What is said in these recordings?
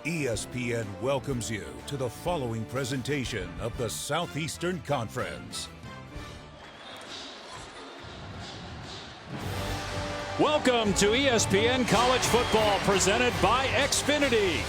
ESPN welcomes you to the following presentation of the Southeastern Conference. Welcome to ESPN College Football, presented by Xfinity.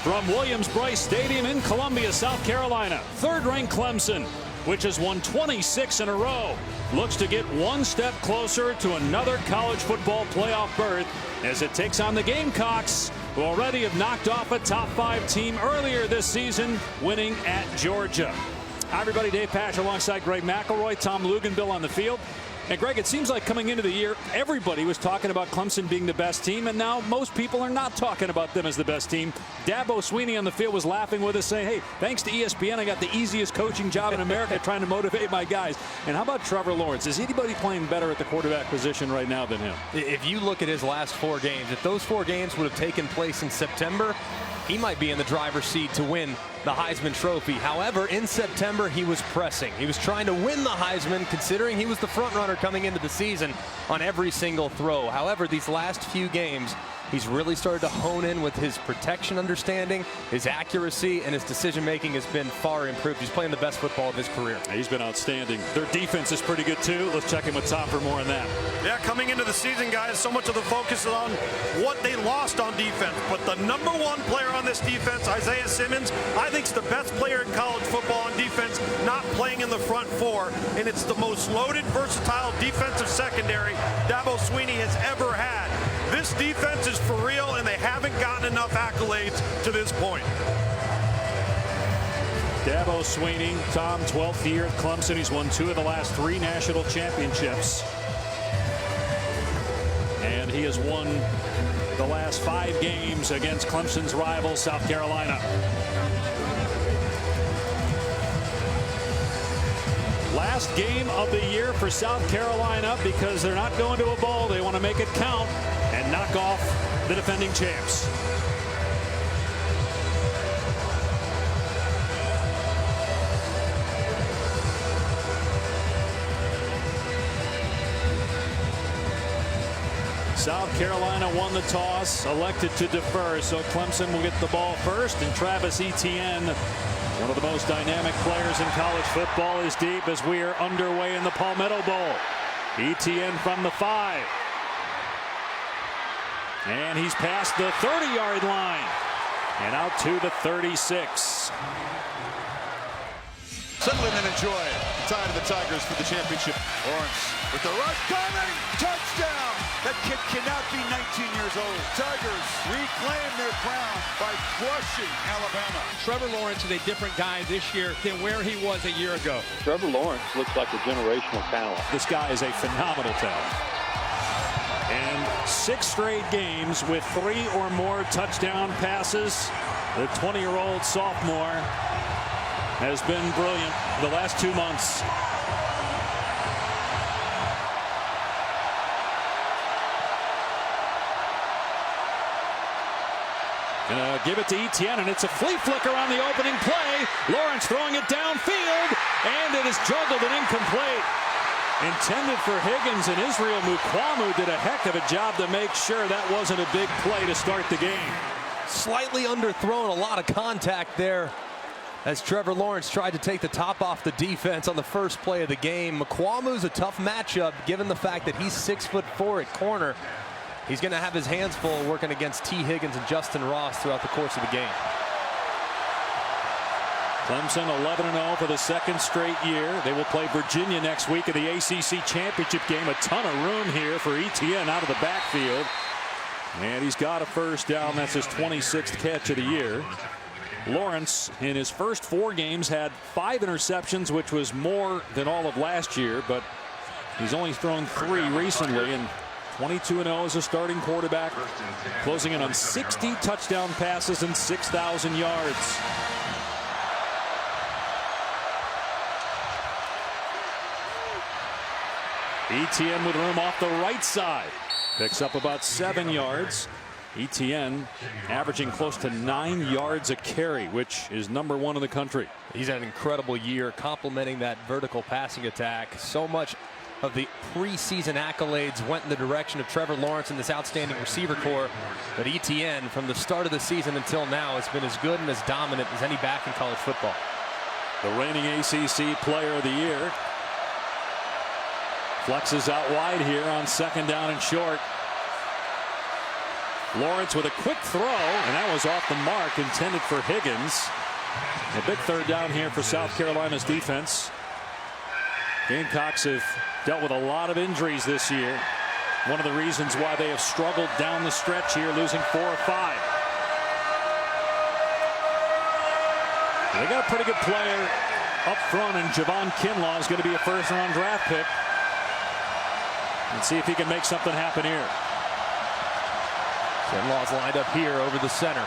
From Williams-Brice Stadium in Columbia, South Carolina, third-ranked Clemson, which has won 26 in a row, looks to get one step closer to another college football playoff berth as it takes on the Gamecocks, who already have knocked off a top 5 team earlier this season, winning at Georgia. Hi, everybody. Dave Pasch alongside Greg McElroy, Tom Luganbill on the field. And Greg, it seems like coming into the year, everybody was talking about Clemson being the best team, and now most people are not talking about them as the best team. Dabo Swinney on the field was laughing with us, saying, hey, thanks to ESPN, I got the easiest coaching job in America trying to motivate my guys. And how about Trevor Lawrence? Is anybody playing better at the quarterback position right now than him? If you look at his last 4 games, if those 4 games would have taken place in September, he might be in the driver's seat to win the Heisman Trophy. However, in September, he was pressing. He was trying to win the Heisman, considering he was the front runner coming into the season on every single throw. However, these last few games, he's really started to hone in with his protection understanding, his accuracy, and his decision-making has been far improved. He's playing the best football of his career. He's been outstanding. Their defense is pretty good, too. Let's check in with Tom for more on that. Yeah, coming into the season, guys, so much of the focus is on what they lost on defense. But the number 1 player on this defense, Isaiah Simmons, I think is the best player in college football on defense, not playing in the front 4. And it's the most loaded, versatile defensive secondary Dabo Swinney has ever had. This defense is for real, and they haven't gotten enough accolades to this point. Dabo Swinney, Tom, 12th year at Clemson. He's won 2 of the last 3 national championships. And he has won the last 5 games against Clemson's rival, South Carolina. Last game of the year for South Carolina, because they're not going to a bowl. They want to make it count and knock off the defending champs. South Carolina won the toss, elected to defer, so Clemson will get the ball first, and Travis Etienne, one of the most dynamic players in college football, is deep as we are underway in the Palmetto Bowl. Etienne from the 5. And he's past the 30-yard line and out to the 36. Settle in and enjoy it. Time of the Tigers for the championship. Lawrence with the rush coming. Touchdown. That kid cannot be 19 years old. Tigers reclaim their crown by crushing Alabama. Trevor Lawrence is a different guy this year than where he was a year ago. Trevor Lawrence looks like a generational talent. This guy is a phenomenal talent. And 6 straight games with 3 or more touchdown passes. The 20-year-old sophomore has been brilliant the last 2 months. Gonna give it to Etienne, and it's a flea flicker on the opening play. Lawrence throwing it downfield, and it is juggled and incomplete. Intended for Higgins, and Israel Mukuamu did a heck of a job to make sure that wasn't a big play to start the game. Slightly underthrown, a lot of contact there as Trevor Lawrence tried to take the top off the defense on the first play of the game. Mukuamu's a tough matchup given the fact that he's 6'4" at corner. He's going to have his hands full working against T. Higgins and Justin Ross throughout the course of the game. Clemson 11-0 for the 2nd straight year. They will play Virginia next week in the ACC championship game. A ton of room here for Etienne out of the backfield. And he's got a first down. That's his 26th catch of the year. Lawrence, in his first 4 games, had 5 interceptions, which was more than all of last year, but he's only thrown 3 recently, and 22-0 as a starting quarterback, closing in on 60 touchdown passes and 6,000 yards. Etienne with room off the right side. Picks up about 7 yards. Etienne averaging close to 9 yards a carry, which is number 1 in the country. He's had an incredible year complementing that vertical passing attack. So much of the preseason accolades went in the direction of Trevor Lawrence and this outstanding receiver core, but ETN from the start of the season until now has been as good and as dominant as any back in college football. The reigning ACC Player of the Year flexes out wide here on 2nd down and short. Lawrence with a quick throw, and that was off the mark, intended for Higgins. A big 3rd down here for South Carolina's defense. Gamecocks have dealt with a lot of injuries this year. One of the reasons why they have struggled down the stretch here, losing 4 or 5. They got a pretty good player up front, and Javon Kinlaw is going to be a 1st-round draft pick. Let's see if he can make something happen here. Kinlaw's lined up here over the center.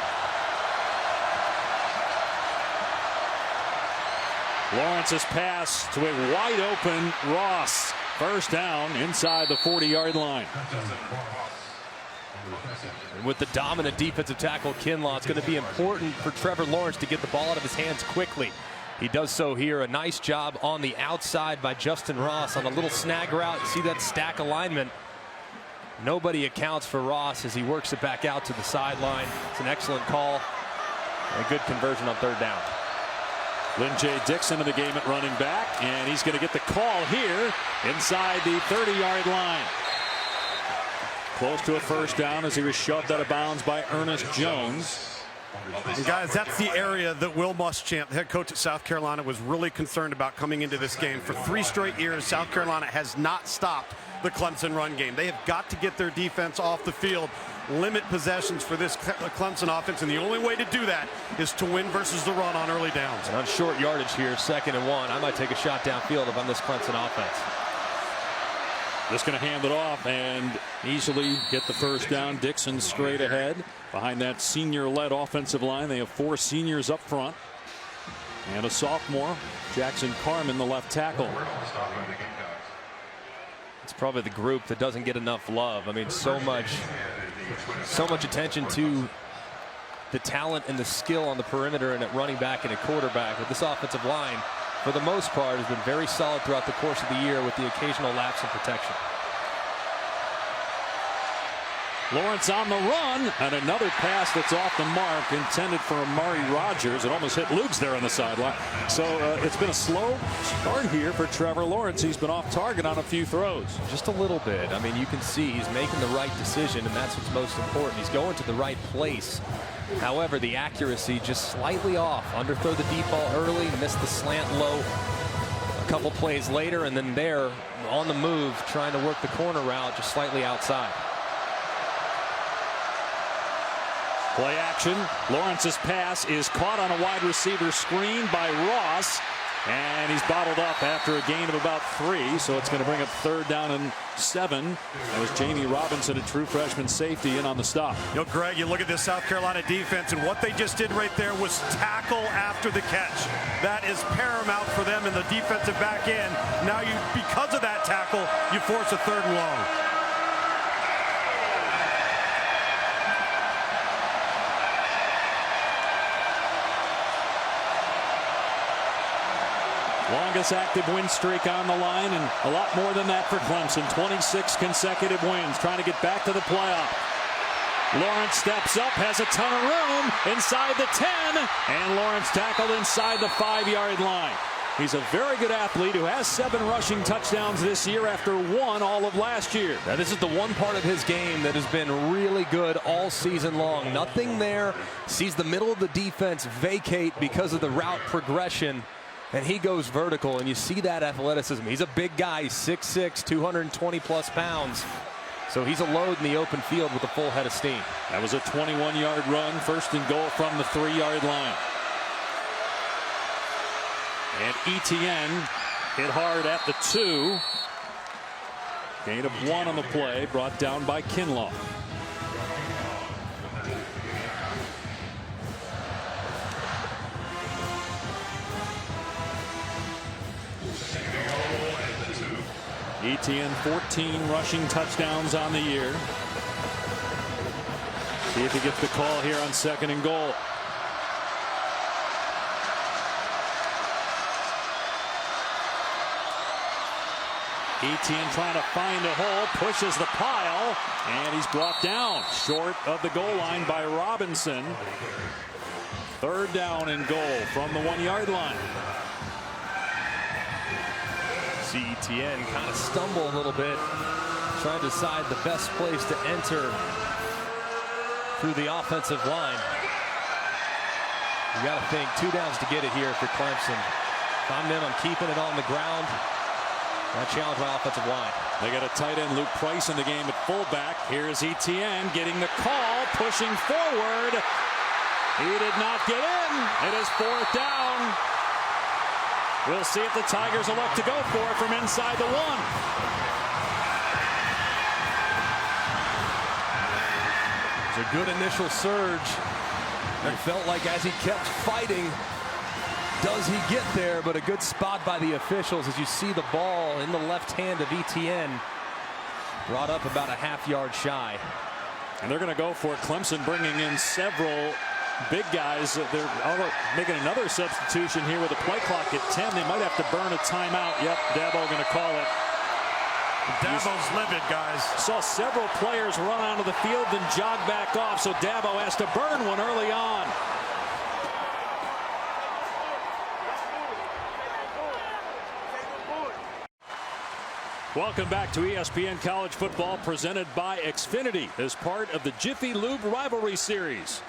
Lawrence's pass to a wide open Ross. 1st down inside the 40-yard line. And with the dominant defensive tackle Kinlaw, it's going to be important for Trevor Lawrence to get the ball out of his hands quickly. He does so here. A nice job on the outside by Justin Ross on a little snag route. See that stack alignment. Nobody accounts for Ross as he works it back out to the sideline. It's an excellent call. A good conversion on 3rd down. Lynn J. Dixon in the game at running back, and he's going to get the call here inside the 30-yard line. Close to a 1st down as he was shoved out of bounds by Ernest Jones. And guys, that's the area that Will Muschamp, the head coach at South Carolina, was really concerned about coming into this game. For 3 straight years, South Carolina has not stopped the Clemson run game. They have got to get their defense off the field, limit possessions for this Clemson offense, and the only way to do that is to win versus the run on early downs. And on short yardage here, 2nd and 1, I might take a shot downfield if I'm this Clemson offense. Just going to hand it off and easily get the 1st down. Dixon straight ahead behind that senior-led offensive line. They have 4 seniors up front and a sophomore, Jackson Carman, the left tackle. It's probably the group that doesn't get enough love. I mean, so much attention to the talent and the skill on the perimeter and at running back and at quarterback. But this offensive line, for the most part, has been very solid throughout the course of the year with the occasional lapse in protection. Lawrence on the run, and another pass that's off the mark, intended for Amari Rogers. It almost hit Lugs there on the sideline. So it's been a slow start here for Trevor Lawrence. He's been off target on a few throws. Just a little bit. I mean, you can see he's making the right decision, and that's what's most important. He's going to the right place. However, the accuracy just slightly off. Underthrow the deep ball early, missed the slant low a couple plays later, and then there on the move trying to work the corner route just slightly outside. Play action. Lawrence's pass is caught on a wide receiver screen by Ross, and he's bottled up after a gain of about 3, so it's going to bring up 3rd down and 7. That was Jamie Robinson, a true freshman safety, in on the stop. You know, Greg, you look at this South Carolina defense, and what they just did right there was tackle after the catch. That is paramount for them in the defensive back end. Now, because of that tackle, you force a 3rd and long. Longest active win streak on the line, and a lot more than that for Clemson. 26 consecutive wins, trying to get back to the playoff. Lawrence steps up, has a ton of room inside the 10, and Lawrence tackled inside the 5-yard line. He's a very good athlete who has 7 rushing touchdowns this year after 1 all of last year. Now, this is the one part of his game that has been really good all season long. Nothing there. Sees the middle of the defense vacate because of the route progression, and he goes vertical, and you see that athleticism. He's a big guy. He's 6'6", 220-plus pounds. So he's a load in the open field with a full head of steam. That was a 21-yard run, 1st and goal from the 3-yard line. And ETN hit hard at the 2. Gain of 1 on the play, brought down by Kinlaw. ETN 14 rushing touchdowns on the year. See if he gets the call here on 2nd and goal. Etienne trying to find a hole, pushes the pile, and he's brought down short of the goal line by Robinson. 3rd down and goal from the 1-yard line. See Etienne kind of stumble a little bit, trying to decide the best place to enter through the offensive line. You got to think 2 downs to get it here for Clemson. If I'm them, I'm keeping it on the ground. I challenge my offensive line. They got a tight end, Luke Price, in the game at fullback. Here's Etienne getting the call, pushing forward. He did not get in. It is 4th down. We'll see if the Tigers elect to go for it from inside the 1. It's a good initial surge. It felt like as he kept fighting, does he get there? But a good spot by the officials as you see the ball in the left hand of Etienne. Brought up about a half-yard shy. And they're going to go for it. Clemson bringing in several big guys. They're making another substitution here with a play clock at 10. They might have to burn a timeout. Yep, Dabo going to call it. Dabo's livid, guys. Saw several players run onto the field and jog back off, so Dabo has to burn one early on. Welcome back to ESPN College Football, presented by Xfinity as part of the Jiffy Lube Rivalry Series.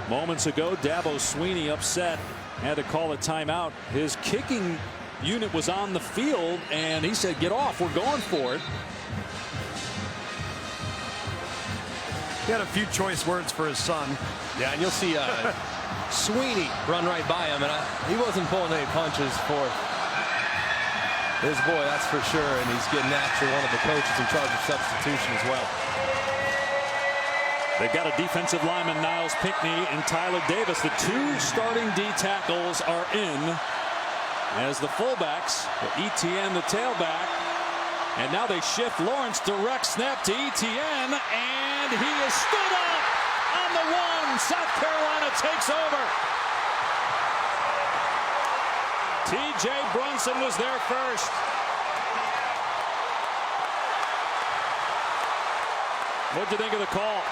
Moments ago, Dabo Swinney upset, had to call a timeout. His kicking unit was on the field, and he said, "Get off, we're going for it." He had a few choice words for his son. Yeah, and you'll see Swinney run right by him, and he wasn't pulling any punches for his boy, that's for sure, and he's getting after one of the coaches in charge of substitution as well. They've got a defensive lineman, Niles Pinckney, and Tyler Davis. The 2 starting D tackles are in as the fullbacks, Etienne the tailback, and now they shift Lawrence, direct snap to Etienne, and he is stood up on the 1. South Carolina takes over. T.J. Brunson was there first. What'd you think of the call?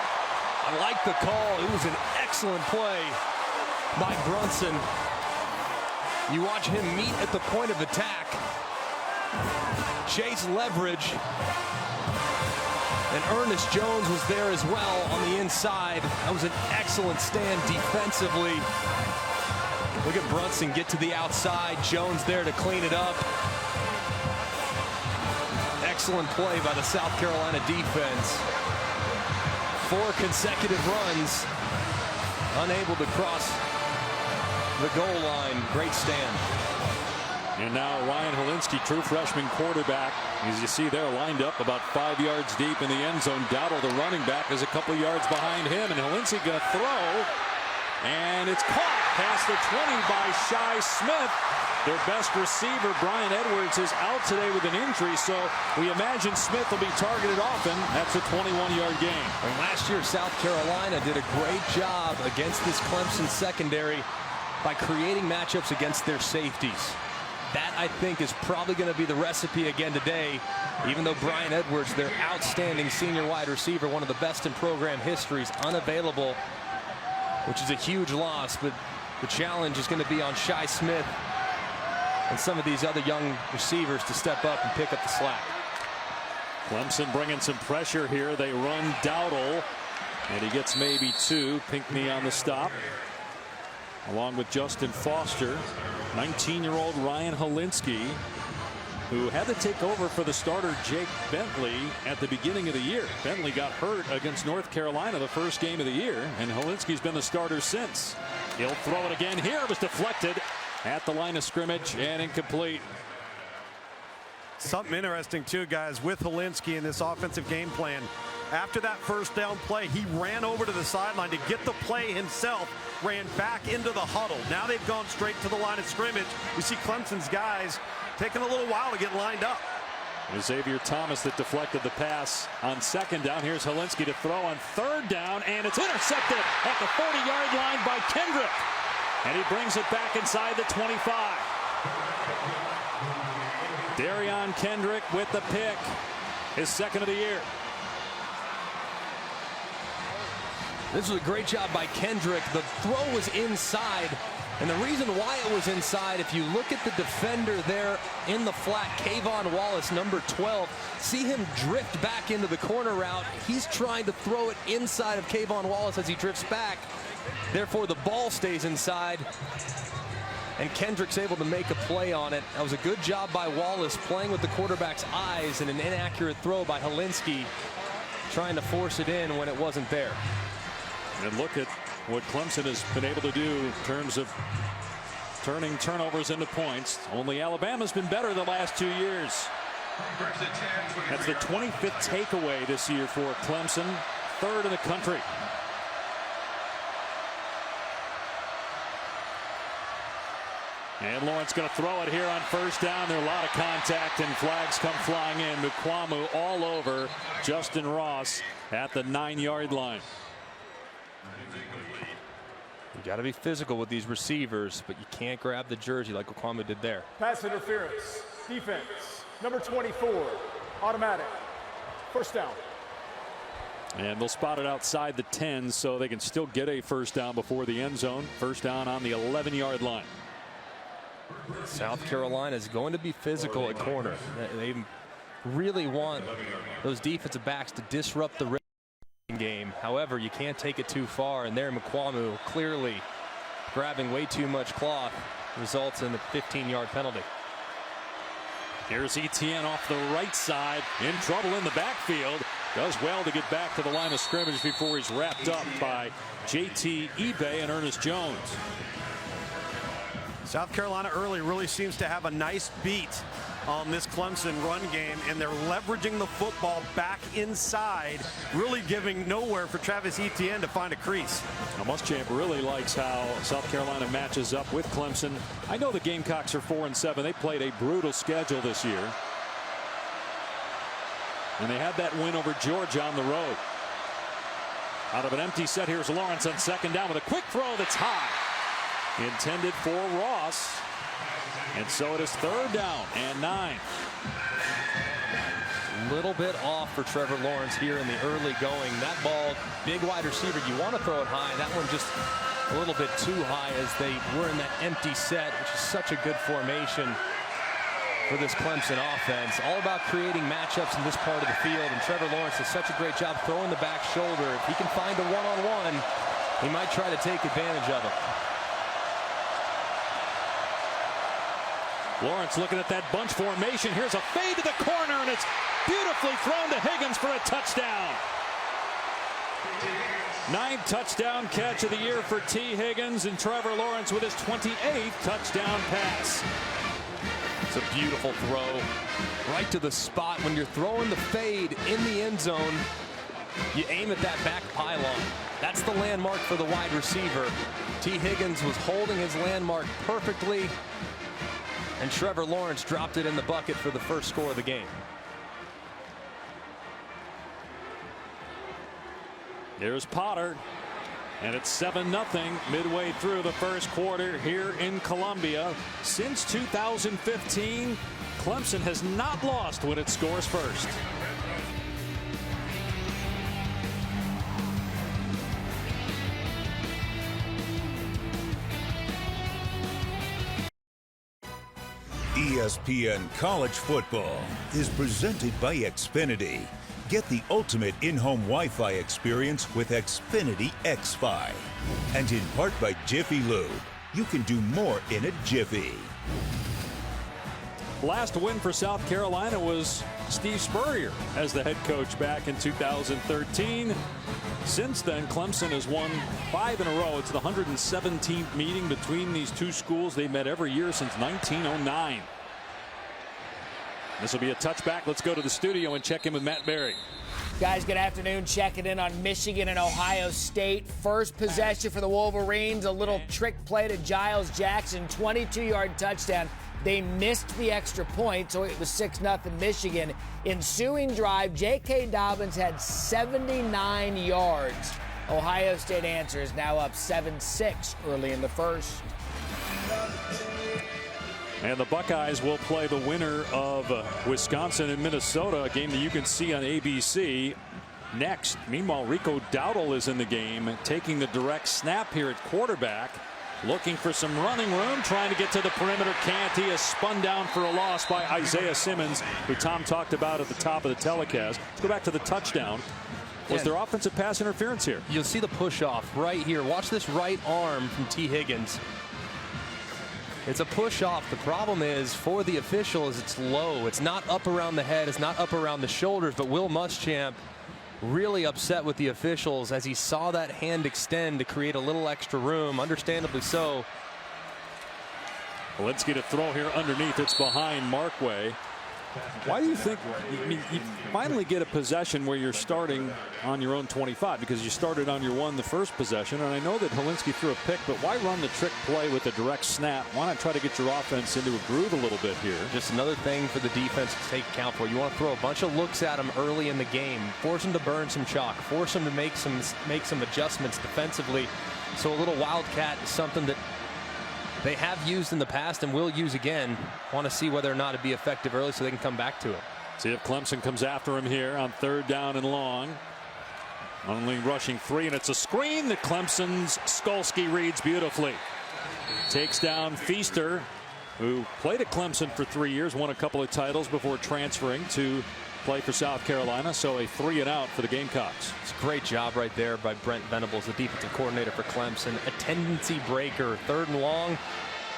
I like the call. It was an excellent play by Brunson. You watch him meet at the point of attack, chase leverage, and Ernest Jones was there as well on the inside. That was an excellent stand defensively. Look at Brunson get to the outside. Jones there to clean it up. Excellent play by the South Carolina defense. 4 consecutive runs, unable to cross the goal line. Great stand. And now Ryan Helinski, true freshman quarterback, as you see there, lined up about 5 yards deep in the end zone. Dowdle, the running back, is a couple yards behind him, and Helinski going to throw, and it's caught past the 20 by Shi Smith. Their best receiver, Brian Edwards, is out today with an injury, so we imagine Smith will be targeted often. That's a 21-yard gain. And last year, South Carolina did a great job against this Clemson secondary by creating matchups against their safeties. That, I think, is probably going to be the recipe again today, even though Brian Edwards, their outstanding senior wide receiver, one of the best in program history, is unavailable, which is a huge loss. But the challenge is going to be on Shi Smith and some of these other young receivers to step up and pick up the slack. Clemson bringing some pressure here. They run Dowdle, and he gets maybe 2. Pinckney on the stop, along with Justin Foster. 19-year-old Ryan Helinski, who had to take over for the starter Jake Bentley at the beginning of the year. Bentley got hurt against North Carolina the first game of the year, and Helinski's been the starter since. He'll throw it again here. It was deflected at the line of scrimmage and incomplete. Something interesting too, guys, with Helinski in this offensive game plan. After that first down play, he ran over to the sideline to get the play himself, ran back into the huddle. Now they've gone straight to the line of scrimmage. We see Clemson's guys taking a little while to get lined up. It was Xavier Thomas that deflected the pass on 2nd down. Here's Helinski to throw on 3rd down, and it's intercepted at the 40-yard line by Kendrick. And he brings it back inside the 25. Darion Kendrick with the pick, his second of the year. This was a great job by Kendrick. The throw was inside, and the reason why it was inside, if you look at the defender there in the flat, Kayvon Wallace, number 12, see him drift back into the corner route. He's trying to throw it inside of Kayvon Wallace as he drifts back. Therefore, the ball stays inside, and Kendrick's able to make a play on it. That was a good job by Wallace playing with the quarterback's eyes, and an inaccurate throw by Helinski trying to force it in when it wasn't there. And look at what Clemson has been able to do in terms of turning turnovers into points. Only Alabama's been better the last 2 years. That's the 25th takeaway this year for Clemson, third in the country. And Lawrence going to throw it here on first down. There's a lot of contact and flags come flying in. Mukuamu all over Justin Ross at the 9-yard line. You got to be physical with these receivers, but you can't grab the jersey like Mukuamu did there. Pass interference. Defense. Number 24. Automatic. First down. And they'll spot it outside the 10 so they can still get a first down before the end zone. First down on the 11-yard line. South Carolina is going to be physical at corner. They really want those defensive backs to disrupt the game. However, you can't take it too far, and there Mukuamu clearly grabbing way too much cloth results in a 15-yard penalty. Here's Etienne off the right side, in trouble in the backfield. Does well to get back to the line of scrimmage before he's wrapped up by JT Ebay and Ernest Jones. South Carolina early really seems to have a nice beat on this Clemson run game, and they're leveraging the football back inside, really giving nowhere for Travis Etienne to find a crease. Now, Muschamp really likes how South Carolina matches up with Clemson. I know the Gamecocks are 4-7. They played a brutal schedule this year, and they had that win over Georgia on the road. Out of an empty set, here's Lawrence on second down with a quick throw that's high. Intended for Ross. And so it is third down and 9. A little bit off for Trevor Lawrence here in the early going. That ball, big wide receiver, you want to throw it high. That one just a little bit too high as they were in that empty set, which is such a good formation for this Clemson offense. All about creating matchups in this part of the field, and Trevor Lawrence does such a great job throwing the back shoulder. If he can find a one-on-one, he might try to take advantage of it. Lawrence looking at that bunch formation. Here's a fade to the corner, and it's beautifully thrown to Higgins for a touchdown. 9th touchdown catch of the year for T. Higgins, and Trevor Lawrence with his 28th touchdown pass. It's a beautiful throw right to the spot. When you're throwing the fade in the end zone, you aim at that back pylon. That's the landmark for the wide receiver. T. Higgins was holding his landmark perfectly, and Trevor Lawrence dropped it in the bucket for the first score of the game. Here's Potter, and it's 7-0 midway through the first quarter here in Columbia. Since 2015, Clemson has not lost when it scores first. ESPN College Football is presented by Xfinity. Get the ultimate in-home Wi-Fi experience with Xfinity X-Fi. And in part by Jiffy Lube. You can do more in a jiffy. Last win for South Carolina was Steve Spurrier as the head coach back in 2013. Since then, Clemson has won 5 in a row. It's the 117th meeting between these two schools. They've met every year since 1909. This will be a touchback. Let's go to the studio and check in with Matt Berry. Guys, good afternoon. Checking in on Michigan and Ohio State. First possession for the Wolverines. A little trick play to Giles Jackson. 22-yard touchdown. They missed the extra point, so it was 6-0 Michigan. Ensuing drive, J.K. Dobbins had 79 yards. Ohio State answers now up 7-6 early in the first. And the Buckeyes will play the winner of Wisconsin and Minnesota, a game that you can see on ABC next. Meanwhile, Rico Dowdle is in the game, taking the direct snap here at quarterback, looking for some running room, trying to get to the perimeter. Can't. He is spun down for a loss by Isaiah Simmons, who Tom talked about at the top of the telecast. Let's go back to the touchdown. Was there offensive pass interference here? You'll see the push off right here. Watch this right arm from T. Higgins. It's a push off. The problem is for the officials, it's low. It's not up around the head. It's not up around the shoulders. But Will Muschamp really upset with the officials as he saw that hand extend to create a little extra room. Understandably so. Let's get a throw here underneath. It's behind Markway. Why do you think you finally get a possession where you're starting on your own 25? Because you started on your one the first possession, and I know that Helinski threw a pick, but why run the trick play with a direct snap? Why not try to get your offense into a groove a little bit here? Just another thing for the defense to take account for. You want to throw a bunch of looks at them early in the game, force them to burn some chalk, force them to make some adjustments defensively. So a little wildcat is something that they have used in the past and will use again. Want to see whether or not it'd be effective early so they can come back to it. See if Clemson comes after him here on 3rd down and long. Only rushing 3, and it's a screen that Clemson's Skolsky reads beautifully. Takes down Feaster, who played at Clemson for 3 years, won a couple of titles before transferring to play for South Carolina. So a 3 and out for the Gamecocks. It's a great job right there by Brent Venables, the defensive coordinator for Clemson. A tendency breaker, 3rd and long.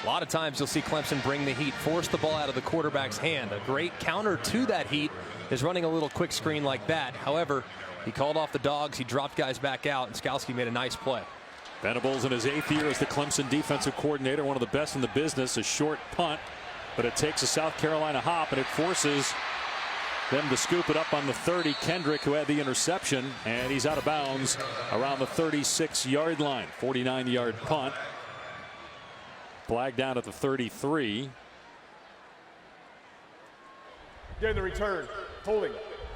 A lot of times you'll see Clemson bring the heat, force the ball out of the quarterback's hand. A great counter to that heat is running a little quick screen like that. However, he called off the dogs. He dropped guys back out, and Skolsky made a nice play. Venables in his 8th year as the Clemson defensive coordinator, one of the best in the business. A short punt, but it takes a South Carolina hop, and it forces them to scoop it up on the 30. Kendrick, who had the interception, and he's out of bounds around the 36-yard line. 49-yard punt. Flag down at the 33. During the return, holding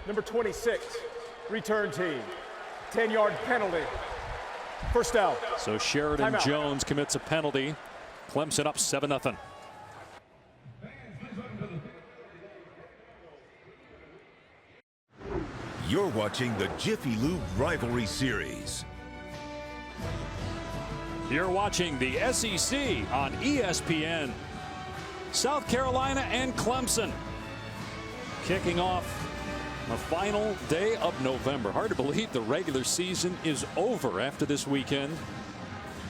number 26, return team, 10-yard penalty, 1st down. So Sheridan Timeout. Jones commits a penalty. Clemson up 7-0. You're watching the Jiffy Lube Rivalry Series. You're watching the SEC on ESPN. South Carolina and Clemson kicking off the final day of November. Hard to believe the regular season is over after this weekend.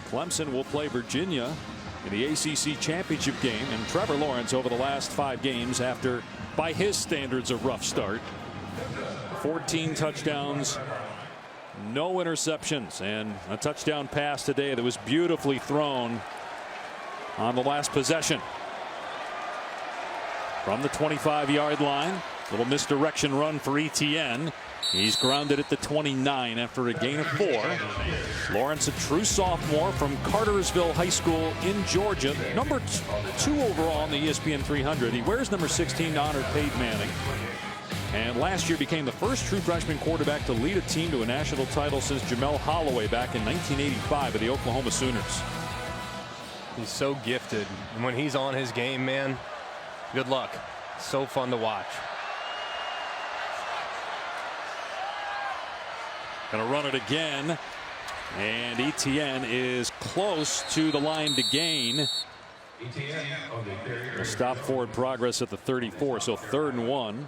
Clemson will play Virginia in the ACC championship game, and Trevor Lawrence over the last 5 games, after by his standards a rough start, 14 touchdowns, no interceptions, and a touchdown pass today that was beautifully thrown on the last possession from the 25-yard line. Little misdirection run for Etienne. He's grounded at the 29 after a gain of 4. Lawrence, a true sophomore from Cartersville High School in Georgia, number 2 overall on the ESPN 300. He wears number 16 to honor Peyton Manning, and last year became the first true freshman quarterback to lead a team to a national title since Jamel Holloway back in 1985 with the Oklahoma Sooners. He's so gifted, and when he's on his game, man, good luck. So fun to watch. Going to run it again, and Etienne is close to the line to gain. A stop forward progress at the 34, so 3rd and 1.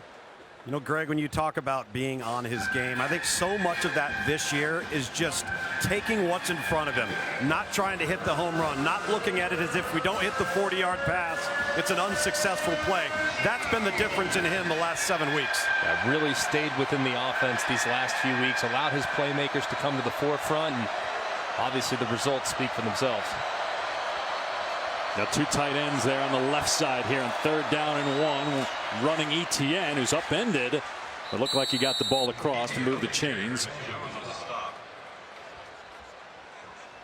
You know, Greg, when you talk about being on his game, I think so much of that this year is just taking what's in front of him, not trying to hit the home run, not looking at it as if we don't hit the 40-yard pass, it's an unsuccessful play. That's been the difference in him the last 7 weeks. Yeah, really stayed within the offense these last few weeks, allowed his playmakers to come to the forefront, and obviously the results speak for themselves. Now 2 tight ends there on the left side here on 3rd down and 1. Running Etienne, who's upended. It looked like he got the ball across to move the chains.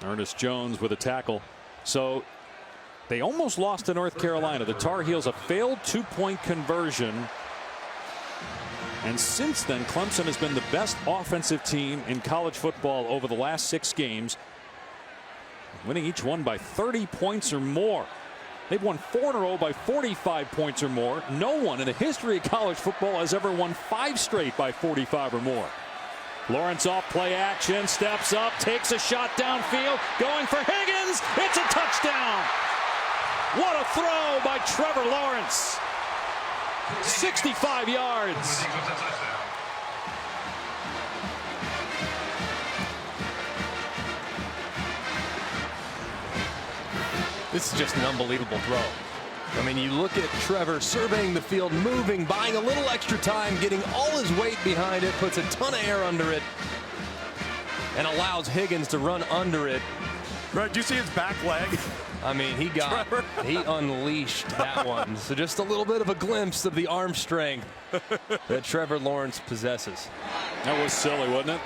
Ernest Jones with a tackle. So they almost lost to North Carolina. The Tar Heels, a failed 2-point conversion. And since then, Clemson has been the best offensive team in college football over the last 6 games, winning each one by 30 points or more. They've won 4 in a row by 45 points or more. No one in the history of college football has ever won 5 straight by 45 or more. Lawrence off play action, steps up, takes a shot downfield, going for Higgins. It's a touchdown. What a throw by Trevor Lawrence. 65 yards. This is just an unbelievable throw. I mean, you look at Trevor surveying the field, moving, buying a little extra time, getting all his weight behind it, puts a ton of air under it, and allows Higgins to run under it. Right, do you see his back leg? I mean, he unleashed that one. So just a little bit of a glimpse of the arm strength that Trevor Lawrence possesses. That was silly, wasn't it?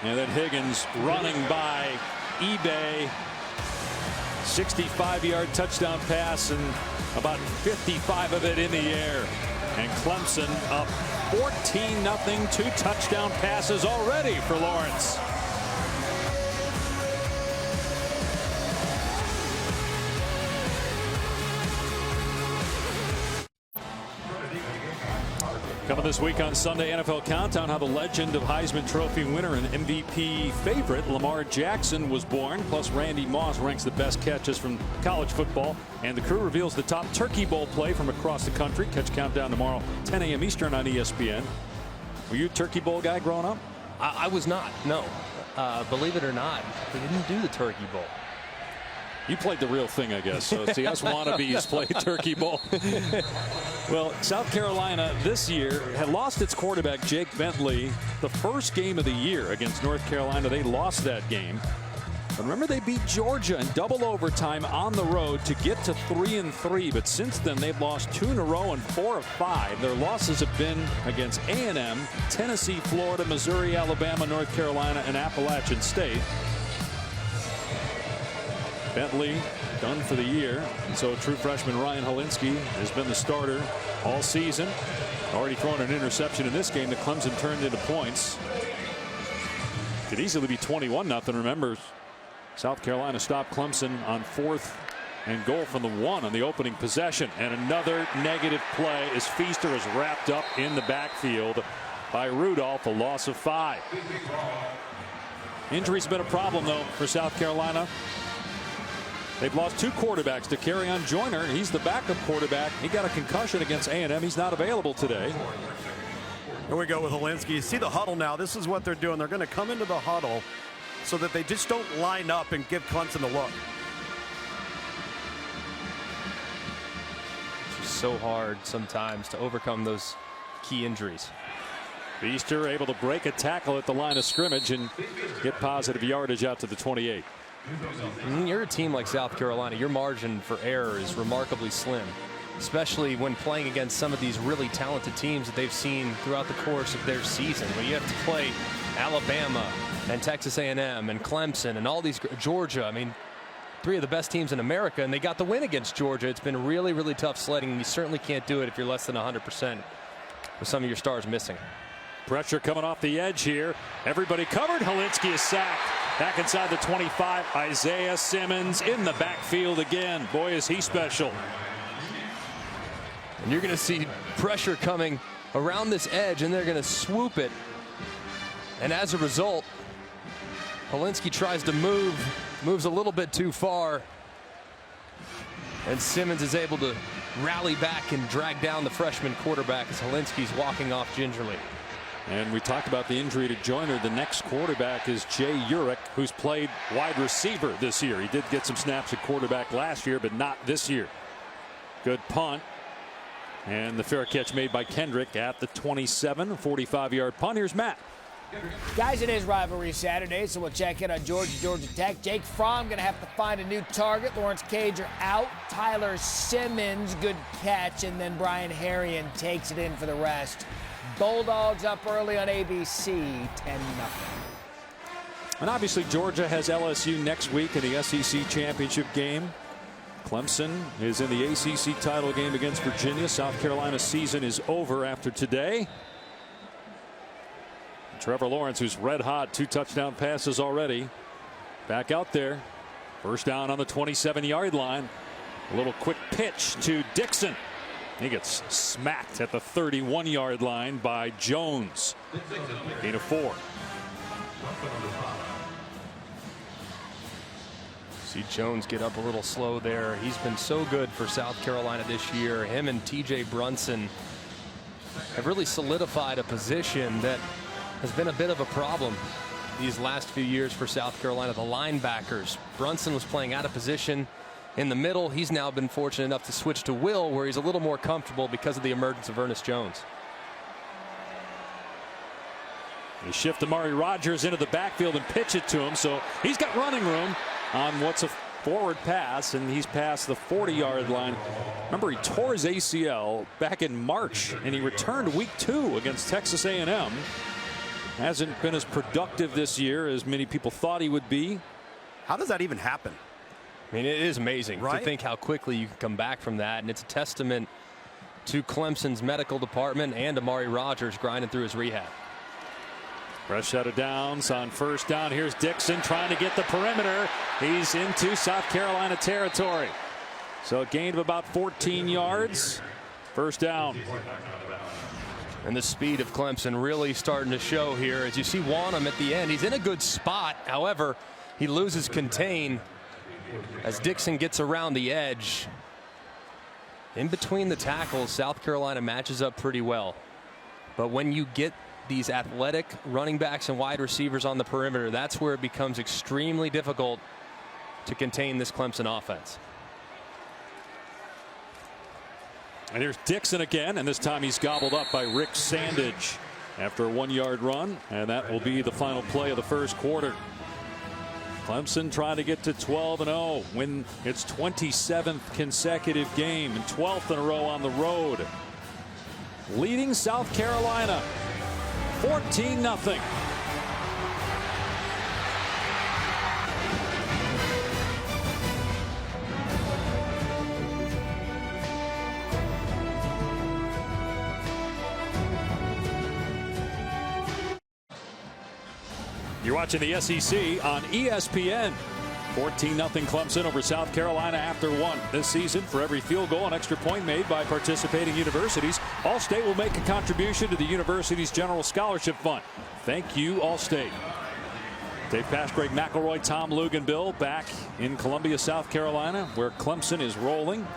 And then Higgins running by eBay. 65-yard touchdown pass and about 55 of it in the air. And Clemson up 14-0. 2 touchdown passes already for Lawrence. Coming this week on Sunday NFL Countdown, how the legend of Heisman Trophy winner and MVP favorite Lamar Jackson was born. Plus, Randy Moss ranks the best catches from college football. And the crew reveals the top Turkey Bowl play from across the country. Catch Countdown tomorrow, 10 a.m. Eastern on ESPN. Were you a Turkey Bowl guy growing up? I was not, no. Believe it or not, they didn't do the Turkey Bowl. You played the real thing, I guess. So see, us wannabes play Turkey Bowl. Well, South Carolina this year had lost its quarterback, Jake Bentley, the first game of the year against North Carolina. They lost that game. But remember, they beat Georgia in double overtime on the road to get to 3-3. But since then, they've lost 2 in a row and 4 of 5. Their losses have been against A&M, Tennessee, Florida, Missouri, Alabama, North Carolina, and Appalachian State. Bentley done for the year, and so true freshman Ryan Hilinski has been the starter all season. Already thrown an interception in this game that Clemson turned into points. Could easily be 21-0. Remember, South Carolina stopped Clemson on 4th and goal from the 1 on the opening possession. And another negative play as Feaster is wrapped up in the backfield by Rudolph, a loss of 5. Injury's been a problem, though, for South Carolina. They've lost 2 quarterbacks to Kerryon Joyner. He's the backup quarterback. He got a concussion against A&M. He's not available today. Here we go with Hilinski. You see the huddle now. This is what they're doing. They're going to come into the huddle so that they just don't line up and give Clemson a look. It's just so hard sometimes to overcome those key injuries. Feaster able to break a tackle at the line of scrimmage and get positive yardage out to the 28. When you're a team like South Carolina, your margin for error is remarkably slim, especially when playing against some of these really talented teams that they've seen throughout the course of their season. When you have to play Alabama and Texas A&M and Clemson and all these, Georgia, I mean, 3 of the best teams in America, and they got the win against Georgia. It's been really, really tough sledding, and you certainly can't do it if you're less than 100% with some of your stars missing. Pressure coming off the edge here. Everybody covered. Hilinski is sacked. Back inside the 25. Isaiah Simmons in the backfield again. Boy, is he special. And you're going to see pressure coming around this edge, and they're going to swoop it. And as a result, Hilinski tries to moves a little bit too far. And Simmons is able to rally back and drag down the freshman quarterback as Hilinski's walking off gingerly. And we talked about the injury to Joyner. The next quarterback is Jay Urich, who's played wide receiver this year. He did get some snaps at quarterback last year, but not this year. Good punt. And the fair catch made by Kendrick at the 27, 45-yard punt. Here's Matt. Guys, it is Rivalry Saturday, so we'll check in on Georgia Tech. Jake Fromm going to have to find a new target. Lawrence Cager out. Tyler Simmons, good catch. And then Brian Herrien takes it in for the rest. Bulldogs up early on ABC, 10-0. And obviously Georgia has LSU next week in the SEC championship game. Clemson is in the ACC title game against Virginia. South Carolina's season is over after today. Trevor Lawrence, who's red hot, 2 touchdown passes already, back out there. First down on the 27-yard line. A little quick pitch to Dixon. He gets smacked at the 31-yard line by Jones. Gain of 4. See Jones get up a little slow there. He's been so good for South Carolina this year. Him and T.J. Brunson have really solidified a position that has been a bit of a problem these last few years for South Carolina. The linebackers. Brunson was playing out of position in the middle. He's now been fortunate enough to switch to Will, where he's a little more comfortable because of the emergence of Ernest Jones. They shift Amari Rogers into the backfield and pitch it to him, so he's got running room on what's a forward pass, and he's past the 40-yard line. Remember, he tore his ACL back in March, and he returned week 2 against Texas A&M. Hasn't been as productive this year as many people thought he would be. How does that even happen? I mean, it is amazing to think how quickly you can come back from that, and it's a testament to Clemson's medical department and Amari Rogers grinding through his rehab. Fresh out of downs on first down. Here's Dixon trying to get the perimeter. He's into South Carolina territory. So a gain of about 14 yards. First down. And the speed of Clemson really starting to show here. As you see Wanham at the end, he's in a good spot. However, he loses contain as Dixon gets around the edge. In between the tackles, South Carolina matches up pretty well. But when you get these athletic running backs and wide receivers on the perimeter, that's where it becomes extremely difficult to contain this Clemson offense. And here's Dixon again, and this time he's gobbled up by Rick Sandage after a 1-yard run, and that will be the final play of the first quarter. Clemson trying to get to 12-0, win its 27th consecutive game and 12th in a row on the road. Leading South Carolina 14-0. You're watching the SEC on ESPN. 14-0 Clemson over South Carolina after 1 this season. For every field goal and extra point made by participating universities, Allstate will make a contribution to the university's general scholarship fund. Thank you, Allstate. Dave Pasch, Greg McElroy, Tom Luganbill back in Columbia, South Carolina, where Clemson is rolling.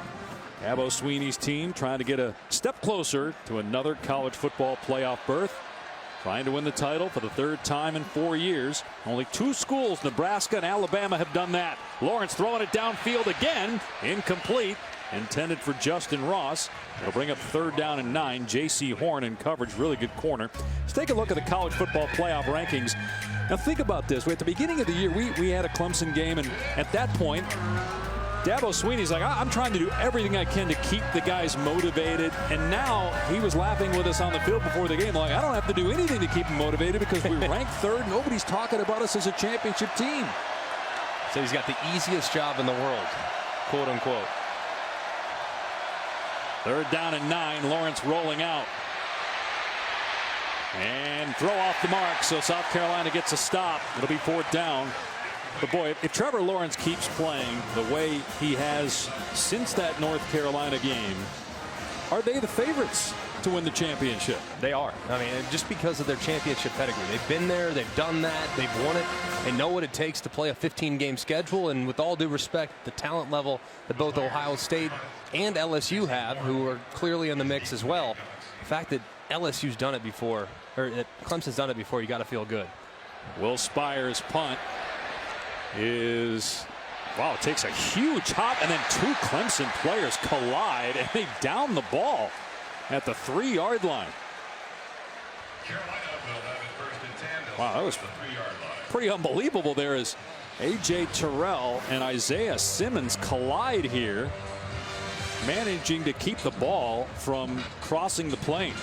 Dabo Swinney's team trying to get a step closer to another college football playoff berth. Trying to win the title for the 3rd time in 4 years. Only 2 schools, Nebraska and Alabama, have done that. Lawrence throwing it downfield again. Incomplete. Intended for Justin Ross. It'll bring up 3rd down and 9. J.C. Horn in coverage. Really good corner. Let's take a look at the college football playoff rankings. Now think about this. At the beginning of the year, we had a Clemson game, and at that point, Dabo Swinney's like, I'm trying to do everything I can to keep the guys motivated. And now he was laughing with us on the field before the game. Like, I don't have to do anything to keep him motivated because we're ranked 3rd. Nobody's talking about us as a championship team. So he's got the easiest job in the world, quote unquote. 3rd down and 9. Lawrence rolling out. And throw off the mark. So South Carolina gets a stop. It'll be 4th down. But boy, if Trevor Lawrence keeps playing the way he has since that North Carolina game, are they the favorites to win the championship? They are. I mean, just because of their championship pedigree. They've been there, they've done that, they've won it. They know what it takes to play a 15-game schedule, and with all due respect, the talent level that both Ohio State and LSU have, who are clearly in the mix as well. The fact that LSU's done it before, or that Clemson's done it before, you got to feel good. Will Spire's punt is, wow, it takes a huge hop, and then 2 Clemson players collide, and they down the ball at the 3-yard line. Wow, that was pretty unbelievable there as A.J. Terrell and Isaiah Simmons collide here, managing to keep the ball from crossing the plane.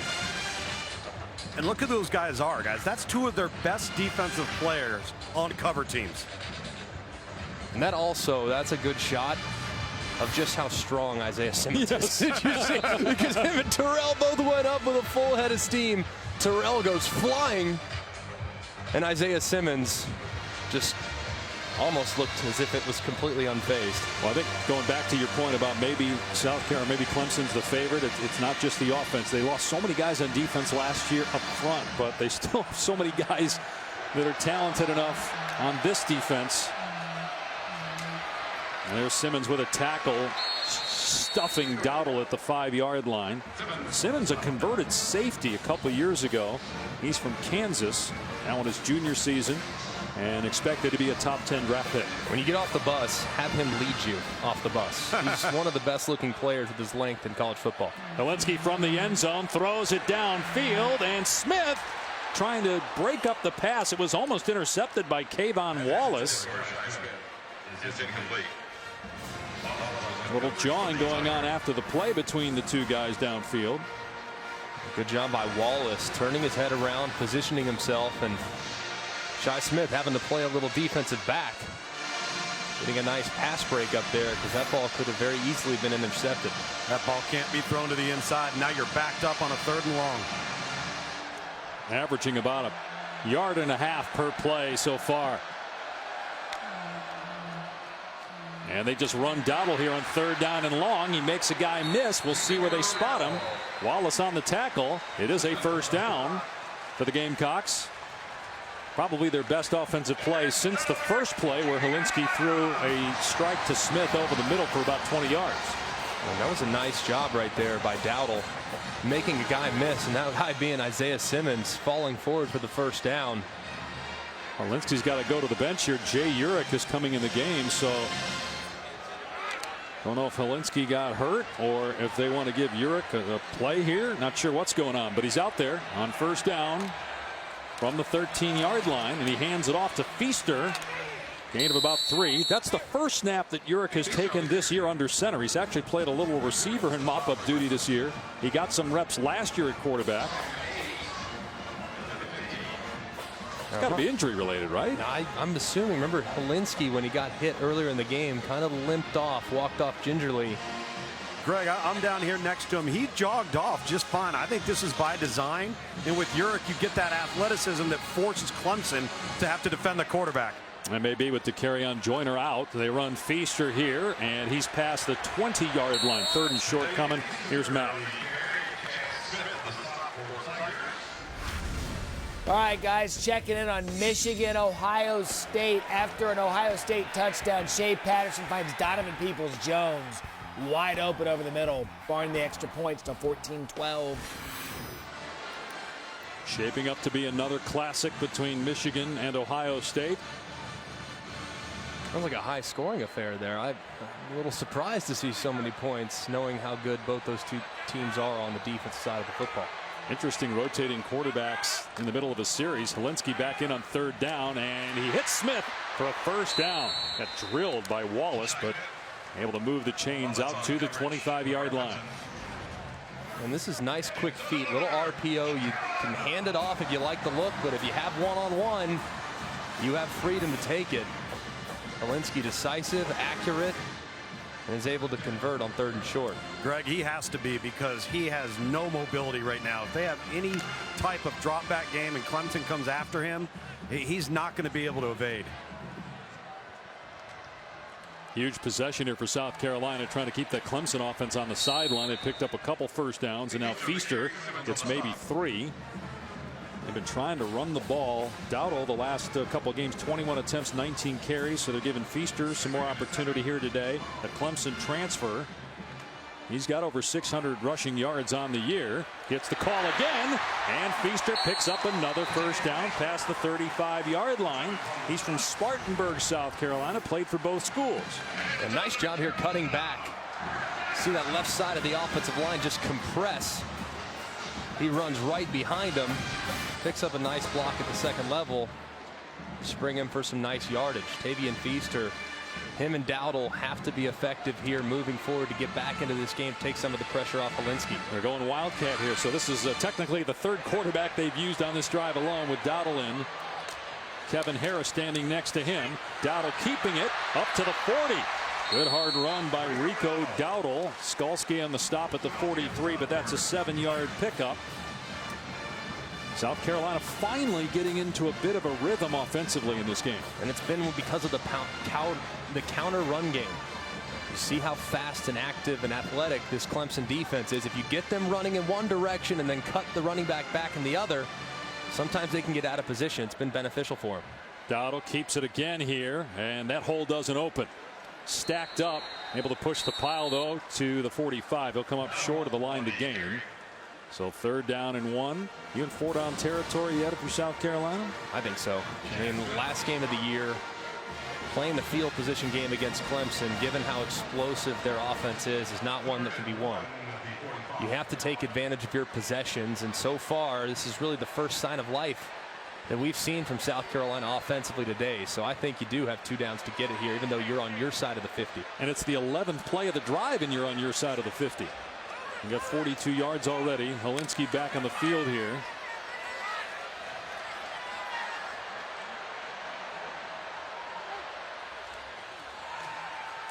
And look who those guys are, guys. That's 2 of their best defensive players on cover teams. And that also, that's a good shot of just how strong Isaiah Simmons is. Did you see? Because him and Terrell both went up with a full head of steam. Terrell goes flying, and Isaiah Simmons just almost looked as if it was completely unfazed. Well, I think going back to your point about maybe South Carolina, maybe Clemson's the favorite. It's not just the offense. They lost so many guys on defense last year up front, but they still have so many guys that are talented enough on this defense. And there's Simmons with a tackle, stuffing Dowdle at the 5-yard line. Simmons, a converted safety a couple years ago. He's from Kansas, now in his junior season, and expected to be a top 10 draft pick. When you get off the bus, have him lead you off the bus. He's one of the best looking players with his length in college football. Helinski from the end zone throws it downfield, and Smith trying to break up the pass. It was almost intercepted by Kayvon Wallace. A little jawing going on after the play between the two guys downfield. Good job by Wallace, turning his head around, positioning himself, and Shi Smith having to play a little defensive back. Getting a nice pass break up there, because that ball could have very easily been intercepted. That ball can't be thrown to the inside. Now you're backed up on a 3rd and long. Averaging about 1.5 yards per play so far. And they just run Dowdle here on 3rd down and long. He makes a guy miss. We'll see where they spot him. Wallace on the tackle. It is a 1st down for the Gamecocks. Probably their best offensive play since the first play where Helinski threw a strike to Smith over the middle for about 20 yards. Well, that was a nice job right there by Dowdle, making a guy miss, and that guy being Isaiah Simmons, falling forward for the 1st down. Helinski's got to go to the bench here. Jay Urich is coming in the game, so don't know if Helinski got hurt or if they want to give Urich a play here. Not sure what's going on, but he's out there on 1st down from the 13-yard line, and he hands it off to Feaster. Gain of about 3. That's the first snap that Urich has taken this year under center. He's actually played a little receiver in mop-up duty this year. He got some reps last year at quarterback. It's got to be injury related, right? I'm assuming. Remember Helinski, when he got hit earlier in the game, kind of limped off, walked off gingerly. Greg, I'm down here next to him. He jogged off just fine. I think this is by design. And with Urich, you get that athleticism that forces Clemson to have to defend the quarterback. And maybe with the carry-on Joyner out, they run Feaster here, and he's past the 20-yard line. 3rd and short coming. Here's Matt. All right, guys, checking in on Michigan, Ohio State. After an Ohio State touchdown, Shea Patterson finds Donovan Peoples-Jones wide open over the middle, barring the extra points to 14-12. Shaping up to be another classic between Michigan and Ohio State. Sounds like a high-scoring affair there. I'm a little surprised to see so many points, knowing how good both those two teams are on the defensive side of the football. Interesting rotating quarterbacks in the middle of a series. Helinski back in on 3rd down, and he hits Smith for a 1st down. Got drilled by Wallace, but able to move the chains out to the 25-yard line. And this is nice, quick feet. Little RPO. You can hand it off if you like the look, but if you have one-on-one, you have freedom to take it. Helinski decisive, accurate, and is able to convert on 3rd and short. Greg, he has to be, because he has no mobility right now. If they have any type of drop back game and Clemson comes after him, he's not going to be able to evade. Huge possession here for South Carolina, trying to keep that Clemson offense on the sideline. They picked up a couple 1st downs, and now Feaster gets maybe 3. They've been trying to run the ball. Dowdle, the last couple of games, 21 attempts, 19 carries. So they're giving Feaster some more opportunity here today. The Clemson transfer. He's got over 600 rushing yards on the year. Gets the call again, and Feaster picks up another 1st down past the 35-yard line. He's from Spartanburg, South Carolina, played for both schools. A nice job here cutting back. See that left side of the offensive line just compress. He runs right behind him. Picks up a nice block at the 2nd level. Spring him for some nice yardage. Tavian Feaster, him and Dowdle have to be effective here moving forward to get back into this game, take some of the pressure off Helinski. They're going Wildcat here, so this is technically the 3rd quarterback they've used on this drive alone, with Dowdle in. Kevin Harris standing next to him. Dowdle keeping it up to the 40. Good hard run by Rico Dowdle. Skalski on the stop at the 43, but that's a 7-yard pickup. South Carolina finally getting into a bit of a rhythm offensively in this game. And it's been because of the counter run game. You see how fast and active and athletic this Clemson defense is. If you get them running in one direction and then cut the running back in the other, sometimes they can get out of position. It's been beneficial for him. Dowdle keeps it again here, and that hole doesn't open. Stacked up, able to push the pile though to the 45. He'll come up short of the line to gain. So 3rd down and 1. You in 4-down territory yet if you're South Carolina? I think so. I mean, last game of the year, playing the field position game against Clemson, given how explosive their offense is not one that can be won. You have to take advantage of your possessions, and so far this is really the first sign of life that we've seen from South Carolina offensively today. So I think you do have 2 downs to get it here, even though you're on your side of the 50. And it's the 11th play of the drive, and you're on your side of the 50. You got 42 yards already. Hilinski back on the field here.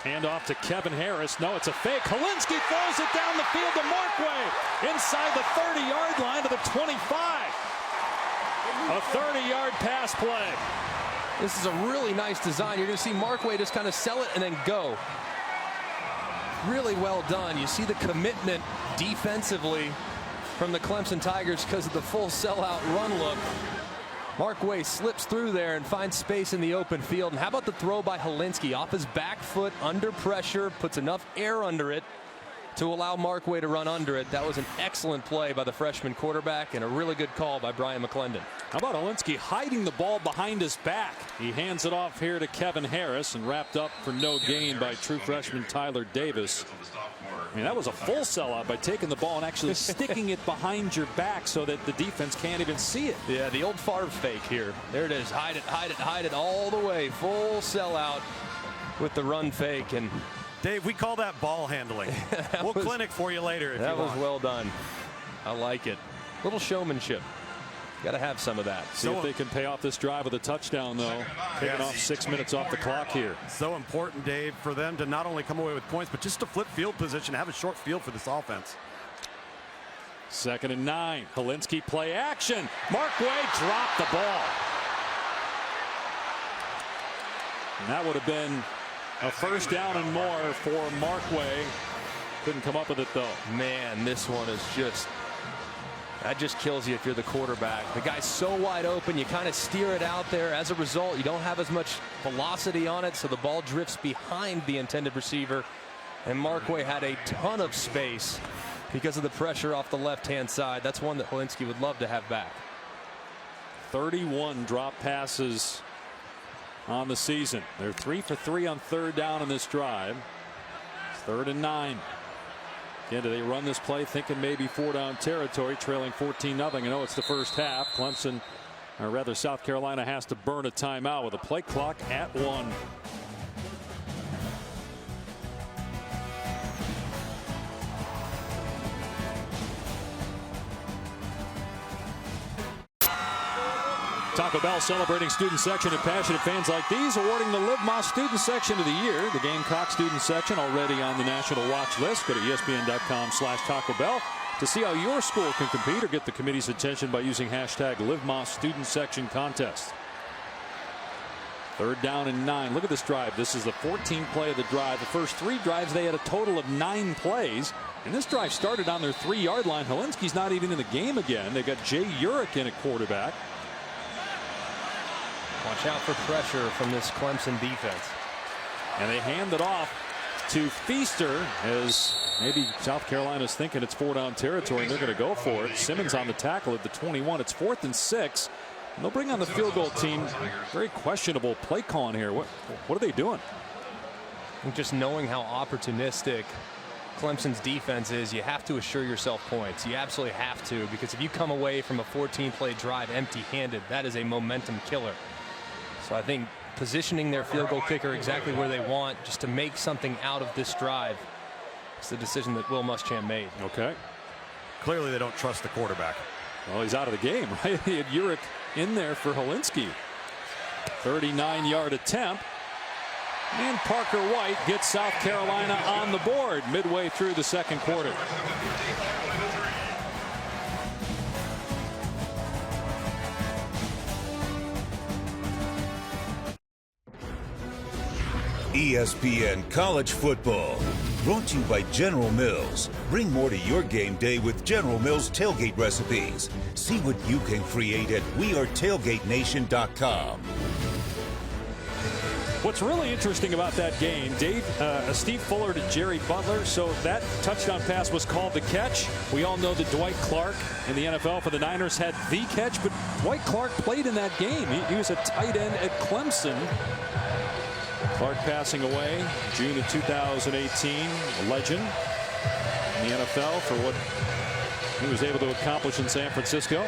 Hand off to Kevin Harris. No, it's a fake. Hilinski throws it down the field to Markway inside the 30-yard line to the 25. A 30-yard pass play. This is a really nice design. You're going to see Markway just kind of sell it and then go. Really well done. You see the commitment defensively from the Clemson Tigers because of the full sellout run look. Markway slips through there and finds space in the open field. And how about the throw by Hilinski off his back foot under pressure, puts enough air under it to allow Markway to run under it. That was an excellent play by the freshman quarterback and a really good call by Brian McClendon. How about Hilinski hiding the ball behind his back? He hands it off here to Kevin Harris and wrapped up for no gain by true freshman Tyler Davis. I mean, that was a full sellout by taking the ball and actually sticking it behind your back so that the defense can't even see it. Yeah, the old Favre fake here. There it is. Hide it, hide it, hide it all the way. Full sellout with the run fake. And Dave, we call that ball handling. We'll clinic for you later if you want. That was well done. I like it. Little showmanship. Got to have some of that. See if they can pay off this drive with a touchdown, though. Taking off 6 minutes off the clock here. So important, Dave, for them to not only come away with points, but just to flip field position, have a short field for this offense. 2nd and 9. Hilinski play action. Markway dropped the ball. And that would have been a 1st down and more for Markway. Couldn't come up with it, though. Man, this one is just... that just kills you if you're the quarterback. The guy's so wide open, you kind of steer it out there. As a result, you don't have as much velocity on it, so the ball drifts behind the intended receiver. And Markway had a ton of space because of the pressure off the left-hand side. That's one that Hilinski would love to have back. 31 drop passes on the season. They're 3 for 3 on 3rd down in this drive. 3rd and 9. Again, do they run this play thinking maybe 4-down territory, trailing 14-0? I know it's the first half. Clemson, or rather South Carolina, has to burn a timeout with a play clock at 1. Taco Bell celebrating student section and passionate fans like these, awarding the Live Más Student Section of the Year. The Gamecocks student section already on the national watch list. Go to ESPN.com/Taco Bell to see how your school can compete or get the committee's attention by using hashtag Live Más Student Section Contest. 3rd down and 9. Look at this drive. This is the 14th play of the drive. The first 3 drives, they had a total of 9 plays. And this drive started on their 3-yard line. Hilinski's not even in the game again. They got Jay Urich in at quarterback. Watch out for pressure from this Clemson defense. And they hand it off to Feaster as maybe South Carolina's thinking it's 4-down territory and they're going to go for it. Simmons on the tackle at the 21. It's 4th and 6. And they'll bring on the field goal team. Very questionable play calling here. What are they doing? And just knowing how opportunistic Clemson's defense is, you have to assure yourself points. You absolutely have to, because if you come away from a 14-play drive empty-handed, that is a momentum killer. So I think positioning their field goal kicker exactly where they want just to make something out of this drive is the decision that Will Muschamp made. Okay. Clearly they don't trust the quarterback. Well, he's out of the game, right? He had Urich in there for Hilinski. 39-yard attempt. And Parker White gets South Carolina on the board midway through the 2nd quarter. ESPN College Football. Brought to you by General Mills. Bring more to your game day with General Mills tailgate recipes. See what you can create at wearetailgatenation.com. What's really interesting about that game, Dave, Steve Fuller to Jerry Butler. So that touchdown pass was called the catch. We all know that Dwight Clark in the NFL for the Niners had the catch, but Dwight Clark played in that game. He was a tight end at Clemson. Clark passing away June of 2018. A legend in the NFL for what he was able to accomplish in San Francisco.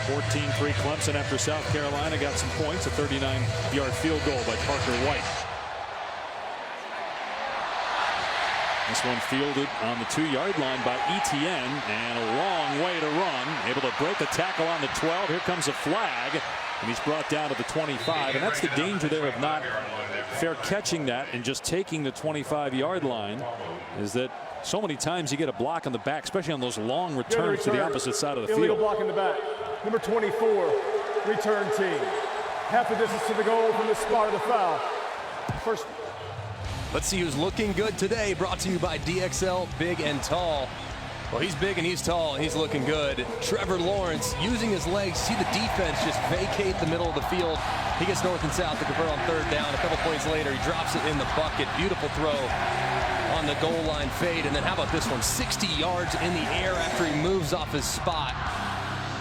14-3 Clemson after South Carolina got some points. A 39-yard field goal by Parker White. This one fielded on the 2-yard line by Etienne, and a long way to run. Able to break the tackle on the 12. Here comes a flag, and he's brought down to the 25. And that's the danger there of not fair catching that and just taking the 25-yard line, is that so many times you get a block on the back, especially on those long returns to the opposite side of the field. Illegal block in the back. Number 24, return team. Half the distance to the goal from the spot of the foul. First. Let's see who's looking good today. Brought to you by DXL Big and Tall. Well, he's big and he's tall and he's looking good. Trevor Lawrence using his legs. See the defense just vacate the middle of the field. He gets north and south to convert on third down. A couple points later, he drops it in the bucket. Beautiful throw on the goal line fade. And then how about this one? 60 yards in the air after he moves off his spot.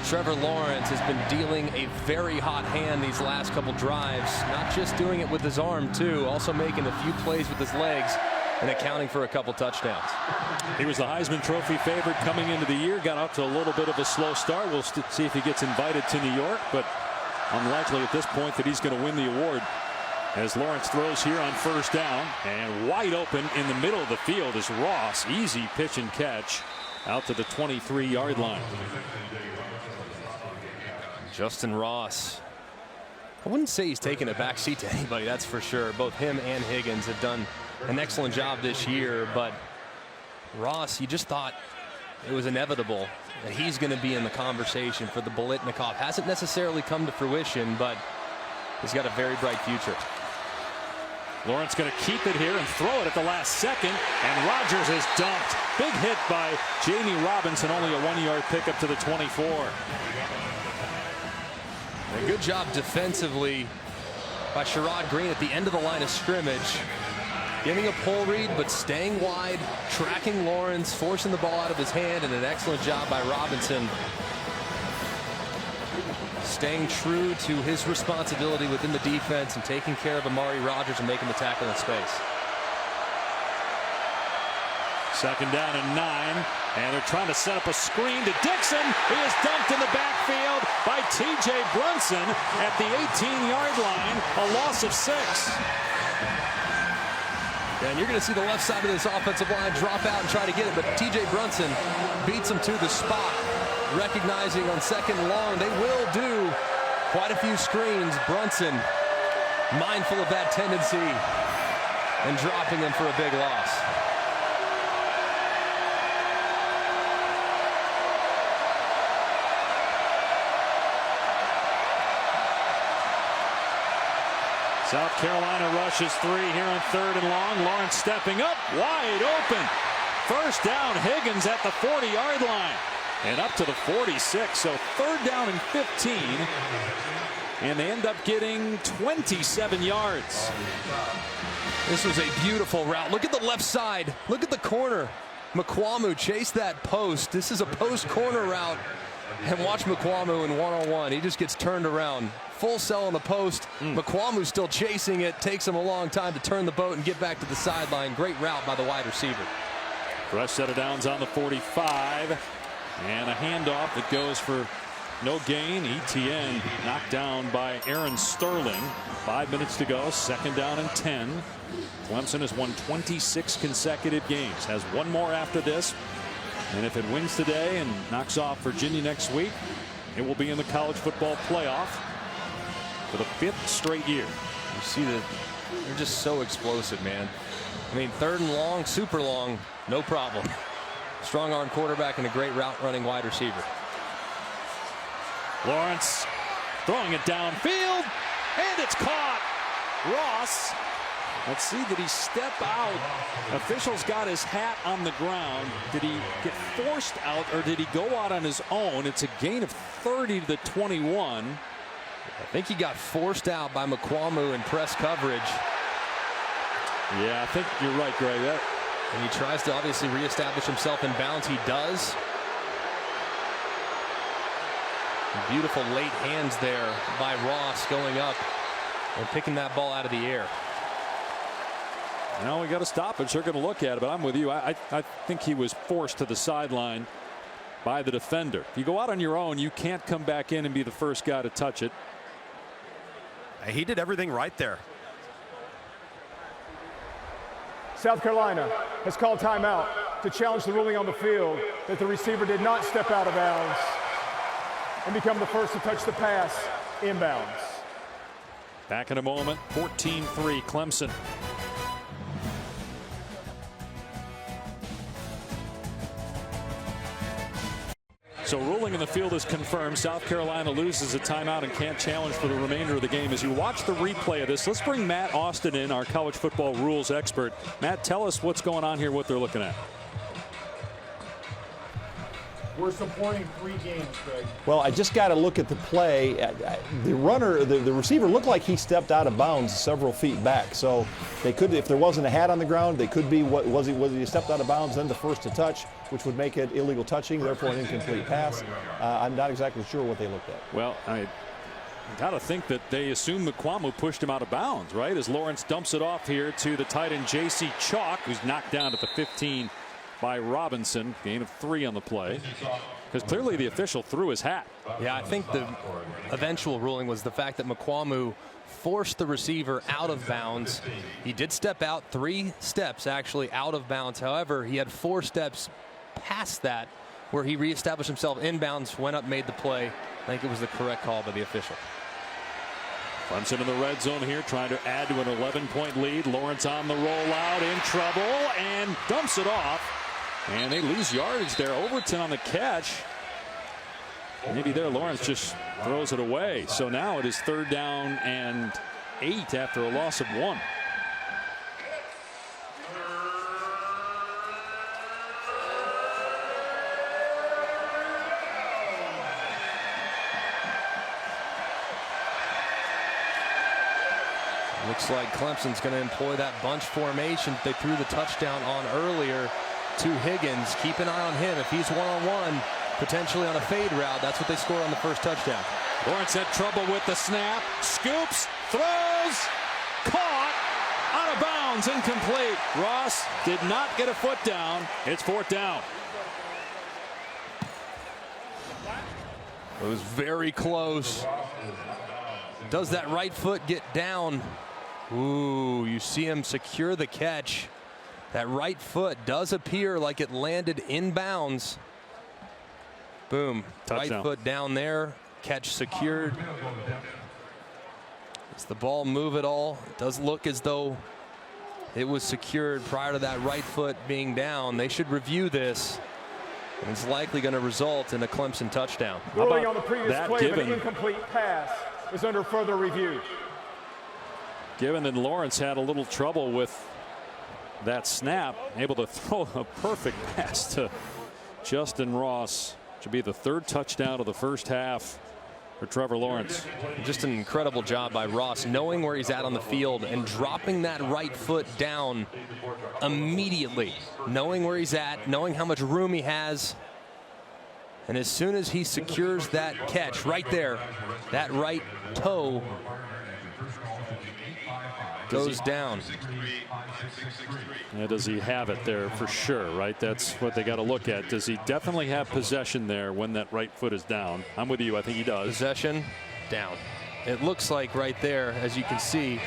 Trevor Lawrence has been dealing a very hot hand these last couple drives. Not just doing it with his arm, too. Also making a few plays with his legs and accounting for a couple touchdowns. He was the Heisman Trophy favorite coming into the year. Got out to a little bit of a slow start. We'll see if he gets invited to New York, but unlikely at this point that he's going to win the award. As Lawrence throws here on first down, and wide open in the middle of the field is Ross. Easy pitch and catch out to the 23-yard line. Justin Ross. I wouldn't say he's taken a back seat to anybody, that's for sure. Both him and Higgins have done an excellent job this year, but Ross, you just thought it was inevitable that he's going to be in the conversation for the Biletnikoff. Hasn't necessarily come to fruition, but he's got a very bright future. Lawrence going to keep it here and throw it at the last second, and Rodgers is dumped. Big hit by Jamie Robinson, only a 1-yard pickup to the 24. A good job defensively by Sherrod Green at the end of the line of scrimmage. Giving a pull read, but staying wide, tracking Lawrence, forcing the ball out of his hand, and an excellent job by Robinson. Staying true to his responsibility within the defense and taking care of Amari Rodgers and making the tackle in space. Second down and 9, and they're trying to set up a screen to Dixon. He is dumped in the backfield by T.J. Brunson at the 18-yard line, a loss of 6. And you're going to see the left side of this offensive line drop out and try to get it, but T.J. Brunson beats him to the spot. Recognizing on second and long, they will do quite a few screens. Brunson, mindful of that tendency, and dropping him for a big loss. South Carolina rushes 3 here on third and long. Lawrence stepping up, wide open. First down, Higgins at the 40-yard line. And up to the 46, so third down and 15. And they end up getting 27 yards. This was a beautiful route. Look at the left side. Look at the corner. Mukwamu chased that post. This is a post corner route. And watch Mukwamu in one-on-one. He just gets turned around. Full sell on the post. Mukwamu's still chasing it. Takes him a long time to turn the boat and get back to the sideline. Great route by the wide receiver. Fresh set of downs on the 45. And a handoff that goes for no gain. Etienne knocked down by Aaron Sterling. 5 minutes to go. Second down and 10. Clemson has won 26 consecutive games. Has one more after this. And if it wins today and knocks off Virginia next week, it will be in the college football playoff for the 5th straight year. You see that they're just so explosive, man. I mean, third and long, super long, no problem. Strong arm quarterback and a great route running wide receiver. Lawrence throwing it downfield, and it's caught. Ross. Let's see, did he step out? Officials got his hat on the ground. Did he get forced out, or did he go out on his own? It's a gain of 30 to the 21. I think he got forced out by McQuamu in press coverage. Yeah, I think you're right, Greg. And he tries to obviously reestablish himself in bounds. He does. Beautiful late hands there by Ross going up and picking that ball out of the air. Now we got to stop it. Sure going to look at it, but I'm with you. I think he was forced to the sideline by the defender. If you go out on your own, you can't come back in and be the first guy to touch it. He did everything right there. South Carolina has called timeout to challenge the ruling on the field that the receiver did not step out of bounds and become the first to touch the pass inbounds. Back in a moment. 14-3 Clemson. So ruling in the field is confirmed. South Carolina loses a timeout and can't challenge for the remainder of the game. As you watch the replay of this, let's bring Matt Austin in, our college football rules expert. Matt, tell us what's going on here, what they're looking at. We're supporting 3 games, Greg. Well, I just got to look at the play. The runner, the receiver looked like he stepped out of bounds several feet back. So they could, if there wasn't a hat on the ground, they could be, was he stepped out of bounds, then the first to touch, which would make it illegal touching, therefore an incomplete pass. I'm not exactly sure what they looked at. Well, I got to think that they assume McQuamu pushed him out of bounds, right? As Lawrence dumps it off here to the tight end J.C. Chalk, who's knocked down at the 15 by Robinson. Gain of 3 on the play, because clearly the official threw his hat. Yeah, I think the eventual ruling was the fact that McQuamu forced the receiver out of bounds. He did step out 3 steps actually out of bounds. However, he had 4 steps past that where he reestablished himself in bounds, went up, made the play. I think it was the correct call by the official. Clemson in the red zone here, trying to add to an 11-point lead. Lawrence on the rollout, in trouble, and dumps it off. And they lose yardage there. Overton on the catch. Maybe there Lawrence just throws it away. So now it is 3rd down and 8 after a loss of 1. Looks like Clemson's going to employ that bunch formation they threw the touchdown on earlier to Higgins. Keep an eye on him. If he's one-on-one, potentially on a fade route, that's what they scored on the first touchdown. Lawrence had trouble with the snap. Scoops, throws, caught, out of bounds, incomplete. Ross did not get a foot down. It's 4th down. It was very close. Does that right foot get down? Ooh, you see him secure the catch. That right foot does appear like it landed in bounds. Boom. Touchdown. Right foot down there. Catch secured. Does the ball move at all? It does look as though it was secured prior to that right foot being down. They should review this. And it's likely going to result in a Clemson touchdown. Ruling on the previous play of an incomplete pass is under further review. Given that Lawrence had a little trouble with that snap, able to throw a perfect pass to Justin Ross. Should be the 3rd touchdown of the first half for Trevor Lawrence. Just an incredible job by Ross, knowing where he's at on the field and dropping that right foot down immediately, knowing where he's at, knowing how much room he has. And as soon as he secures that catch right there, that right toe goes down. Yeah, does he have it there for sure, right? That's what they got to look at. Does he definitely have possession there when that right foot is down? I'm with you. I think he does. Possession down. It looks like right there, as you can see,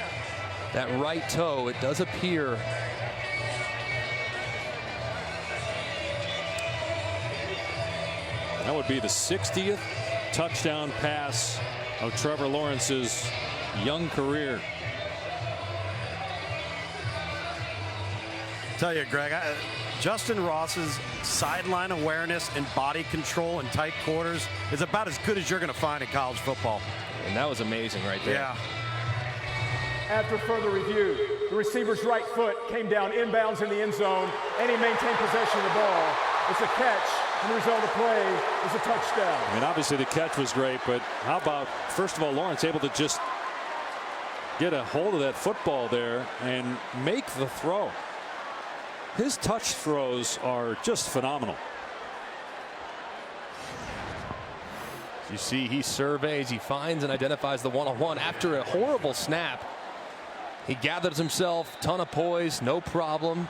that right toe, it does appear. That would be the 60th touchdown pass of Trevor Lawrence's young career. Tell you, Greg, Justin Ross's sideline awareness and body control in tight quarters is about as good as you're going to find in college football. And that was amazing right there. Yeah. After further review, the receiver's right foot came down inbounds in the end zone, and he maintained possession of the ball. It's a catch, and the result of the play is a touchdown. I mean, obviously the catch was great, but how about, first of all, Lawrence able to just get a hold of that football there and make the throw. His touch throws are just phenomenal. You see, he surveys, he finds and identifies the one-on-one after a horrible snap. He gathers himself, ton of poise, no problem.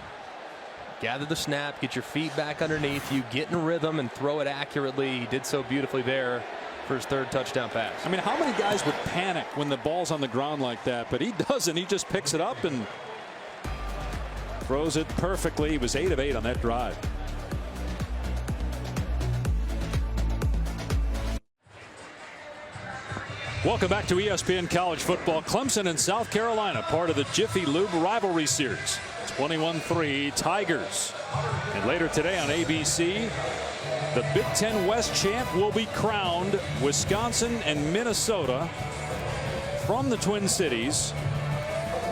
Gather the snap, get your feet back underneath you, get in rhythm and throw it accurately. He did so beautifully there for his third touchdown pass. I mean, how many guys would panic when the ball's on the ground like that? But he doesn't. He just picks it up and throws it perfectly. He was 8 of 8 on that drive. Welcome back to ESPN College Football. Clemson and South Carolina, part of the Jiffy Lube rivalry series. 21-3 Tigers. And later today on ABC, the Big Ten West champ will be crowned. Wisconsin and Minnesota from the Twin Cities.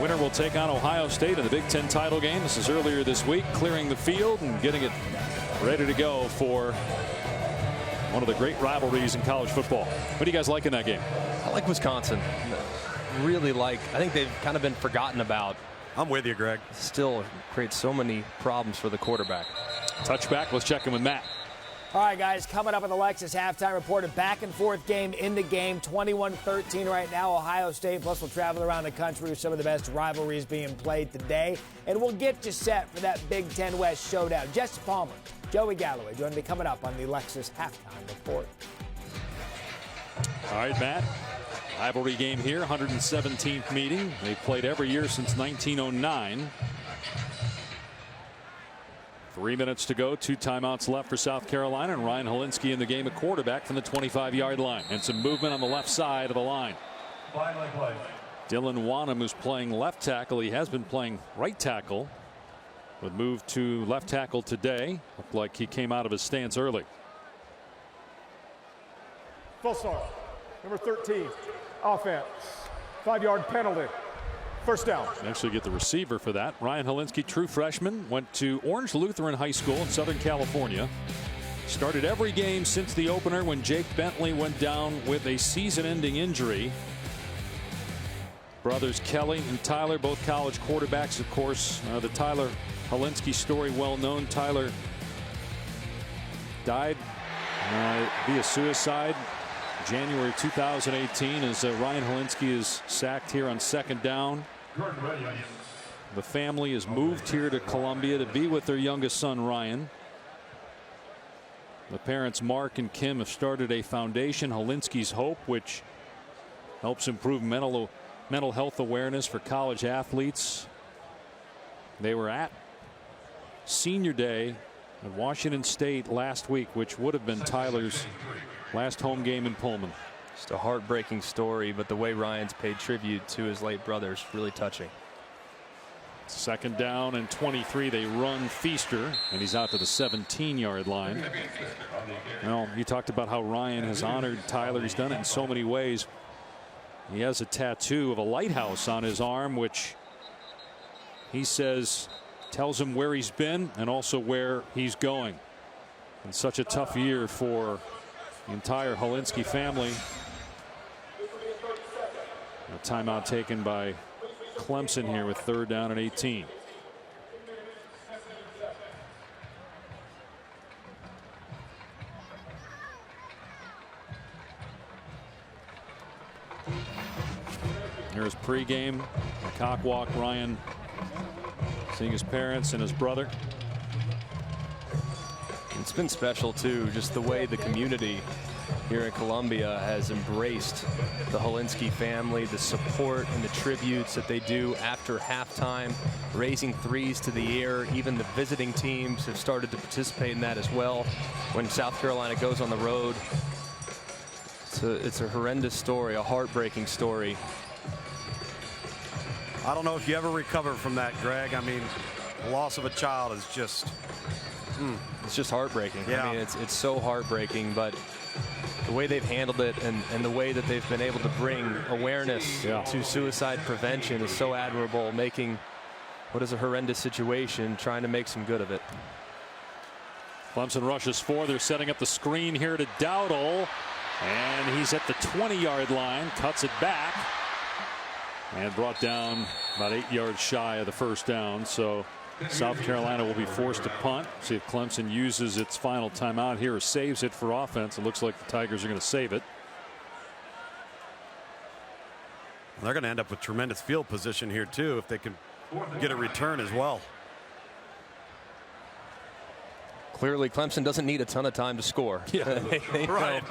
Winner will take on Ohio State in the Big Ten title game. This is earlier this week, clearing the field and getting it ready to go for one of the great rivalries in college football. What do you guys like in that game? I like Wisconsin. Really like. I think they've kind of been forgotten about. I'm with you, Greg. Still creates so many problems for the quarterback. Touchback. Let's check in with Matt. All right, guys, coming up on the Lexus halftime report, a back-and-forth game in the game, 21-13 right now, Ohio State. Plus, we'll travel around the country with some of the best rivalries being played today. And we'll get you set for that Big Ten West showdown. Jesse Palmer, Joey Galloway join me coming up on the Lexus halftime report. All right, Matt. Rivalry game here, 117th meeting. They've played every year since 1909. 3 minutes to go. 2 timeouts left for South Carolina, and Ryan Hilinski in the game, a quarterback from the 25-yard line. And some movement on the left side of the line. Dylan Wanham, who's playing left tackle. He has been playing right tackle. Would move to left tackle today. Looked like he came out of his stance early. Full start. Number 13, offense. 5-yard penalty. First down. Actually get the receiver for that. Ryan Hilinski, true freshman, went to Orange Lutheran High School in Southern California. Started every game since the opener when Jake Bentley went down with a season-ending injury. Brothers Kelly and Tyler, both college quarterbacks, of course. The Tyler Hilinski story well known. Tyler died via suicide January 2018 as Ryan Hilinski is sacked here on second down. The family has moved here to Columbia to be with their youngest son Ryan. The parents Mark and Kim have started a foundation, Hilinski's Hope, which helps improve mental health awareness for college athletes. They were at senior day at Washington State last week, which would have been Tyler's last home game in Pullman. Just a heartbreaking story, but the way Ryan's paid tribute to his late brother is really touching. Second down and 23. They run Feaster, and he's out to the 17-yard line. Well, you talked about how Ryan has honored Tyler. He's done it in so many ways. He has a tattoo of a lighthouse on his arm, which he says tells him where he's been and also where he's going. And such a tough year for the entire Hilinski family. A timeout taken by Clemson here with 3rd down and 18. Here's pregame, a cock walk. Ryan seeing his parents and his brother. It's been special too, just the way the community here in Columbia has embraced the Hilinski family, the support and the tributes that they do after halftime, raising threes to the air. Even the visiting teams have started to participate in that as well. When South Carolina goes on the road, it's a horrendous story, a heartbreaking story. I don't know if you ever recover from that, Greg. I mean, the loss of a child is just it's just heartbreaking. Yeah. I mean, it's so heartbreaking, but The way they've handled it and the way that they've been able to bring awareness to suicide prevention is so admirable, making what is a horrendous situation, trying to make some good of it. Clemson rushes 4. They're setting up the screen here to Dowdle. And he's at the 20-yard line, cuts it back, and brought down about 8 yards shy of the first down. So South Carolina will be forced to punt. See if Clemson uses its final timeout here or saves it for offense. It looks like the Tigers are going to save it. They're going to end up with tremendous field position here too if they can get a return as well. Clearly, Clemson doesn't need a ton of time to score. They right.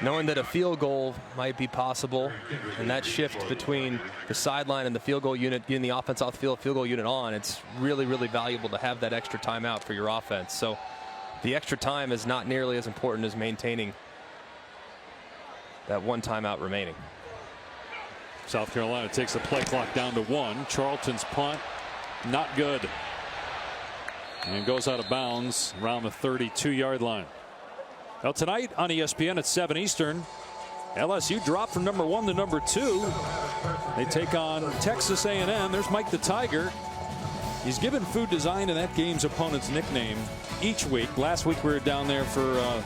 Knowing that a field goal might be possible, and that shift between the sideline and the field goal unit, getting the offense off the field goal unit on, it's really, really valuable to have that extra timeout for your offense. So the extra time is not nearly as important as maintaining that one timeout remaining. South Carolina takes the play clock down to 1. Charlton's punt, not good. And goes out of bounds around the 32-yard line. Now tonight on ESPN at 7 Eastern, LSU dropped from number 1 to number 2. They take on Texas A&M. There's Mike the Tiger. He's given food design and that game's opponent's nickname each week. Last week we were down there for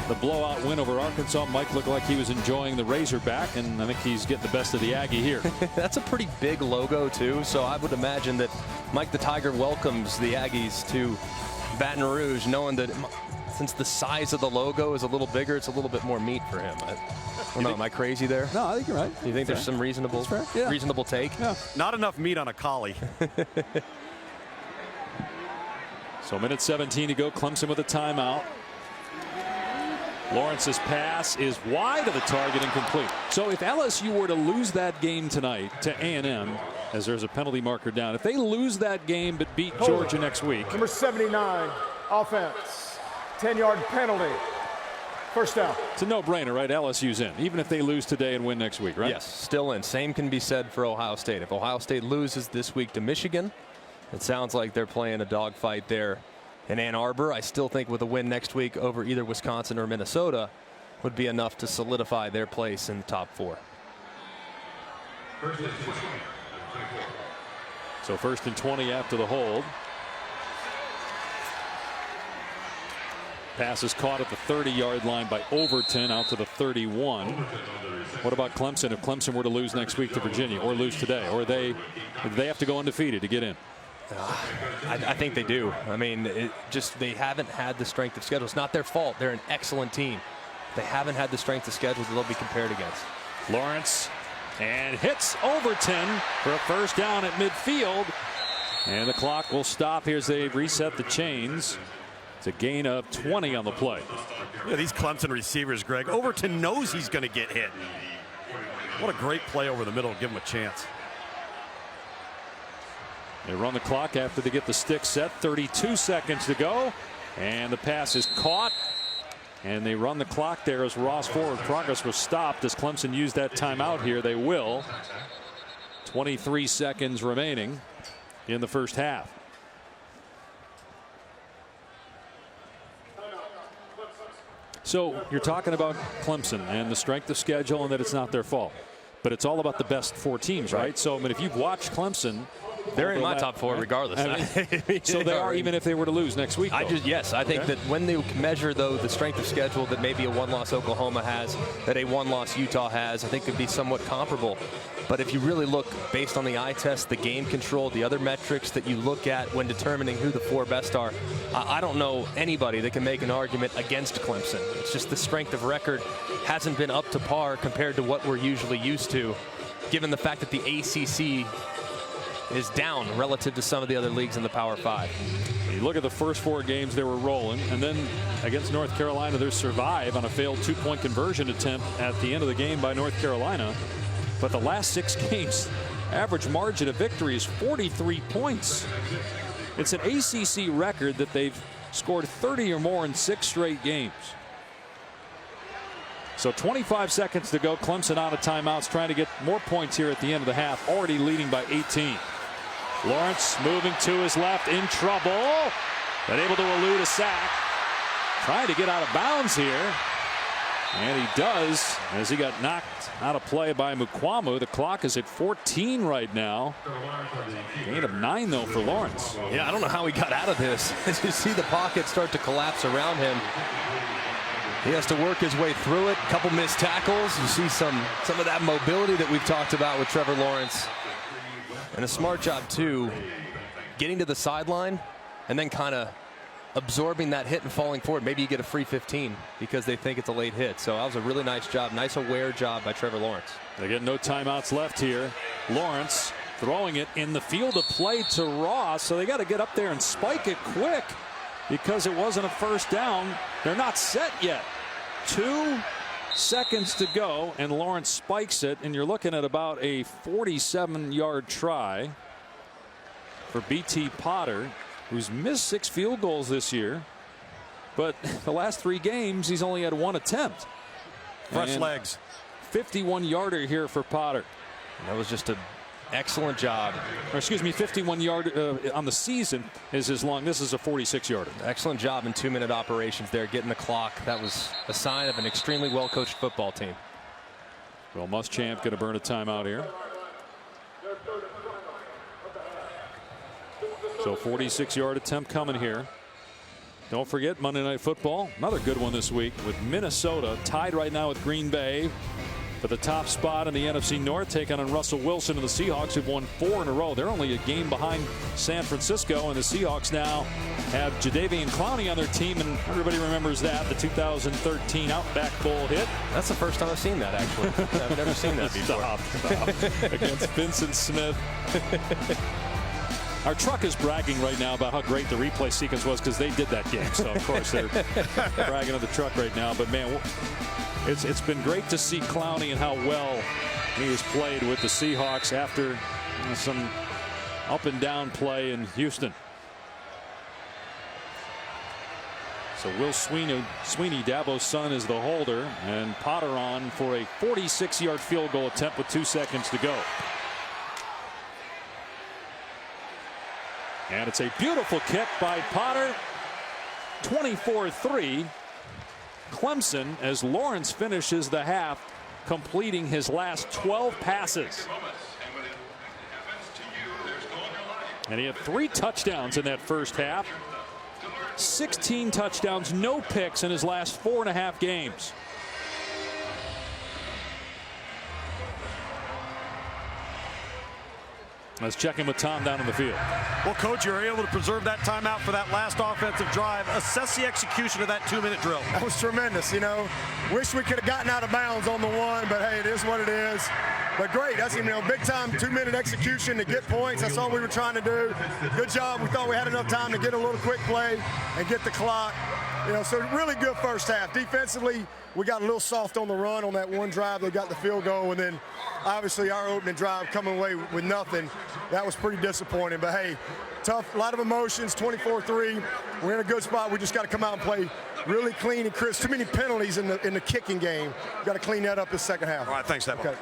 the blowout win over Arkansas. Mike looked like he was enjoying the Razorback, and I think he's getting the best of the Aggie here. That's a pretty big logo too, so I would imagine that Mike the Tiger welcomes the Aggies to Baton Rouge, knowing that since the size of the logo is a little bigger, it's a little bit more meat for him. Am I crazy there? No, I think you're right. Do you think there's some reasonable take? Yeah. Not enough meat on a collie. So minute 17 to go. Clemson with a timeout. Lawrence's pass is wide of the target, incomplete. So if LSU were to lose that game tonight to A&M, as there's a penalty marker down, if they lose that game but beat Georgia next week. Number 79, offense, 10-yard penalty, first down. It's a no-brainer, right? LSU's in, even if they lose today and win next week, right? Yes, still in. Same can be said for Ohio State. If Ohio State loses this week to Michigan, it sounds like they're playing a dogfight there in Ann Arbor. I still think with a win next week over either Wisconsin or Minnesota would be enough to solidify their place in the top 4. So 1st and 20 after the hold. Pass is caught at the 30-yard line by Overton out to the 31. What about Clemson if Clemson were to lose next week to Virginia or lose today? Or they have to go undefeated to get in? I think they do. I mean, they haven't had the strength of schedule. It's not their fault. They're an excellent team. They haven't had the strength of schedule that they'll be compared against. Lawrence and hits Overton for a first down at midfield. And the clock will stop here as they reset the chains. It's a gain of 20 on the play. Yeah, these Clemson receivers, Greg. Overton knows he's going to get hit. What a great play over the middle. Give him a chance. They run the clock after they get the stick set. 32 seconds to go. And the pass is caught. And they run the clock there as Ross forward progress was stopped as Clemson used that timeout here. They will. 23 seconds remaining in the first half. So you're talking about Clemson and the strength of schedule and that it's not their fault. But it's all about the best 4 teams, right? So I mean, if you've watched Clemson, they're in my top 4 regardless. So they are, even if they were to lose next week. I think that when they measure though the strength of schedule that maybe a 1-loss Oklahoma has, that a 1-loss Utah has, I think could be somewhat comparable. But if you really look based on the eye test, the game control, the other metrics that you look at when determining who the 4 best are, I don't know anybody that can make an argument against Clemson. It's just the strength of record hasn't been up to par compared to what we're usually used to, given the fact that the ACC is down relative to some of the other leagues in the Power 5. You look at the first 4 games, they were rolling, and then against North Carolina, they survive on a failed 2-point conversion attempt at the end of the game by North Carolina. But the last 6 games, average margin of victory is 43 points. It's an ACC record that they've scored 30 or more in 6 straight games. So 25 seconds to go. Clemson out of timeouts, trying to get more points here at the end of the half, already leading by 18. Lawrence moving to his left, in trouble, but able to elude a sack. Trying to get out of bounds here. And he does, as he got knocked out of play by Mukwamu. The clock is at 14 right now. Gain of 9, though, for Lawrence. Yeah, I don't know how he got out of this. As you see the pocket start to collapse around him, he has to work his way through it. A couple missed tackles. You see some of that mobility that we've talked about with Trevor Lawrence. And a smart job, too, getting to the sideline and then kind of absorbing that hit and falling forward. Maybe you get a free 15 because they think it's a late hit. So that was a really nice job. Nice aware job by Trevor Lawrence. They get no timeouts left here. Lawrence throwing it in the field of play to Ross. So they got to get up there and spike it quick because it wasn't a first down. They're not set yet. 2 seconds to go, and Lawrence spikes it, and you're looking at about a 47-yard try for B.T. Potter, who's missed 6 field goals this year, but the last 3 games he's only had 1 attempt. Fresh legs. 51-yarder here for Potter. And that was just an excellent job. Or excuse me, 51-yard on the season is his long. This is a 46-yarder. Excellent job in 2-minute operations there, getting the clock. That was a sign of an extremely well-coached football team. Well, Muschamp going to burn a timeout here. So 46-yard attempt coming here. Don't forget Monday Night Football, another good one this week with Minnesota tied right now with Green Bay for the top spot in the NFC North, taking on Russell Wilson and the Seahawks, who've won 4 in a row. They're only a game behind San Francisco, and the Seahawks now have Jadeveon Clowney on their team, and everybody remembers that, the 2013 Outback Bowl hit. That's the first time I've seen that, actually. I've never seen that before. Stop. Against Vincent Smith. Our truck is bragging right now about how great the replay sequence was because they did that game. So, of course, they're bragging on the truck right now. But, man, it's been great to see Clowney and how well he has played with the Seahawks after some up and down play in Houston. So Will Sweeney, Dabo's son, is the holder, and Potter on for a 46-yard field goal attempt with 2 seconds to go. And it's a beautiful kick by Potter. 24-3. Clemson, as Lawrence finishes the half, completing his last 12 passes. And he had 3 touchdowns in that first half. 16 touchdowns, no picks in his last 4.5 games. Let's check in with Tom down in the field. Well, Coach, you were able to preserve that timeout for that last offensive drive. Assess the execution of that 2-minute drill. That was tremendous, you know. Wish we could have gotten out of bounds on the one, but hey, it is what it is. But great, that's, you know, big time 2-minute execution to get points. That's all we were trying to do. Good job. We thought we had enough time to get a little quick play and get the clock. You know, so really good first half. Defensively, we got a little soft on the run on that one drive. They got the field goal, and then obviously our opening drive coming away with nothing. That was pretty disappointing. But hey, tough, a lot of emotions. 24-3. We're in a good spot. We just got to come out and play really clean and crisp. Too many penalties in the kicking game. Got to clean that up this second half. All right, thanks, Dabo. Okay.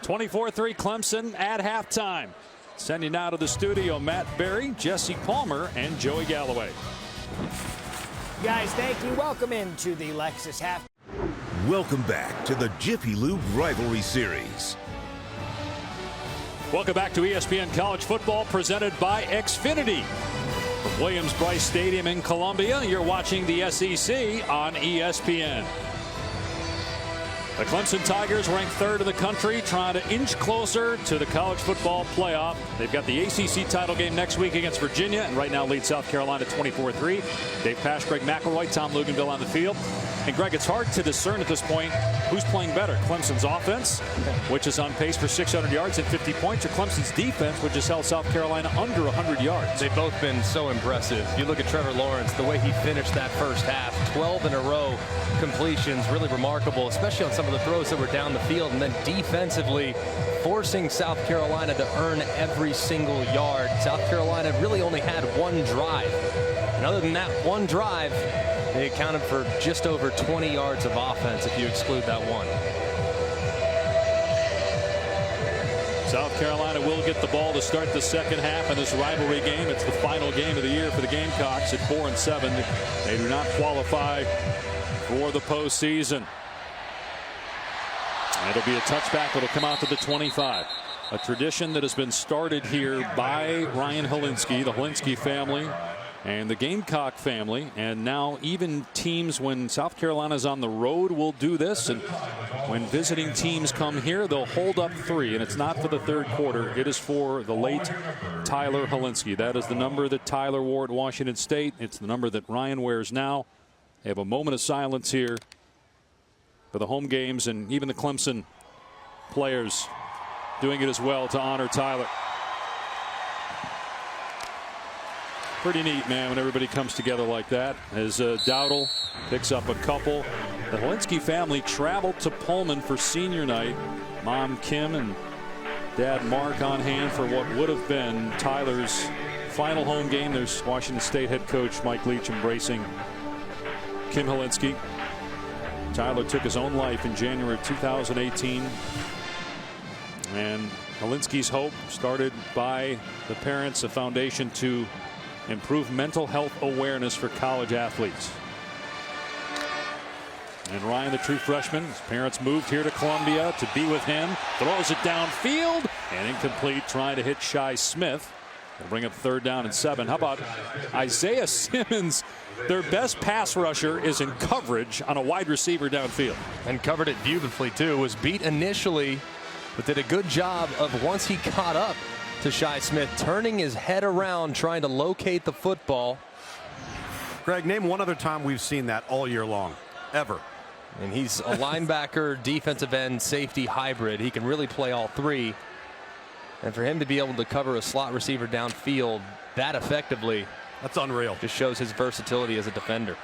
24-3 Clemson at halftime. Sending now to the studio Matt Berry, Jesse Palmer, and Joey Galloway. Guys, thank you. Welcome into the Lexus Half. Welcome back to the Jiffy Lube Rivalry Series. Welcome back to ESPN College Football, presented by Xfinity. From Williams-Brice Stadium in Columbia, you're watching the SEC on ESPN. The Clemson Tigers ranked 3rd in the country, trying to inch closer to the college football playoff. They've got the ACC title game next week against Virginia, and right now lead South Carolina 24-3. Dave Pasch, Greg McElroy, Tom Luganville on the field. And Greg, it's hard to discern at this point who's playing better. Clemson's offense, which is on pace for 600 yards and 50 points, or Clemson's defense, which has held South Carolina under 100 yards. They've both been so impressive. You look at Trevor Lawrence, the way he finished that first half, 12 in a row completions, really remarkable, especially on some of the throws that were down the field. And then defensively, forcing South Carolina to earn every single yard. South Carolina really only had 1 drive. And other than that one drive, they accounted for just over 20 yards of offense if you exclude that one. South Carolina will get the ball to start the second half in this rivalry game. It's the final game of the year for the Gamecocks at 4-7. They do not qualify for the postseason. It'll be a touchback. It'll come out to the 25. A tradition that has been started here by Ryan Hilinski, the Hilinski family, and the Gamecock family. And now even teams, when South Carolina's on the road, will do this. And when visiting teams come here, they'll hold up 3. And it's not for the third quarter. It is for the late Tyler Hilinski. That is the number that Tyler wore at Washington State. It's the number that Ryan wears now. They have a moment of silence here for the home games, and even the Clemson players doing it as well to honor Tyler. Pretty neat, man, when everybody comes together like that. As Dowdle picks up a couple. The Hilinski family traveled to Pullman for senior night. Mom Kim and Dad Mark on hand for what would have been Tyler's final home game. There's Washington State head coach Mike Leach embracing Kim Hilinski. Tyler took his own life in January 2018. And Hilinski's hope started by the parents, a foundation to improve mental health awareness for college athletes. And Ryan, the true freshman, his parents moved here to Columbia to be with him. Throws it downfield and incomplete, trying to hit Shi Smith. They'll bring up 3rd down and 7. How about Isaiah Simmons? Their best pass rusher is in coverage on a wide receiver downfield. And covered it beautifully, too. Was beat initially, but did a good job of, once he caught up to Shi Smith, turning his head around, trying to locate the football. Greg, name one other time we've seen that all year long, ever. And he's a linebacker, defensive end, safety hybrid. He can really play all 3. And for him to be able to cover a slot receiver downfield that effectively, that's unreal. Just shows his versatility as a defender.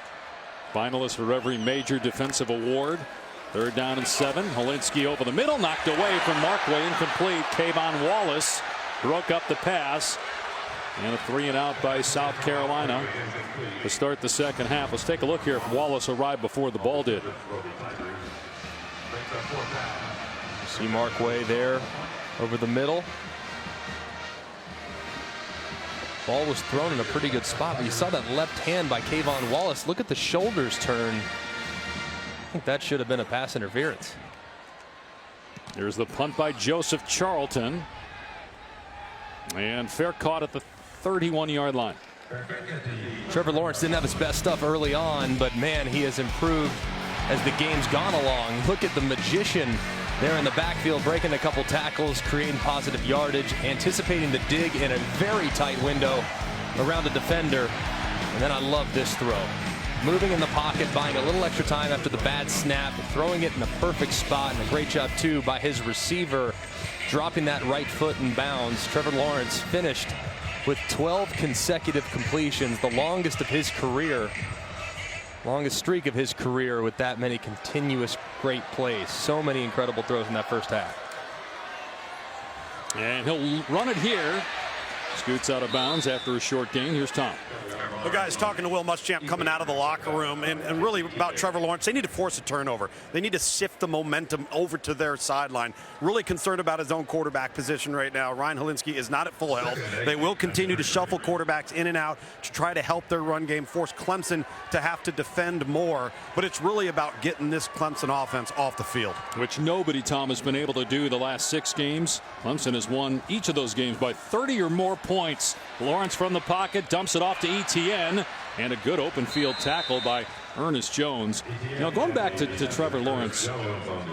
Finalist for every major defensive award. 3rd down and 7. Hilinski over the middle, knocked away from Markway, incomplete. Kayvon Wallace broke up the pass. And a 3-and-out by South Carolina to start the second half. Let's take a look here if Wallace arrived before the ball did. See Markway there over the middle. Ball was thrown in a pretty good spot, but you saw that left hand by Kayvon Wallace. Look at the shoulders turn. I think that should have been a pass interference. There's the punt by Joseph Charlton. And fair caught at the 31-yard line. Trevor Lawrence didn't have his best stuff early on, but man, he has improved as the game's gone along. Look at the magician there in the backfield, breaking a couple tackles, creating positive yardage, anticipating the dig in a very tight window around a defender. And then I love this throw. Moving in the pocket, buying a little extra time after the bad snap, throwing it in the perfect spot, and a great job too by his receiver, dropping that right foot in bounds. Trevor Lawrence finished with 12 consecutive completions, the longest of his career. Longest streak of his career with that many continuous great plays. So many incredible throws in that first half. And he'll run it here. Scoots out of bounds after a short gain. Here's Tom. The guys talking to Will Muschamp coming out of the locker room, and really about Trevor Lawrence. They need to force a turnover. They need to sift the momentum over to their sideline. Really concerned about his own quarterback position right now. Ryan Hilinski is not at full health. They will continue to shuffle quarterbacks in and out to try to help their run game, force Clemson to have to defend more. But it's really about getting this Clemson offense off the field. Which nobody, Tom, has been able to do the last 6 games. Clemson has won each of those games by 30 or more points. Lawrence from the pocket dumps it off to ETN, and a good open field tackle by Ernest Jones. You know, going back to Trevor Lawrence,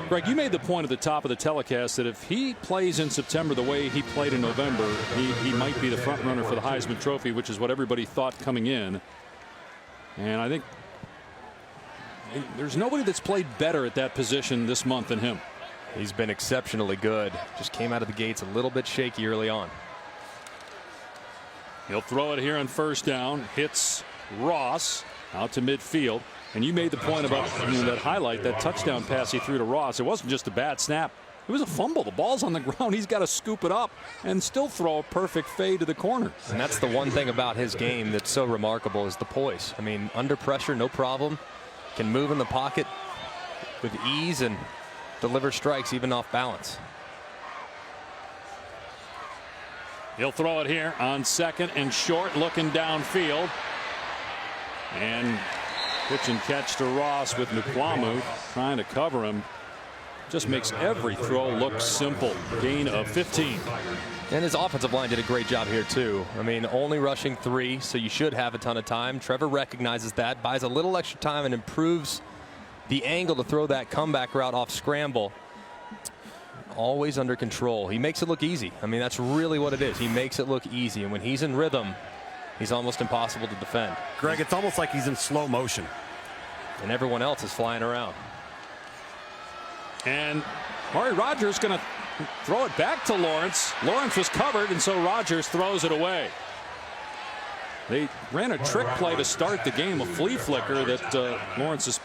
Greg, you made the point at the top of the telecast that if he plays in September the way he played in November, he might be the front runner for the Heisman Trophy, which is what everybody thought coming in. And I think there's nobody that's played better at that position this month than him. He's been exceptionally good. Just came out of the gates a little bit shaky early on. He'll throw it here on 1st down. Hits Ross out to midfield. And you made the point about that highlight, that touchdown pass he threw to Ross. It wasn't just a bad snap. It was a fumble. The ball's on the ground. He's got to scoop it up and still throw a perfect fade to the corner. And that's the one thing about his game that's so remarkable is the poise. I mean, under pressure, no problem. Can move in the pocket with ease and deliver strikes even off balance. He'll throw it here on 2nd and short, looking downfield. And pitch and catch to Ross with Nukwamu trying to cover him. just makes every throw look simple. Gain of 15. And his offensive line did a great job here too. I mean, only rushing 3, so you should have a ton of time. Trevor recognizes that, buys a little extra time, and improves the angle to throw that comeback route off scramble. Always under control. He makes it look easy. I mean, that's really what it is. He makes it look easy, and when he's in rhythm, he's almost impossible to defend. Greg, it's almost like he's in slow motion. And everyone else is flying around. And Amari Rogers going to throw it back to Lawrence. Lawrence was covered, and so Rogers throws it away. They ran a trick play to start the game, a flea flicker that Lawrence's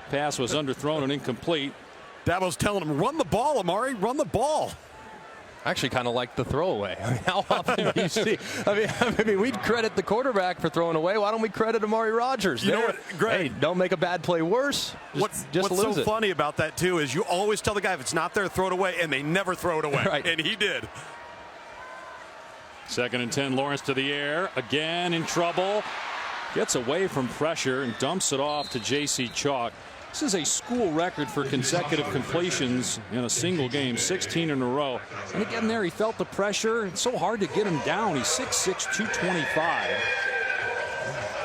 pass was underthrown and incomplete. Dabo's telling him, run the ball, Amari, run the ball. I actually kind of like the throwaway. I mean, how often do you see? I mean, we'd credit the quarterback for throwing away. Why don't we credit Amari Rogers? You know what, Greg? Hey, don't make a bad play worse. What's lose so it. funny about that, too, is you always tell the guy if it's not there, throw it away, and they never throw it away. Right. And he did. 2nd and 10, Lawrence to the air. Again in trouble. Gets away from pressure and dumps it off to J.C. Chalk. This is a school record for consecutive completions in a single game, 16 in a row. And again there, he felt the pressure. It's so hard to get him down. He's 6'6", 225.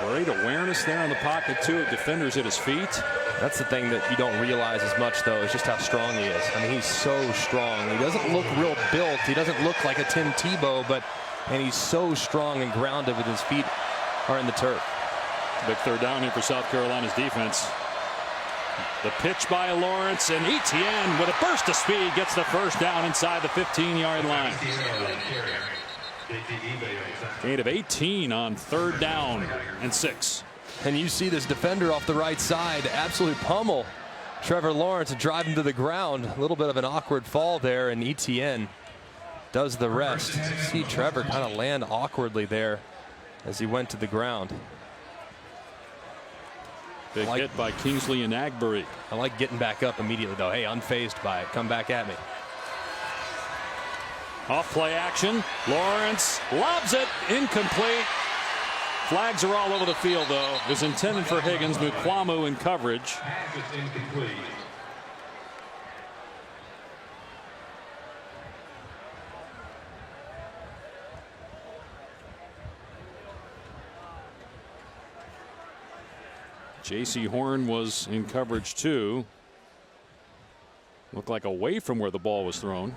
Great awareness there in the pocket, too, of defenders at his feet. That's the thing that you don't realize as much, though, is just how strong he is. I mean, he's so strong. He doesn't look real built. He doesn't look like a Tim Tebow, and he's so strong and grounded with his feet are in the turf. Big 3rd down here for South Carolina's defense. The pitch by Lawrence, and Etienne with a burst of speed gets the 1st down inside the 15-yard line. Gain of 18 on 3rd down and 6. And you see this defender off the right side absolute pummel Trevor Lawrence and drive him to the ground. A little bit of an awkward fall there, and Etienne does the rest. You see Trevor kind of land awkwardly there as he went to the ground. Big hit by Kingsley and Agbury. I like getting back up immediately, though. Hey, unfazed by it. Come back at me. Off play action. Lawrence lobs it. Incomplete. Flags are all over the field, though. It was intended for Higgins. Mukwamu in coverage. J.C. Horn was in coverage, too. Looked like away from where the ball was thrown.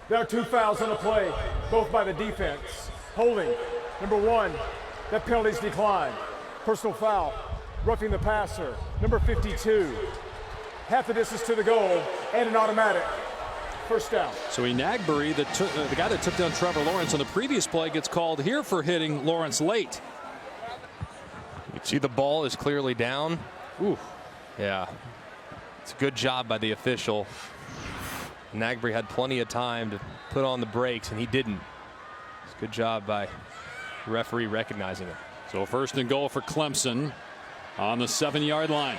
There are 2 fouls on the play, both by the defense. Holding, number 1, that penalty's declined. Personal foul, roughing the passer, number 52. Half the distance to the goal, and an automatic. 1st down. So Enagbury, the guy that took down Trevor Lawrence on the previous play, gets called here for hitting Lawrence late. You see the ball is clearly down. Ooh, yeah. It's a good job by the official. Enagbury had plenty of time to put on the brakes, and he didn't. It's a good job by the referee recognizing it. So 1st and goal for Clemson on the 7-yard line.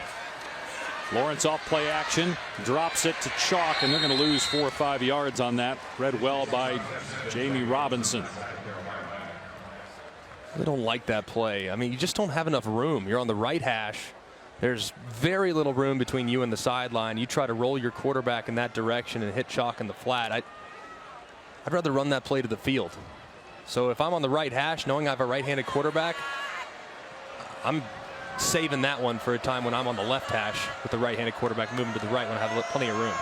Lawrence off play action, drops it to Chalk, and they're going to lose 4 or 5 yards on that. Read well by Jamie Robinson. They don't like that play. I mean, you just don't have enough room. You're on the right hash. There's very little room between you and the sideline. You try to roll your quarterback in that direction and hit Chalk in the flat. I'd rather run that play to the field. So if I'm on the right hash, knowing I have a right-handed quarterback, I'm saving that one for a time when I'm on the left hash with the right-handed quarterback moving to the right when I have plenty of room.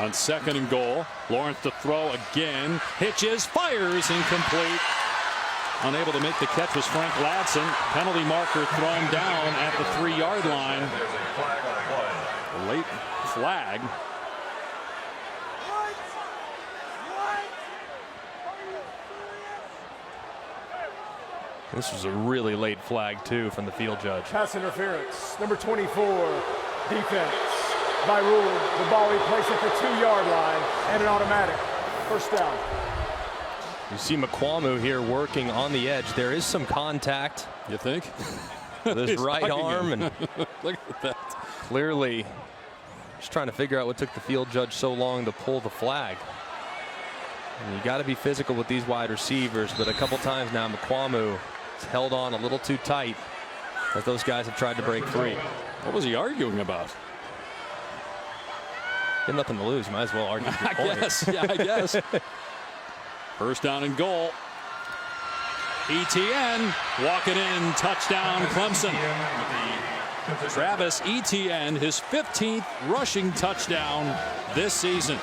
On 2nd and goal, Lawrence to throw again. Hitches, fires, incomplete. Unable to make the catch was Frank Ladson. Penalty marker thrown down at the 3-yard line. Late flag. This was a really late flag, too, from the field judge. Pass interference, number 24, defense. By rule, the ball replaced at the 2-yard line and an automatic. 1st down. You see McQuamu here working on the edge. There is some contact. You think? With his right arm. And look at that. Clearly just trying to figure out what took the field judge so long to pull the flag. And you got to be physical with these wide receivers, but a couple times now McQuamu has held on a little too tight as those guys have tried to break free. What was he arguing about? Got nothing to lose. Might as well argue. I guess. Yeah, I guess. First down and goal. Etienne walking in. Touchdown, Clemson. Travis Etienne, his 15th rushing touchdown this season.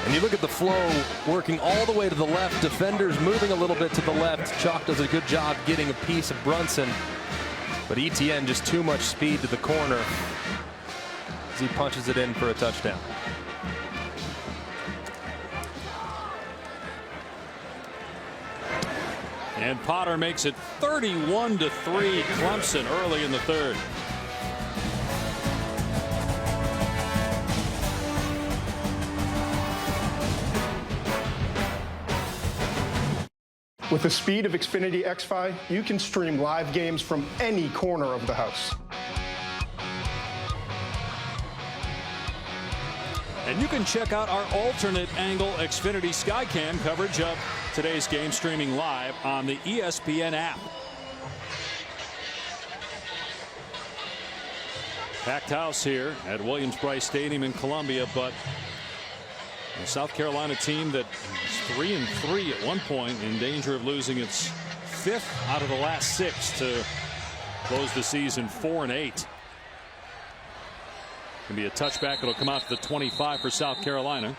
And you look at the flow working all the way to the left. Defenders moving a little bit to the left. Chalk does a good job getting a piece of Brunson. But Etienne just too much speed to the corner as he punches it in for a touchdown. And Potter makes it 31-3 Clemson early in the third. With the speed of Xfinity XFi, you can stream live games from any corner of the house. And you can check out our alternate angle Xfinity Skycam coverage of today's game streaming live on the ESPN app. Packed house here at Williams-Brice Stadium in Columbia, but a South Carolina team that was 3-3 at one point, in danger of losing its 5th out of the last 6 to close the season 4-8. Can be a touchback. It'll come out to the 25 for South Carolina.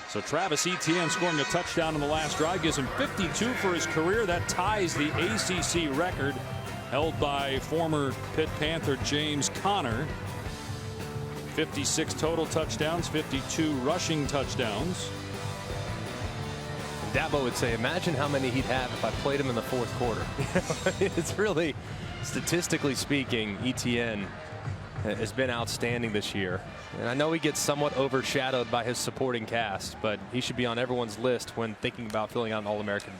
So Travis Etienne scoring a touchdown in the last drive gives him 52 for his career. That ties the ACC record held by former Pitt Panther James Conner. 56 total touchdowns, 52 rushing touchdowns. Dabo would say, imagine how many he'd have if I played him in the 4th quarter. It's really, statistically speaking, Etienne has been outstanding this year. And I know he gets somewhat overshadowed by his supporting cast, but he should be on everyone's list when thinking about filling out an All-American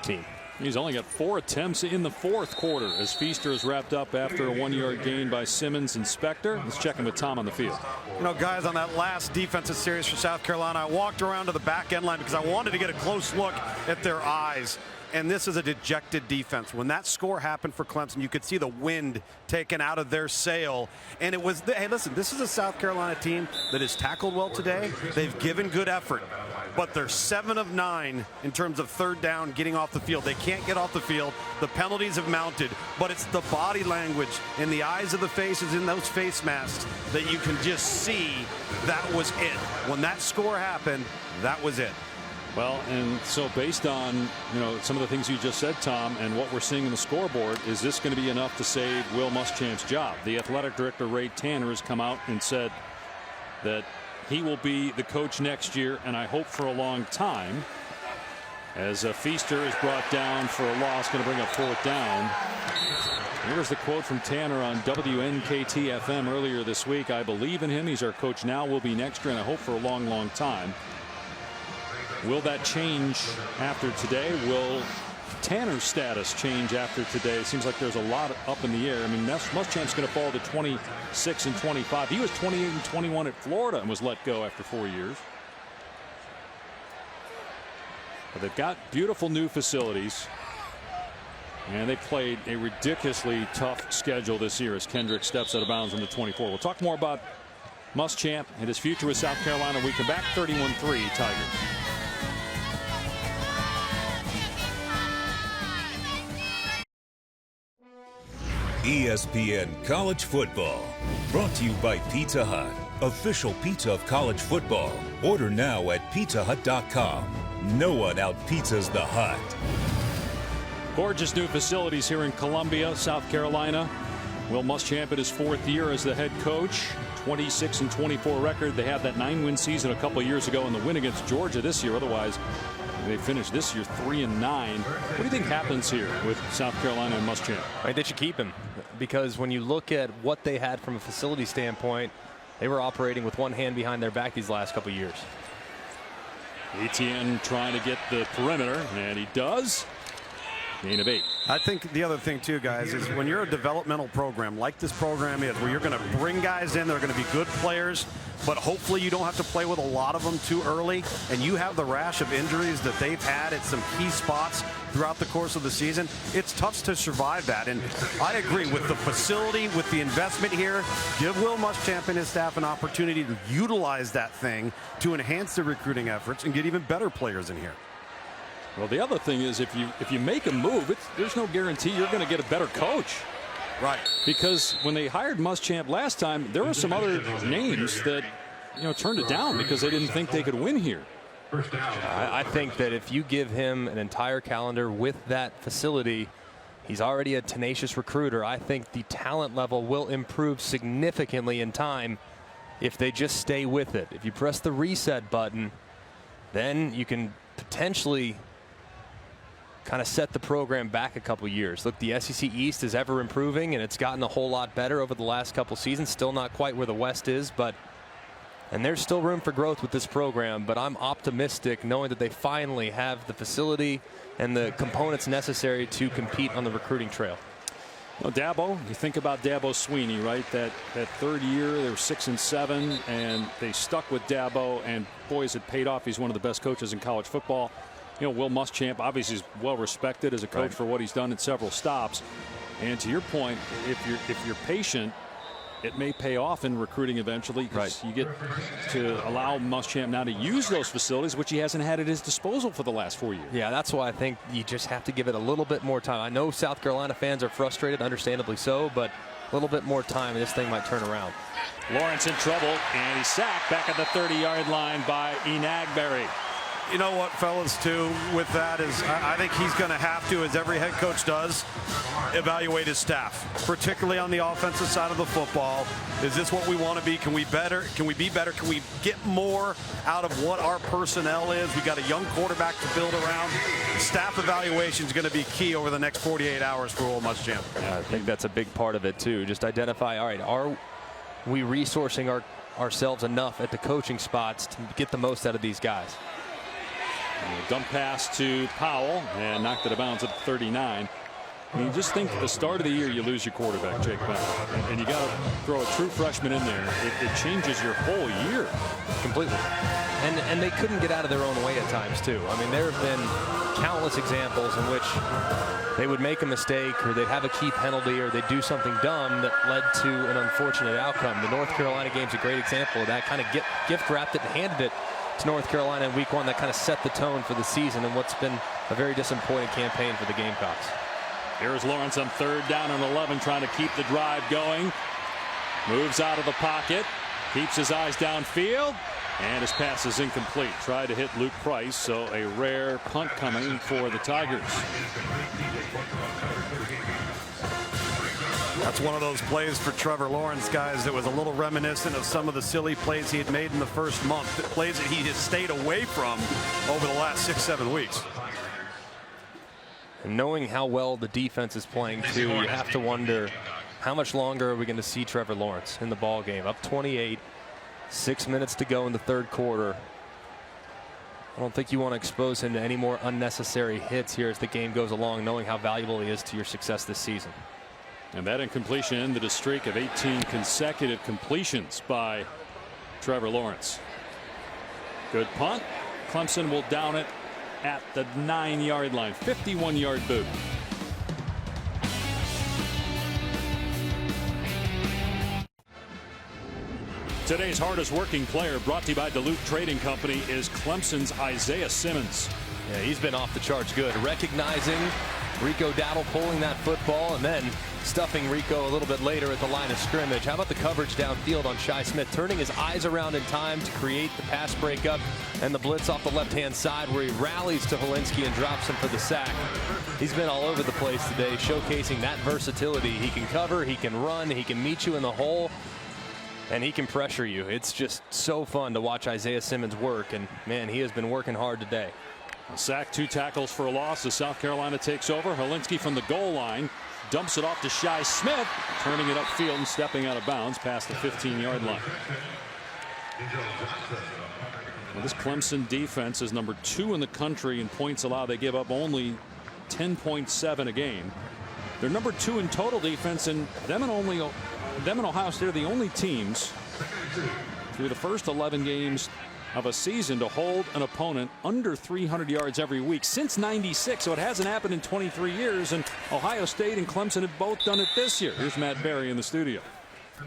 team. He's only got 4 attempts in the 4th quarter as Feaster is wrapped up after a 1-yard gain by Simmons and Spector. Let's check in with Tom on the field. You know, guys, on that last defensive series for South Carolina, I walked around to the back end line because I wanted to get a close look at their eyes. And this is a dejected defense. When that score happened for Clemson, you could see the wind taken out of their sail. And it was, hey, listen, this is a South Carolina team that has tackled well today. They've given good effort. But they're 7 of 9 in terms of 3rd down getting off the field. They can't get off the field. The penalties have mounted. But it's the body language in the eyes of the faces in those face masks that you can just see that was it. When that score happened, that was it. Well, and so based on, you know, some of the things you just said, Tom, and what we're seeing in the scoreboard, is this going to be enough to save Will Muschamp's job? The athletic director, Ray Tanner, has come out and said that he will be the coach next year, and I hope for a long time, as Feaster is brought down for a loss, going to bring up 4th down. Here's the quote from Tanner on WNKT FM earlier this week. I believe in him. He's our coach now, will be next year, and I hope for a long, long time. Will that change after today? Will Tanner's status change after today? It seems like there's a lot up in the air. I mean, Muschamp's going to fall to 26 and 25. He was 28 and 21 at Florida and was let go after 4 years. But they've got beautiful new facilities. And they played a ridiculously tough schedule this year as Kendrick steps out of bounds on the 24. We'll talk more about Muschamp and his future with South Carolina when we come back. 31-3 Tigers. ESPN College Football, brought to you by Pizza Hut, official pizza of college football. Order now at pizzahut.com. No one out-pizzas the Hut. Gorgeous new facilities here in Columbia, South Carolina. Will Muschamp in his 4th year as the head coach. 26 and 24 record. They had that 9-win season a couple years ago in the win against Georgia this year. Otherwise, they finished this year 3-9. What do you think happens here with South Carolina and Muschamp? I think they should keep him, because when you look at what they had from a facility standpoint, they were operating with one hand behind their back these last couple years. Etienne trying to get the perimeter, and he does. Gain of 8. I think the other thing too, guys, is when you're a developmental program like this program is, where you're going to bring guys in that are going to be good players, but hopefully you don't have to play with a lot of them too early, and you have the rash of injuries that they've had at some key spots throughout the course of the season, it's tough to survive that. And I agree with the facility, with the investment here. Give Will Muschamp and his staff an opportunity to utilize that thing to enhance their recruiting efforts and get even better players in here. Well, the other thing is, if you make a move, there's no guarantee you're going to get a better coach. Right. Because when they hired Muschamp last time, there were some other names that, turned it down because they didn't think they could win here. I think that if you give him an entire calendar with that facility, he's already a tenacious recruiter. I think the talent level will improve significantly in time if they just stay with it. If you press the reset button, then you can potentially kind of set the program back a couple years. Look, the SEC East is ever improving, and it's gotten a whole lot better over the last couple seasons. Still not quite where the West is, and there's still room for growth with this program, but I'm optimistic knowing that they finally have the facility and the components necessary to compete on the recruiting trail. Well, Dabo, you think about Dabo Sweeney, right? That third year, they were 6-7, and they stuck with Dabo, and boys, it paid off. He's one of the best coaches in college football. Will Muschamp obviously is well respected as a coach for what he's done at several stops. And to your point, if you're patient, it may pay off in recruiting eventually, because you get to allow Muschamp now to use those facilities, which he hasn't had at his disposal for the last 4 years. Yeah, that's why I think you just have to give it a little bit more time. I know South Carolina fans are frustrated, understandably so, but a little bit more time and this thing might turn around. Lawrence in trouble, and he's sacked back at the 30-yard line by Enagberry. You know what, fellas, too, with that is I think he's going to have to, as every head coach does, evaluate his staff, particularly on the offensive side of the football. Is this what we want to be? Can we better? Can we be better? Can we get more out of what our personnel is? We got a young quarterback to build around. Staff evaluation is going to be key over the next 48 hours for Will Muschamp. Yeah, I think that's a big part of it, too. Just identify, all right, are we resourcing ourselves enough at the coaching spots to get the most out of these guys? Dump pass to Powell and knocked it out of bounds at 39. I mean, just think at the start of the year you lose your quarterback, Jake Powell, and you got to throw a true freshman in there. It changes your whole year completely. And they couldn't get out of their own way at times too. I mean, there have been countless examples in which they would make a mistake, or they'd have a key penalty, or they'd do something dumb that led to an unfortunate outcome. The North Carolina game's a great example of that. Kind of gift wrapped it and handed it to North Carolina in week 1. That kind of set the tone for the season and what's been a very disappointing campaign for the Gamecocks. Here's Lawrence on 3rd down and 11, trying to keep the drive going. Moves out of the pocket, keeps his eyes downfield, and his pass is incomplete. Tried to hit Luke Price, so a rare punt coming for the Tigers. That's one of those plays for Trevor Lawrence, guys, that was a little reminiscent of some of the silly plays he had made in the first month, the plays that he has stayed away from over the last 6-7 weeks. And knowing how well the defense is playing too, you have to wonder how much longer are we going to see Trevor Lawrence in the ball game. Up 28, 6 minutes to go in the 3rd quarter. I don't think you want to expose him to any more unnecessary hits here as the game goes along, knowing how valuable he is to your success this season. And that incompletion ended a streak of 18 consecutive completions by Trevor Lawrence. Good punt. Clemson will down it at the 9-yard line. 51-yard boot. Today's hardest working player, brought to you by Duluth Trading Company, is Clemson's Isaiah Simmons. Yeah, he's been off the charts good. Recognizing Rico Dowdle pulling that football and then stuffing Rico a little bit later at the line of scrimmage. How about the coverage downfield on Shi Smith, turning his eyes around in time to create the pass breakup and the blitz off the left-hand side where he rallies to Helinski and drops him for the sack. He's been all over the place today, showcasing that versatility. He can cover, he can run, he can meet you in the hole, and he can pressure you. It's just so fun to watch Isaiah Simmons work, and man, he has been working hard today. A sack, 2 tackles for a loss as South Carolina takes over. Helinski from the goal line dumps it off to Shi Smith, turning it upfield and stepping out of bounds past the 15-yard line. Well, this Clemson defense is number 2 in the country in points allowed. They give up only 10.7 a game. They're number 2 in total defense, and them and Ohio State are the only teams through the first 11 games of a season to hold an opponent under 300 yards every week since '96. So it hasn't happened in 23 years, and Ohio State and Clemson have both done it this year. Here's Matt Berry in the studio.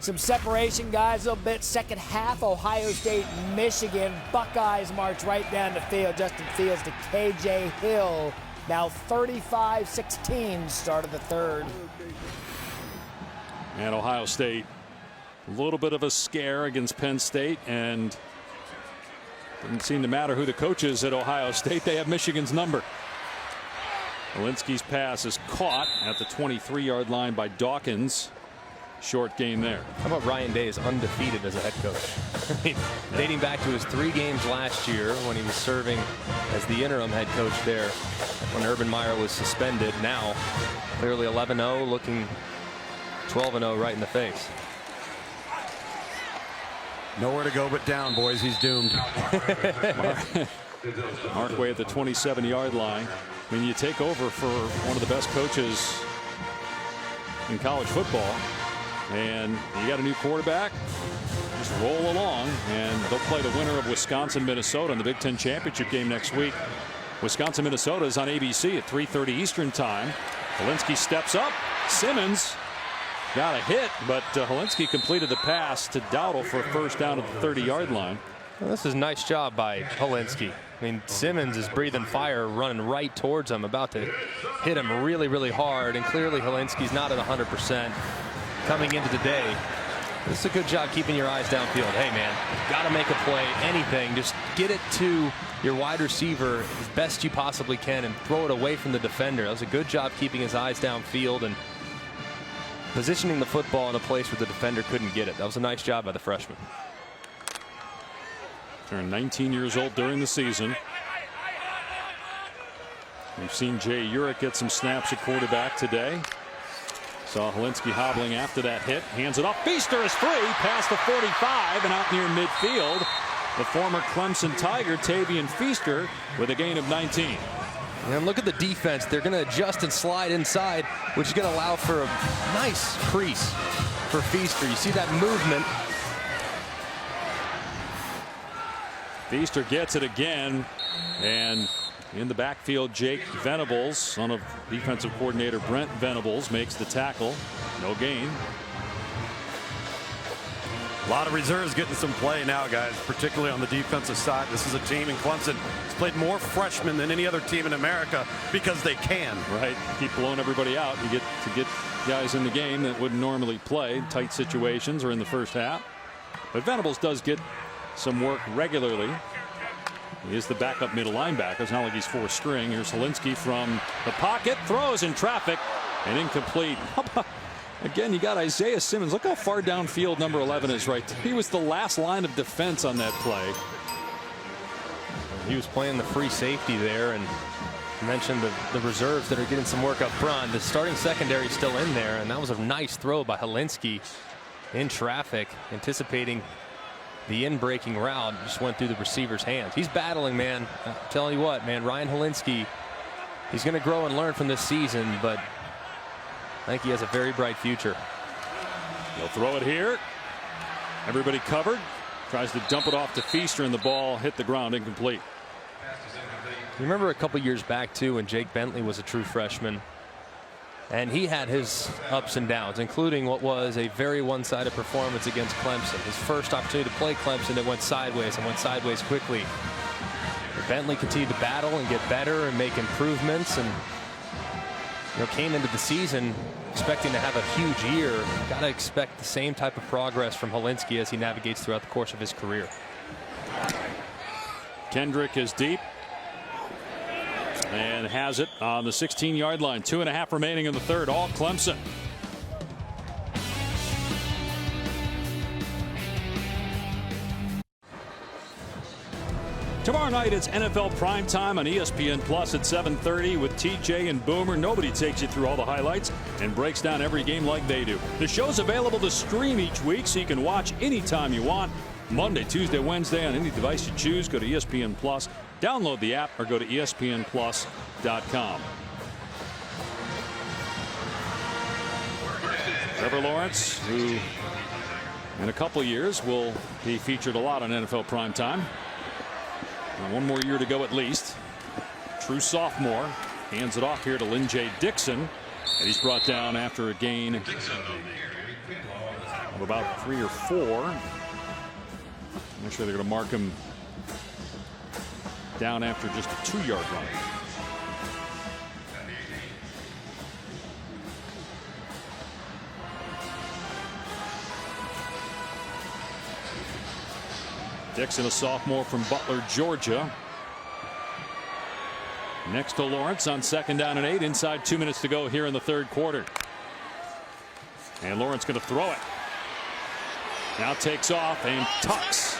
Some separation, guys, a little bit. Second half, Ohio State, Michigan. Buckeyes march right down the field. Justin Fields to KJ Hill. Now 35-16, start of the third. And Ohio State, a little bit of a scare against Penn State, and didn't seem to matter who the coach is at Ohio State. They have Michigan's number. Helinski's pass is caught at the 23-yard line by Dawkins. Short gain there. How about Ryan Day is undefeated as a head coach? Dating back to his 3 games last year when he was serving as the interim head coach there when Urban Meyer was suspended. Now clearly 11-0, looking 12-0 right in the face. Nowhere to go but down, boys. He's doomed. Markway at the 27-yard line. I mean, you take over for one of the best coaches in college football, and you got a new quarterback. Just roll along, and they'll play the winner of Wisconsin-Minnesota in the Big Ten Championship game next week. Wisconsin-Minnesota is on ABC at 3:30 Eastern time. Helinski steps up. Simmons got a hit, but Helinski completed the pass to Dowdle for a first down at the 30-yard line. Well, this is a nice job by Helinski. I mean, Simmons is breathing fire, running right towards him, about to hit him really, really hard, and clearly Helinski's not at 100% coming into the day. This is a good job keeping your eyes downfield. Hey, man, got to make a play, anything. Just get it to your wide receiver as best you possibly can and throw it away from the defender. That was a good job keeping his eyes downfield and positioning the football in a place where the defender couldn't get it. That was a nice job by the freshman. Turned 19 years old during the season. We've seen Jay Urich get some snaps at quarterback today. Saw Helinski hobbling after that hit. Hands it off. Feaster is free past the 45 and out near midfield. The former Clemson Tiger, Tavian Feaster, with a gain of 19. And look at the defense. They're going to adjust and slide inside, which is going to allow for a nice crease for Feaster. You see that movement. Feaster gets it again, and in the backfield, Jake Venables, son of defensive coordinator Brent Venables, makes the tackle. No gain. A lot of reserves getting some play now, guys, particularly on the defensive side. This is a team in Clemson that's played more freshmen than any other team in America because they can. Right. Keep blowing everybody out. You get to get guys in the game that wouldn't normally play tight situations or in the first half. But Venables does get some work regularly. He is the backup middle linebacker. It's not like he's fourth string. Here's Helinski from the pocket, throws in traffic and incomplete. Again, you got Isaiah Simmons. Look how far downfield number 11 is right there. He was the last line of defense on that play. He was playing the free safety there, and you mentioned the reserves that are getting some work up front. The starting secondary is still in there, and that was a nice throw by Helinski in traffic, anticipating the in-breaking route. Just went through the receiver's hands. He's battling, man. I'm telling you what, man, Ryan Helinski, he's going to grow and learn from this season, but I think he has a very bright future. He'll throw it here. Everybody covered. Tries to dump it off to Feaster, and the ball hit the ground, incomplete. You remember a couple years back, too, when Jake Bentley was a true freshman, and he had his ups and downs, including what was a very one-sided performance against Clemson. His first opportunity to play Clemson, it went sideways and went sideways quickly. But Bentley continued to battle and get better and make improvements, and came into the season expecting to have a huge year. Got to expect the same type of progress from Helinski as he navigates throughout the course of his career. Kendrick is deep and has it on the 16-yard line. 2.5 remaining in the third. All Clemson. Tomorrow night it's NFL primetime on ESPN Plus at 7:30 with TJ and Boomer. Nobody takes you through all the highlights and breaks down every game like they do. The show's available to stream each week, so you can watch anytime you want. Monday, Tuesday, Wednesday on any device you choose. Go to ESPN Plus, download the app, or go to ESPNplus.com. Trevor Lawrence, who in a couple years will be featured a lot on NFL primetime. One more year to go at least. True sophomore. Hands it off here to Lynn J. Dixon. And he's brought down after a gain of about 3 or 4. I'm not sure they're going to mark him down after just a 2-yard run. Dixon, a sophomore from Butler, Georgia. Next to Lawrence on 2nd down and 8. Inside 2 minutes to go here in the 3rd quarter. And Lawrence going to throw it. Now takes off and tucks.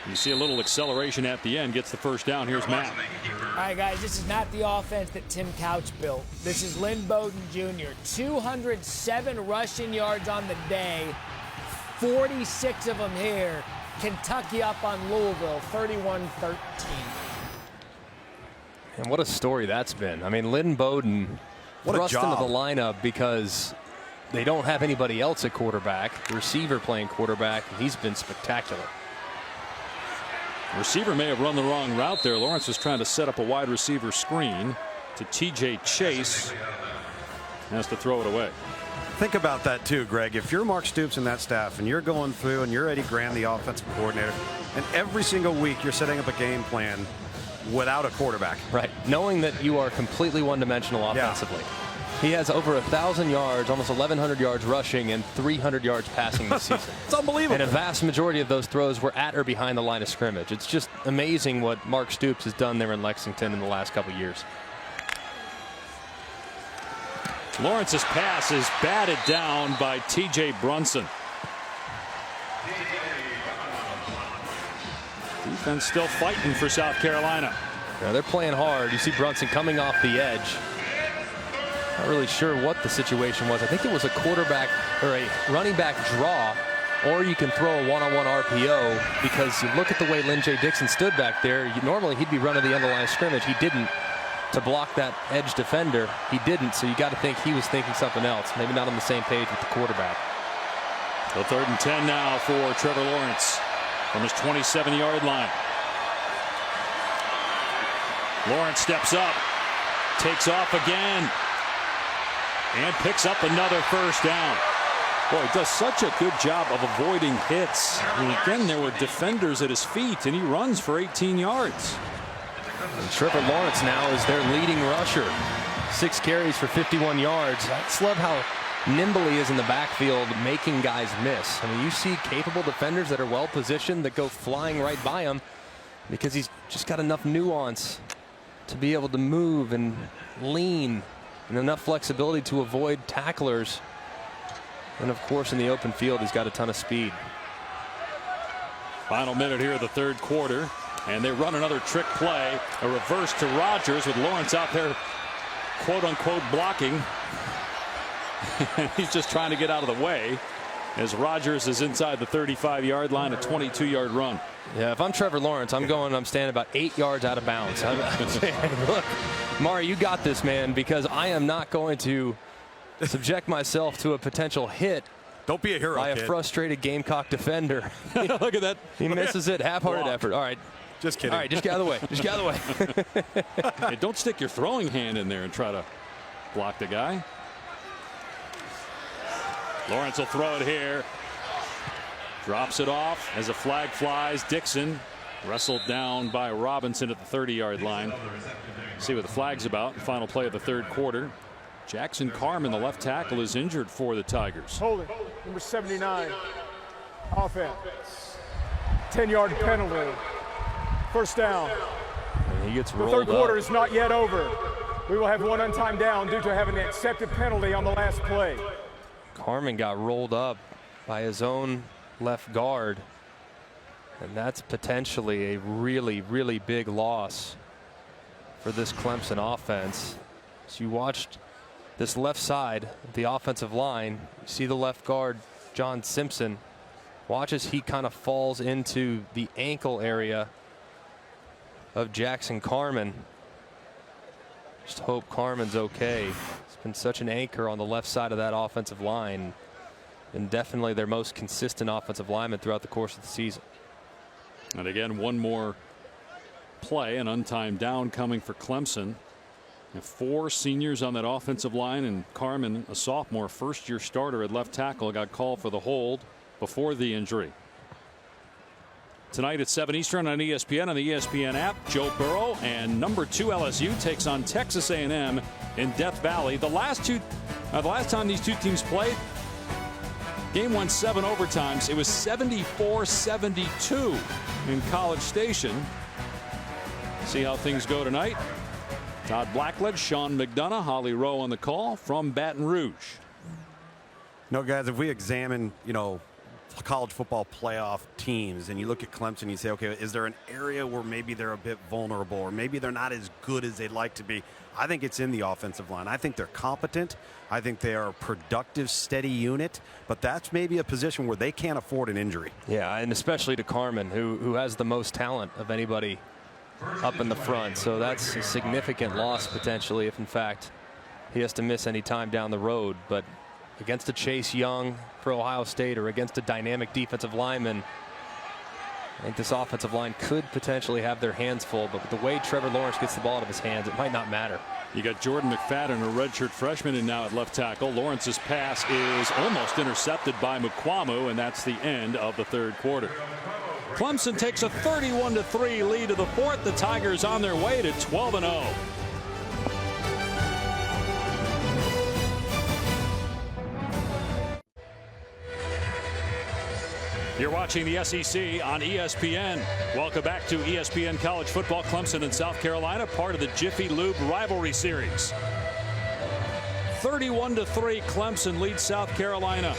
You see a little acceleration at the end. Gets the 1st down. Here's Matt. All right, guys, this is not the offense that Tim Couch built. This is Lynn Bowden Jr. 207 rushing yards on the day. 46 of them here. Kentucky up on Louisville, 31-13. And what a story that's been. I mean, Lynn Bowden thrust into the lineup because they don't have anybody else at quarterback. The receiver playing quarterback, and he's been spectacular. Receiver may have run the wrong route there. Lawrence was trying to set up a wide receiver screen to T.J. Chase. Has to throw it away. Think about that too, Greg. If you're Mark Stoops and that staff and you're going through and you're Eddie Graham, the offensive coordinator, and every single week you're setting up a game plan without a quarterback. Right. Knowing that you are completely one-dimensional offensively. Yeah. He has over 1,000 yards, almost 1,100 yards rushing, and 300 yards passing this season. It's unbelievable. And a vast majority of those throws were at or behind the line of scrimmage. It's just amazing what Mark Stoops has done there in Lexington in the last couple years. Lawrence's pass is batted down by T.J. Brunson. Defense still fighting for South Carolina. Yeah, they're playing hard. You see Brunson coming off the edge. Not really sure what the situation was. I think it was a quarterback or a running back draw, or you can throw a one-on-one RPO, because you look at the way Lynn J. Dixon stood back there. Normally he'd be running the end of the line of scrimmage. He didn't. To block that edge defender, he didn't, so you got to think he was thinking something else, maybe not on the same page with the quarterback. So 3rd and 10 now for Trevor Lawrence from his 27-yard line. Lawrence steps up, takes off again, and picks up another 1st down. Boy, he does such a good job of avoiding hits. And again, there were defenders at his feet, and he runs for 18 yards. And Trevor Lawrence now is their leading rusher. 6 carries for 51 yards. I just love how nimble he is in the backfield, making guys miss. I mean, you see capable defenders that are well positioned that go flying right by him because he's just got enough nuance to be able to move and lean, and enough flexibility to avoid tacklers. And of course, in the open field, he's got a ton of speed. Final minute here of the 3rd quarter. And they run another trick play, a reverse to Rodgers with Lawrence out there, quote unquote, blocking. He's just trying to get out of the way as Rodgers is inside the 35-yard line, a 22-yard run. Yeah, if I'm Trevor Lawrence, I'm standing about 8 yards out of bounds. I'm saying, look, Mari, you got this, man, because I am not going to subject myself to a potential hit. Don't be a hero, by a kid. Frustrated Gamecock defender. Look at that. He misses it. Half-hearted effort. All right. Just kidding. All right, just get out of the way. Just get out of the way. Hey, don't stick your throwing hand in there and try to block the guy. Lawrence will throw it here. Drops it off as a flag flies. Dixon wrestled down by Robinson at the 30-yard line. See what the flag's about. Final play of the 3rd quarter. Jackson Carman, the left tackle, is injured for the Tigers. Holding, number 79. Offense. 10-yard penalty. 1st down. And he gets the rolled 3rd quarter up. is not yet over. We will have 1 untimed down due to having an accepted penalty on the last play. Carman got rolled up by his own left guard. And that's potentially a really, really big loss for this Clemson offense. So you watched this left side of the offensive line. You see the left guard, John Simpson. Watch as he kind of falls into the ankle area of Jackson Carman. Just hope Carmen's okay. He's been such an anchor on the left side of that offensive line, and definitely their most consistent offensive lineman throughout the course of the season. And again, one more play, an untimed down coming for Clemson. And 4 seniors on that offensive line, and Carmen, a sophomore, first-year starter at left tackle, got called for the hold before the injury. Tonight at 7 Eastern on ESPN, on the ESPN app, Joe Burrow and number 2 LSU takes on Texas A&M in Death Valley. The last time these two teams played, game went 7 overtimes. It was 74-72 in College Station. See how things go tonight. Todd Blackledge, Sean McDonough, Holly Rowe on the call from Baton Rouge. No, guys, if we examine, college football playoff teams and you look at Clemson, you say, okay, is there an area where maybe they're a bit vulnerable or maybe they're not as good as they'd like to be? I think it's in the offensive line. I think they're competent. I think they are a productive, steady unit, but that's maybe a position where they can't afford an injury. Yeah, and especially to Carmen, who has the most talent of anybody up in the front. So that's a significant loss potentially if in fact he has to miss any time down the road. But against a Chase Young for Ohio State or against a dynamic defensive lineman, I think this offensive line could potentially have their hands full. But with the way Trevor Lawrence gets the ball out of his hands, it might not matter. You got Jordan McFadden, a redshirt freshman, and now at left tackle. Lawrence's pass is almost intercepted by Mukwamu, and that's the end of the third quarter. Clemson takes a 31-3 lead to the fourth. The Tigers on their way to 12-0. You're watching the SEC on ESPN. Welcome back to ESPN College Football. Clemson and South Carolina, part of the Jiffy Lube rivalry series. 31-3, Clemson leads South Carolina.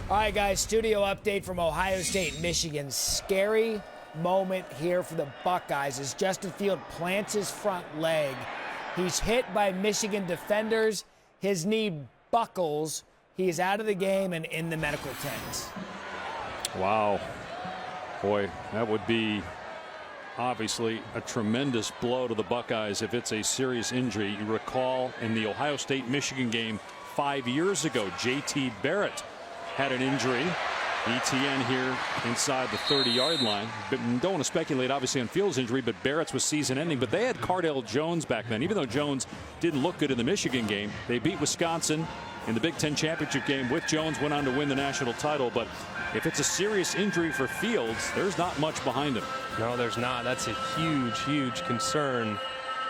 All right, guys, studio update from Ohio State, Michigan. Scary moment here for the Buckeyes as Justin Field plants his front leg. He's hit by Michigan defenders. His knee buckles. He is out of the game and in the medical tent. Wow. Boy, that would be obviously a tremendous blow to the Buckeyes if it's a serious injury. You recall in the Ohio State-Michigan game 5 years ago, J.T. Barrett had an injury. ETN here inside the 30-yard line. But don't want to speculate obviously on Field's injury, but Barrett's was season ending. But they had Cardale Jones back then. Even though Jones didn't look good in the Michigan game, they beat Wisconsin in the Big Ten championship game with Jones, went on to win the national title. But if it's a serious injury for Fields, there's not much behind him. No, there's not. That's a huge, huge concern,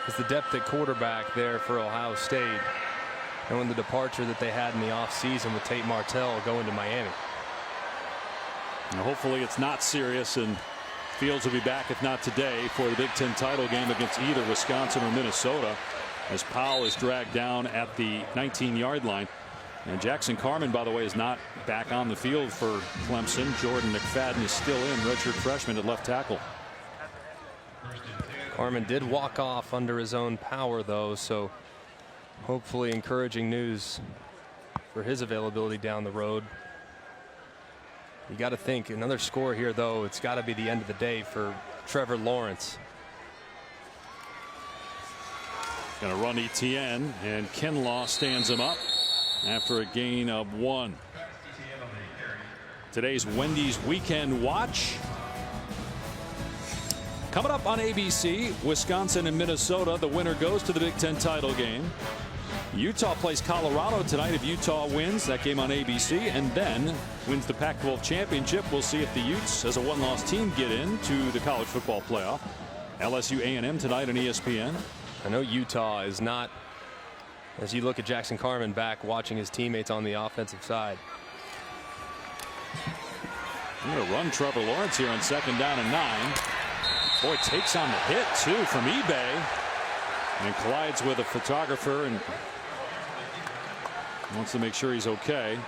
is the depth at quarterback there for Ohio State. And when the departure that they had in the offseason with Tate Martell going to Miami. Now hopefully it's not serious, and Fields will be back, if not today, for the Big Ten title game against either Wisconsin or Minnesota, as Powell is dragged down at the 19-yard line. And Jackson Carman, by the way, is not back on the field for Clemson. Jordan McFadden is still in, redshirt freshman at left tackle. Carman did walk off under his own power, though, so hopefully encouraging news for his availability down the road. You got to think another score here, though. It's got to be the end of the day for Trevor Lawrence. Going to run ETN, and Kinlaw stands him up after a gain of 1. Today's Wendy's Weekend Watch. Coming up on ABC, Wisconsin and Minnesota. The winner goes to the Big Ten title game. Utah plays Colorado tonight. If Utah wins, that game on ABC, and then wins the Pac-12 championship, we'll see if the Utes, as a one-loss team, get into the college football playoff. LSU A&M tonight on ESPN. I know Utah is not, as you look at Jackson Carman back watching his teammates on the offensive side. I'm going to run Trevor Lawrence here on 2nd down and 9. Boy, takes on the hit, too, from eBay. And collides with a photographer and wants to make sure he's okay.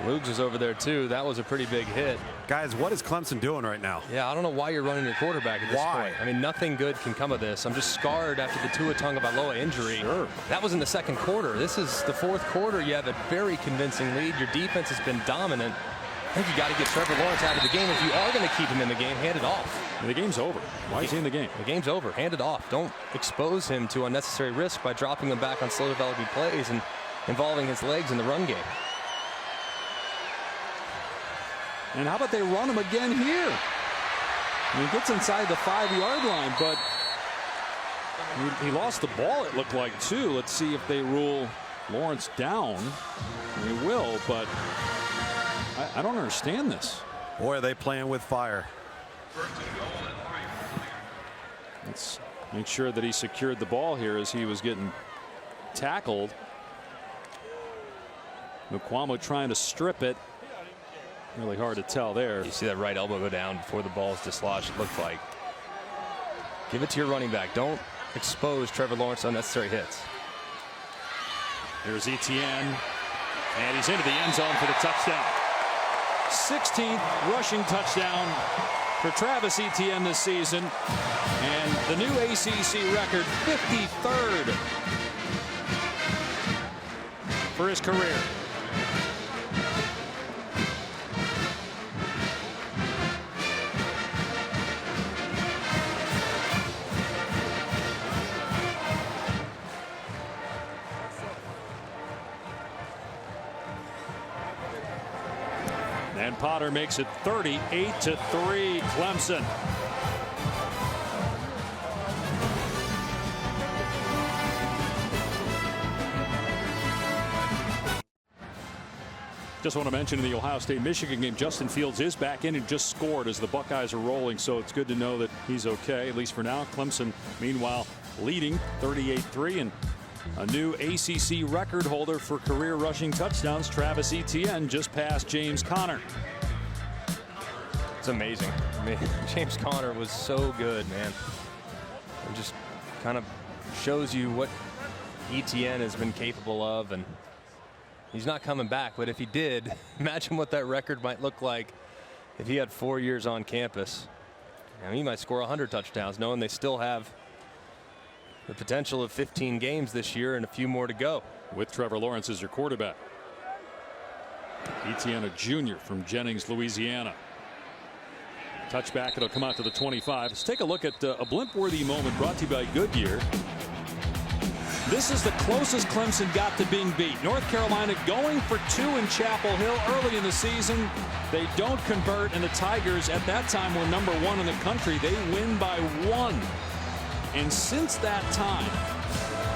Lugs is over there, too. That was a pretty big hit. Guys, what is Clemson doing right now? Yeah, I don't know why you're running your quarterback at this point. I mean, nothing good can come of this. I'm just scarred after the Tua Tagovailoa injury. Sure. That was in the second quarter. This is the fourth quarter. You have a very convincing lead. Your defense has been dominant. think you got to get Trevor Lawrence out of the game. If you are going to keep him in the game, hand it off. The game's over. Why is he in the game? The game's over. Hand it off. Don't expose him to unnecessary risk by dropping him back on slow developing plays and involving his legs in the run game. And how about they run him again here? I mean, he gets inside the 5-yard line, but he lost the ball, it looked like, too. Let's see if they rule Lawrence down. They will, but I don't understand this. Boy, are they playing with fire. Let's make sure that he secured the ball here as he was getting tackled. Mukwamo trying to strip it. Really hard to tell there. You see that right elbow go down before the ball is dislodged, it looked like. Give it to your running back. Don't expose Trevor Lawrence to unnecessary hits. There's Etienne, and he's into the end zone for the touchdown. 16th rushing touchdown for Travis Etienne this season, and the new ACC record, 53rd for his career. And Potter makes it 38-3 Clemson. Just want to mention in the Ohio State-Michigan game, Justin Fields is back in and just scored as the Buckeyes are rolling, so it's good to know that he's okay, at least for now. Clemson, meanwhile, leading 38-3, and a new ACC record holder for career rushing touchdowns, Travis Etienne, just passed James Conner. It's amazing. I mean, James Conner was so good, man. It just kind of shows you what Etienne has been capable of, and he's not coming back, but if he did, imagine what that record might look like if he had 4 years on campus. I mean, he might score 100 touchdowns, knowing they still have the potential of 15 games this year and a few more to go. With Trevor Lawrence as your quarterback. Etienne, a junior from Jennings, Louisiana. Touchback, it'll come out to the 25. Let's take a look at a blimp-worthy moment brought to you by Goodyear. This is the closest Clemson got to being beat. North Carolina going for 2 in Chapel Hill early in the season. They don't convert, and the Tigers at that time were #1 in the country. They win by 1. And since that time,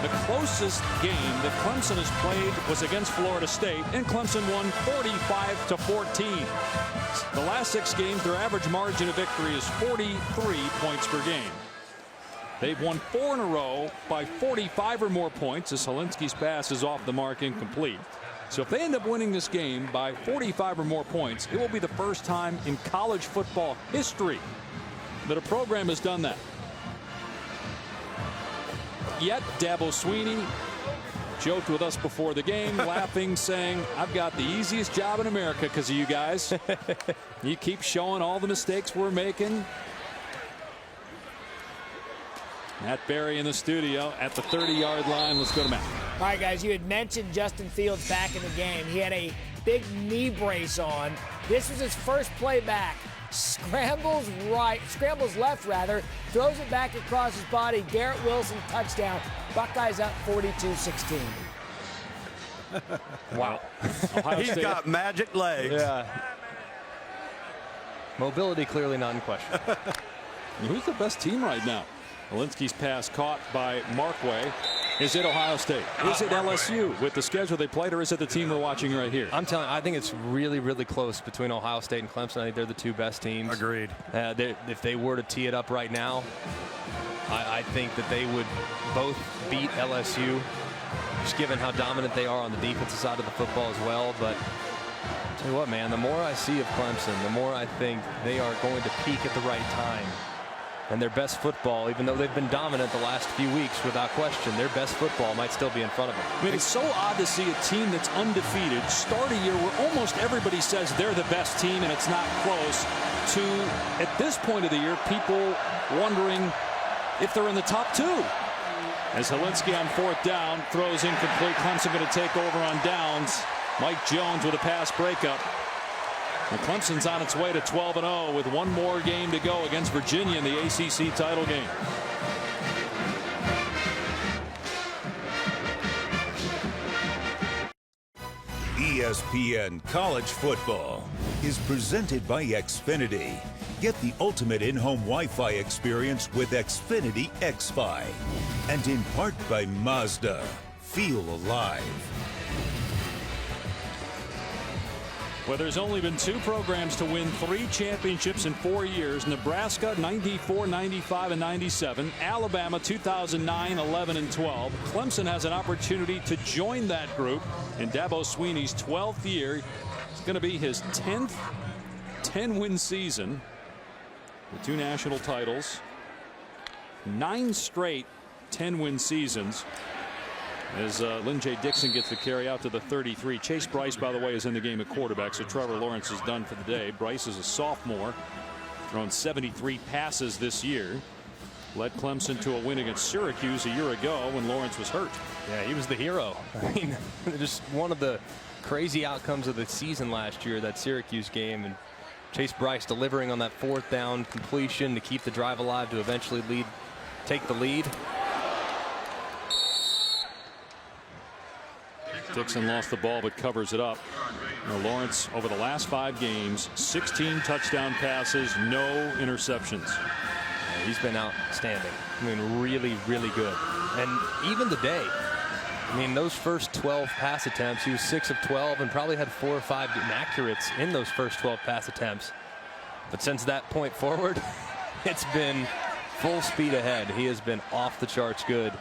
the closest game that Clemson has played was against Florida State, and Clemson won 45-14. The last 6 games, their average margin of victory is 43 points per game. They've won 4 in a row by 45 or more points as Helinski's pass is off the mark, incomplete. So if they end up winning this game by 45 or more points, it will be the first time in college football history that a program has done that. Yet Dabo Swinney joked with us before the game, laughing, saying, I've got the easiest job in America because of you guys. You keep showing all the mistakes we're making. Matt Berry in the studio at the 30-yard line. Let's go to Matt. All right, guys, you had mentioned Justin Fields back in the game. He had a big knee brace on. This was his first play back. Scrambles left, throws it back across his body. Garrett Wilson, touchdown. Buckeyes up 42-16. Wow. He's got magic legs. Yeah. Mobility clearly not in question. Who's the best team right now? Helinski's pass caught by Markway. Is it Ohio State? Is it LSU with the schedule they played, or is it the team we're watching right here? I'm telling you, I think it's really, really close between Ohio State and Clemson. I think they're the 2 best teams. Agreed. If they were to tee it up right now, I think that they would both beat LSU, just given how dominant they are on the defensive side of the football as well. But I'll tell you what, man, the more I see of Clemson, the more I think they are going to peak at the right time. And their best football, even though they've been dominant the last few weeks, without question, their best football might still be in front of them. I mean, it's so odd to see a team that's undefeated start a year where almost everybody says they're the best team and it's not close, to, at this point of the year, people wondering if they're in the top 2. As Helinski on 4th down throws incomplete. Clemson going to take over on downs. Mike Jones with a pass breakup. And Clemson's on its way to 12-0 with one more game to go against Virginia in the ACC title game. ESPN College Football is presented by Xfinity. Get the ultimate in-home Wi-Fi experience with Xfinity XFi. And in part by Mazda. Feel alive. Well, there's only been 2 programs to win 3 championships in 4 years. Nebraska 94, 95, and 97. Alabama 2009, 11, and 12. Clemson has an opportunity to join that group in Dabo Swinney's 12th year. It's going to be his 10th 10-win season with 2 national titles. 9 straight 10-win seasons. As Lynn J. Dixon gets the carry out to the 33. Chase Bryce, by the way, is in the game at quarterback, so Trevor Lawrence is done for the day. Bryce is a sophomore, thrown 73 passes this year. Led Clemson to a win against Syracuse a year ago when Lawrence was hurt. Yeah, he was the hero. I mean, just one of the crazy outcomes of the season last year, that Syracuse game, and Chase Bryce delivering on that 4th down completion to keep the drive alive to eventually take the lead. Dixon lost the ball but covers it up. Lawrence over the last 5 games, 16 touchdown passes, no interceptions. Yeah, he's been outstanding. I mean, really, really good. And even today, I mean, those first 12 pass attempts, he was 6 of 12 and probably had 4 or 5 inaccurates in those first 12 pass attempts. But since that point forward, it's been full speed ahead. He has been off the charts good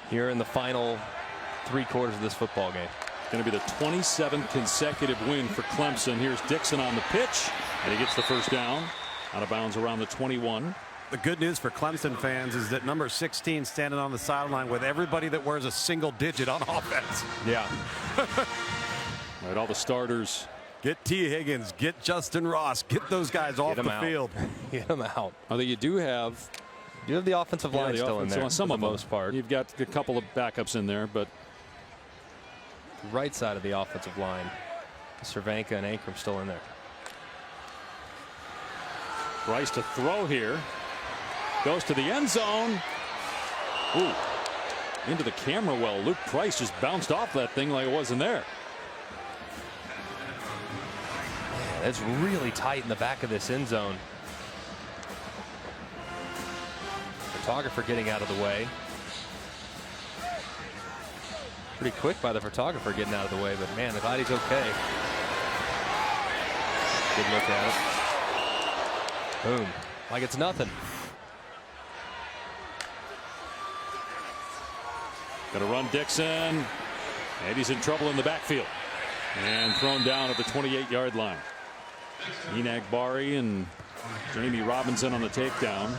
here in the final 3 quarters of this football game. Going to be the 27th consecutive win for Clemson. Here's Dixon on the pitch, and he gets the first down. Out of bounds around the 21. The good news for Clemson fans is that number 16 standing on the sideline with everybody that wears a single digit on offense. Yeah. All right, all the starters. Get T. Higgins, get Justin Ross, get those guys off the field. Get them out. Although you do have the offensive line still in there for the most part. You've got a couple of backups in there, but right side of the offensive line, Cervenka and Ankrum still in there. Bryce to throw here. Goes to the end zone. Ooh. Into the camera well. Luke Price just bounced off that thing like it wasn't there. Yeah, it's really tight in the back of this end zone. Photographer getting out of the way. Pretty quick by the photographer getting out of the way, but man, the body's okay. Good look at it. Boom. Like it's nothing. Gonna run Dixon, and he's in trouble in the backfield. And thrown down at the 28-yard line. Enagbari and Jamie Robinson on the takedown.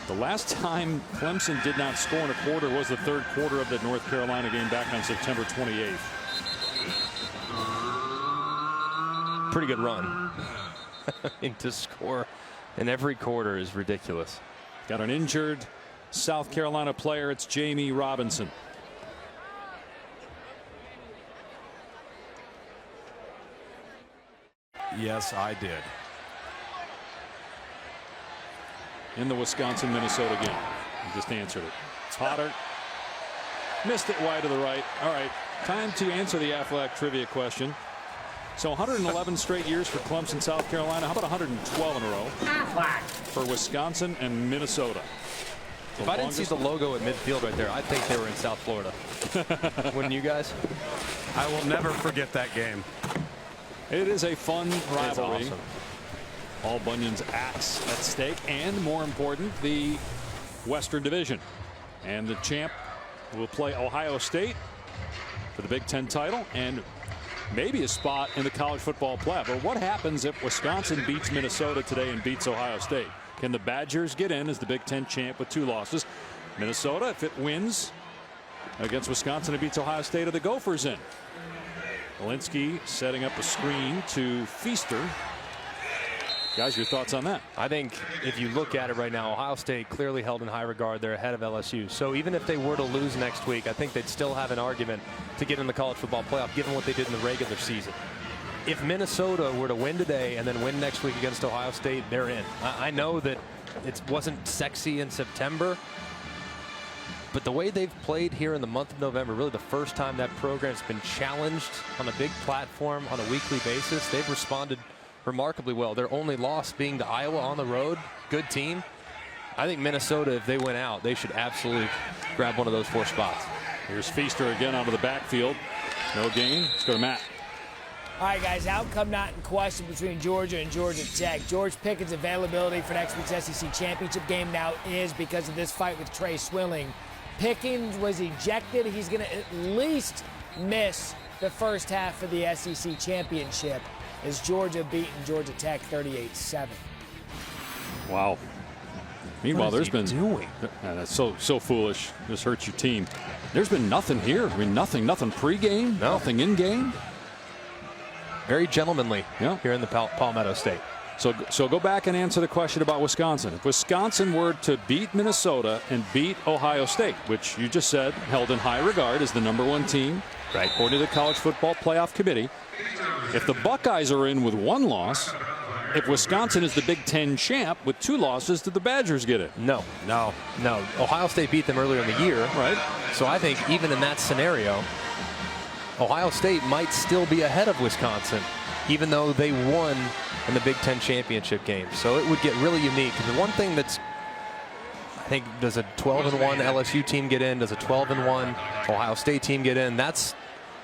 The last time Clemson did not score in a quarter was the 3rd quarter of the North Carolina game back on September 28th. Pretty good run. To score in every quarter is ridiculous. Got an injured South Carolina player. It's Jamie Robinson. Yes, I did. In the Wisconsin-Minnesota game. He just answered it. Potter missed it wide to the right. All right, time to answer the Aflac trivia question. So 111 straight years for Clemson, South Carolina. How about 112 in a row for Wisconsin and Minnesota? If I didn't see the logo at midfield right there, I think they were in South Florida. Wouldn't you guys? I will never forget that game. It is a fun rivalry. Awesome. Paul Bunyan's axe at stake, and more important, the Western Division. And the champ will play Ohio State for the Big Ten title and maybe a spot in the college football playoff. But what happens if Wisconsin beats Minnesota today and beats Ohio State? Can the Badgers get in as the Big Ten champ with 2 losses? Minnesota, if it wins against Wisconsin and beats Ohio State, are the Gophers in? Walensky setting up a screen to Feaster. Guys, your thoughts on that? I think if you look at it right now, Ohio State clearly held in high regard. They're ahead of LSU. So even if they were to lose next week, I think they'd still have an argument to get in the college football playoff, given what they did in the regular season. if Minnesota were to win today and then win next week against Ohio State, they're in. I know that it wasn't sexy in September, but the way they've played here in the month of November, really the first time that program's been challenged on a big platform on a weekly basis, they've responded remarkably well. Their only loss being to Iowa on the road. Good team. I think Minnesota, if they win out, they should absolutely grab one of those 4 spots. Here's Feaster again out of the backfield. No gain. Let's go to Matt. All right, guys, outcome not in question between Georgia and Georgia Tech. George Pickens' availability for next week's SEC championship game now is because of this fight with Trey Swilling. Pickens was ejected. He's going to at least miss the first half of the SEC championship as Georgia beaten Georgia Tech 38-7. Wow. Meanwhile, there's been doing. That's so foolish. This hurts your team. There's been nothing here. I mean, nothing pre-game, nothing in game. Very gentlemanly here in the Palmetto State. So go back and answer the question about Wisconsin. If Wisconsin were to beat Minnesota and beat Ohio State, which you just said held in high regard as the #1 team, right, according to the College Football Playoff Committee, if the Buckeyes are in with 1 loss, if Wisconsin is the Big Ten champ with 2 losses, did the Badgers get it? No. Ohio State beat them earlier in the year. Right. So I think even in that scenario, Ohio State might still be ahead of Wisconsin, even though they won in the Big Ten championship game. So it would get really unique. The one thing that's, I think, does a 12-1 LSU team get in? Does a 12-1 Ohio State team get in? That's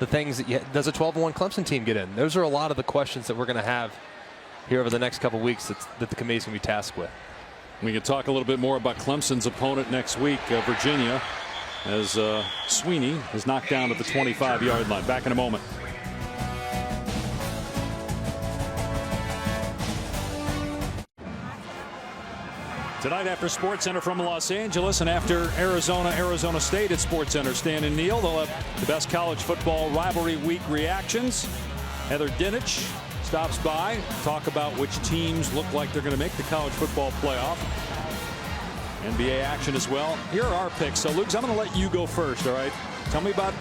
the things that does a 12-1 Clemson team get in? Those are a lot of the questions that we're going to have here over the next couple of weeks that the committee's going to be tasked with. We can talk a little bit more about Clemson's opponent next week, Virginia, as Sweeney is knocked down at the 25-yard line. Back in a moment. Tonight after SportsCenter from Los Angeles and after Arizona State at SportsCenter, Stan and Neil, they'll have the best college football rivalry week reactions. Heather Dinich stops by, talk about which teams look like they're going to make the college football playoff. NBA action as well. Here are our picks. So, Luke, I'm going to let you go first, all right? Tell me about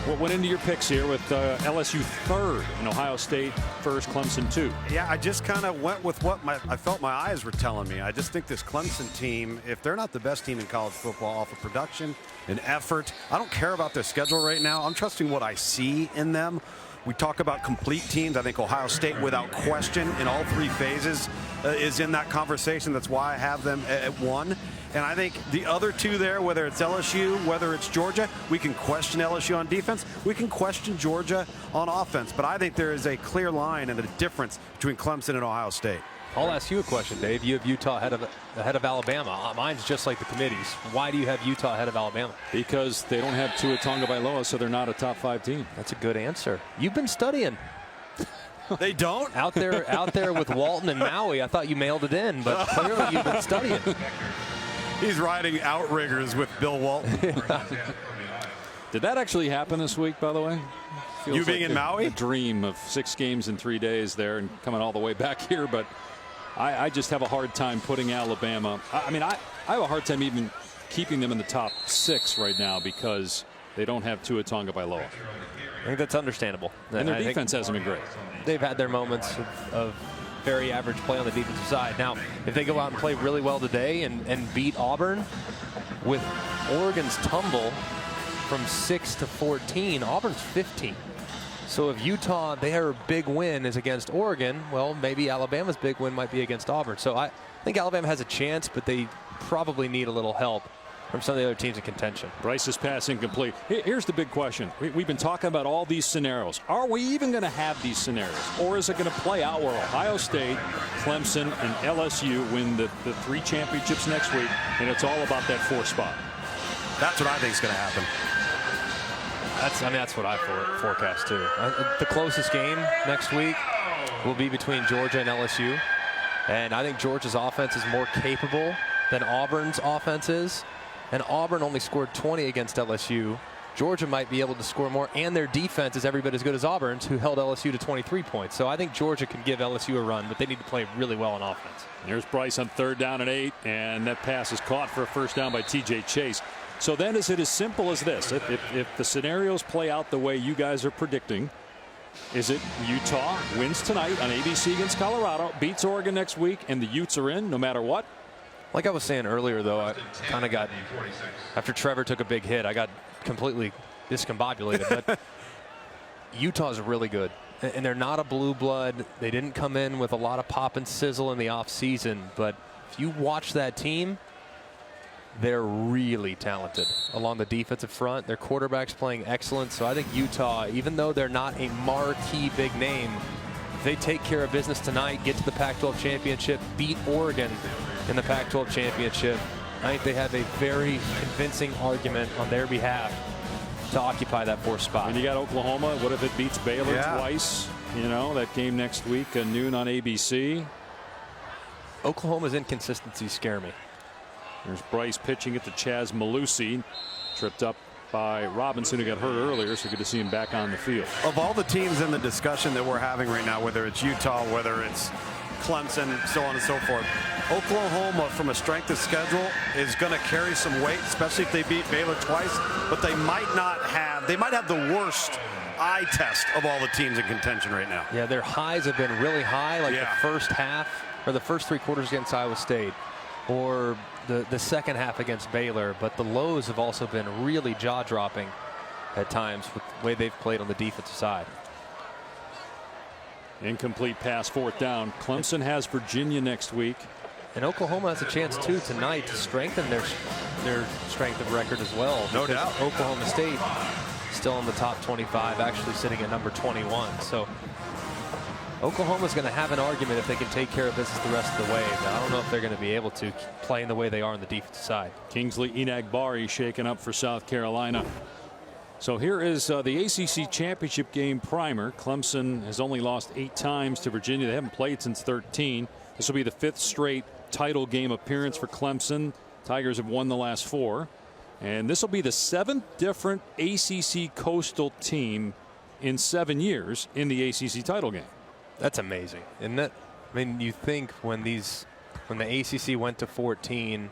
what went into your picks here with LSU 3rd and Ohio State 1st, Clemson 2. Yeah, I just kind of went with what I felt my eyes were telling me. I just think this Clemson team, if they're not the best team in college football off of production and effort, I don't care about their schedule right now. I'm trusting what I see in them. We talk about complete teams. I think Ohio State, without question, in all 3 phases, is in that conversation. That's why I have them at 1. And I think the other 2 there, whether it's LSU, whether it's Georgia, we can question LSU on defense. We can question Georgia on offense. But I think there is a clear line and a difference between Clemson and Ohio State. I'll ask you a question, Dave. You have Utah ahead of Alabama. Mine's just like the committee's. Why do you have Utah ahead of Alabama? Because they don't have Tua Tagovailoa, so they're not a top 5 team. That's a good answer. You've been studying. They don't? Out there with Walton and Maui. I thought you mailed it in, but clearly you've been studying. He's riding outriggers with Bill Walton. Did that actually happen this week, by the way? Feels you being like in Maui? A dream of 6 games in 3 days there and coming all the way back here, but I just have a hard time putting Alabama. I mean, I have a hard time even keeping them in the top 6 right now because they don't have Tua Tagovailoa. I think that's understandable. And their defense hasn't been great. They've had their moments of very average play on the defensive side. Now, if they go out and play really well today and beat Auburn with Oregon's tumble from 6 to 14, Auburn's 15. So if Utah, their big win is against Oregon, well, maybe Alabama's big win might be against Auburn. So I think Alabama has a chance, but they probably need a little help from some of the other teams in contention. Bryce's pass incomplete. Here's the big question. We've been talking about all these scenarios. Are we even going to have these scenarios? Or is it going to play out where Ohio State, Clemson, and LSU win the 3 championships next week, and it's all about that 4th spot? That's what I think is going to happen. That's what I forecast too. The closest game next week will be between Georgia and LSU. And I think Georgia's offense is more capable than Auburn's offense is. And Auburn only scored 20 against LSU. Georgia might be able to score more, and their defense is every bit as good as Auburn's, who held LSU to 23 points. So I think Georgia can give LSU a run, but they need to play really well on offense. There's Bryce on 3rd down and 8, and that pass is caught for a 1st down by TJ Chase. So then is it as simple as this? If the scenarios play out the way you guys are predicting, Is it Utah wins tonight on ABC against Colorado, beats Oregon next week, and the Utes are in no matter what? Like I was saying earlier, though, I kind of got, after Trevor took a big hit, I got completely discombobulated. But Utah's really good, and they're not a blue blood. They didn't come in with a lot of pop and sizzle in the offseason, but if you watch that team, they're really talented along the defensive front. Their quarterback's playing excellent. So I think Utah, even though they're not a marquee big name, if they take care of business tonight, get to the Pac-12 championship, beat Oregon in the Pac-12 championship, I think they have a very convincing argument on their behalf to occupy that 4th spot. And you got Oklahoma. What if it beats Baylor twice? You know, that game next week at noon on ABC. Oklahoma's inconsistencies scare me. There's Bryce pitching it to Chaz Malusi. Tripped up by Robinson, who got hurt earlier, so good to see him back on the field. Of all the teams in the discussion that we're having right now, whether it's Utah, whether it's Clemson, so on and so forth, Oklahoma, from a strength of schedule, is going to carry some weight, especially if they beat Baylor twice. But they might have the worst eye test of all the teams in contention right now. Yeah, their highs have been really high, like the first half or the first 3 quarters against Iowa State, or the second half against Baylor, but the lows have also been really jaw-dropping at times with the way they've played on the defensive side. Incomplete pass, 4th down. Clemson has Virginia next week. And Oklahoma has a chance too tonight to strengthen their strength of record as well. No doubt. Oklahoma State still in the top 25, actually sitting at number 21. So Oklahoma's going to have an argument if they can take care of business the rest of the way. But I don't know if they're going to be able to play in the way they are on the defensive side. Kingsley Enagbari shaken up for South Carolina. So here is the ACC championship game primer. Clemson has only lost 8 times to Virginia. They haven't played since 13. This will be the 5th straight title game appearance for Clemson. Tigers have won the last 4. And this will be the 7th different ACC Coastal team in 7 years in the ACC title game. That's amazing, isn't it? I mean, you think when the ACC went to 14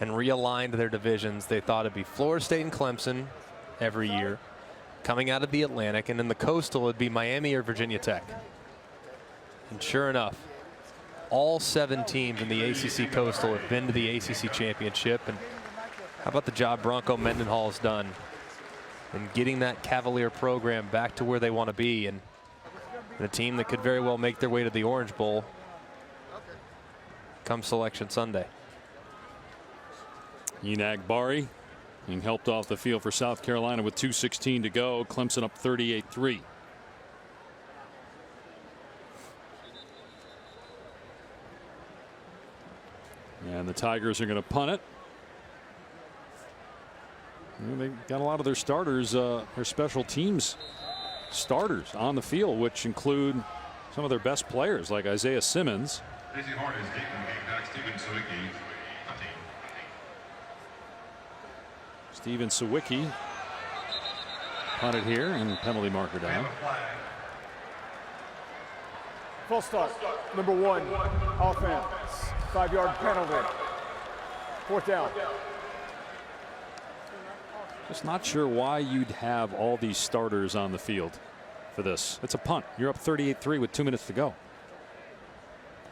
and realigned their divisions, they thought it'd be Florida State and Clemson every year coming out of the Atlantic, and in the Coastal it'd be Miami or Virginia Tech. And sure enough, all 7 teams in the ACC Coastal have been to the ACC championship. And how about the job Bronco Mendenhall's done in getting that Cavalier program back to where they want to be, and a team that could very well make their way to the Orange Bowl come Selection Sunday. Enagbari being helped off the field for South Carolina with 2:16 to go. Clemson up 38-3. And the Tigers are going to punt it. They've got a lot of their starters, their special teams starters on the field, which include some of their best players like Isaiah Simmons. Steven Sawicki punted here and penalty marker down. Full start. Number 1, offense. 5-yard penalty. 4th down. Just not sure why you'd have all these starters on the field for this. It's a punt. You're up 38-3 with 2 minutes to go.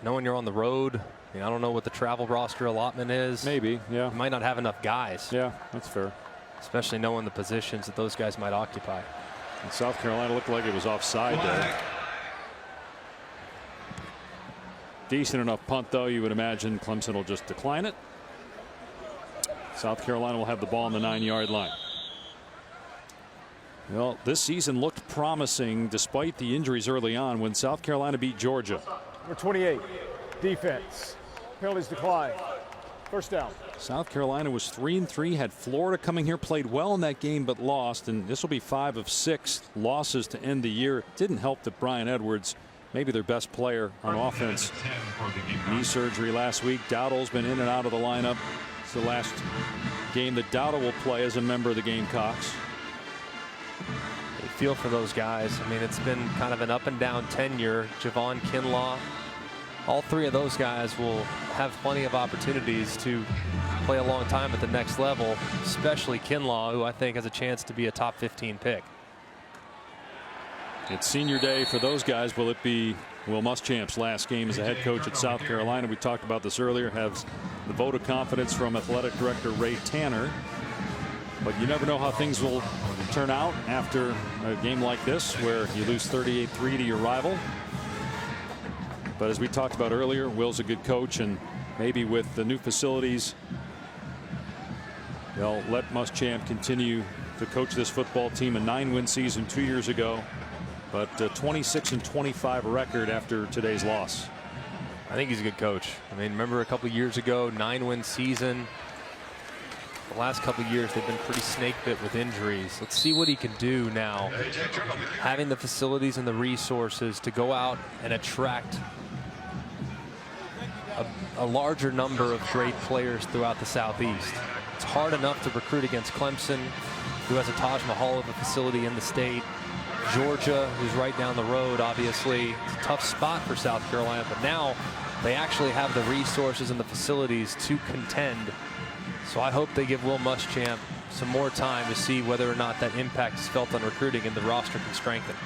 Knowing you're on the road, I don't know what the travel roster allotment is. Maybe, yeah. You might not have enough guys. Yeah, that's fair. Especially knowing the positions that those guys might occupy. And South Carolina looked like it was offside there. Decent enough punt, though. You would imagine Clemson will just decline it. South Carolina will have the ball on the 9-yard line. Well, this season looked promising despite the injuries early on when South Carolina beat Georgia. Number 28, defense. Penalties decline. 1st down. South Carolina was 3-3, had Florida coming here, played well in that game but lost, and this will be 5 of 6 losses to end the year. Didn't help that Brian Edwards, maybe their best player on offense, knee surgery last week. Dowdle's been in and out of the lineup. It's the last game that Dowdle will play as a member of the Gamecocks. You feel for those guys. I mean, it's been kind of an up and down tenure. Javon Kinlaw, all 3 of those guys will have plenty of opportunities to play a long time at the next level, especially Kinlaw, who I think has a chance to be a top 15 pick. It's senior day for those guys. Will it be Will Muschamp's last game as a head coach at South Carolina? We talked about this earlier. Has the vote of confidence from athletic director Ray Tanner. But you never know how things will turn out after a game like this where you lose 38-3 to your rival. But as we talked about earlier, Will's a good coach, and maybe with the new facilities, they'll let Muschamp continue to coach this football team. A 9-win season 2 years ago, but 26-25 record after today's loss. I think he's a good coach. I mean, remember a couple years ago, 9-win season. The last couple of years, they've been pretty snake bit with injuries. Let's see what he can do now. Having the facilities and the resources to go out and attract a larger number of great players throughout the Southeast. It's hard enough to recruit against Clemson, who has a Taj Mahal of a facility in the state. Georgia, who's right down the road, obviously. It's a tough spot for South Carolina, but now they actually have the resources and the facilities to contend. So I hope they give Will Muschamp some more time to see whether or not that impact is felt on recruiting and the roster can strengthen.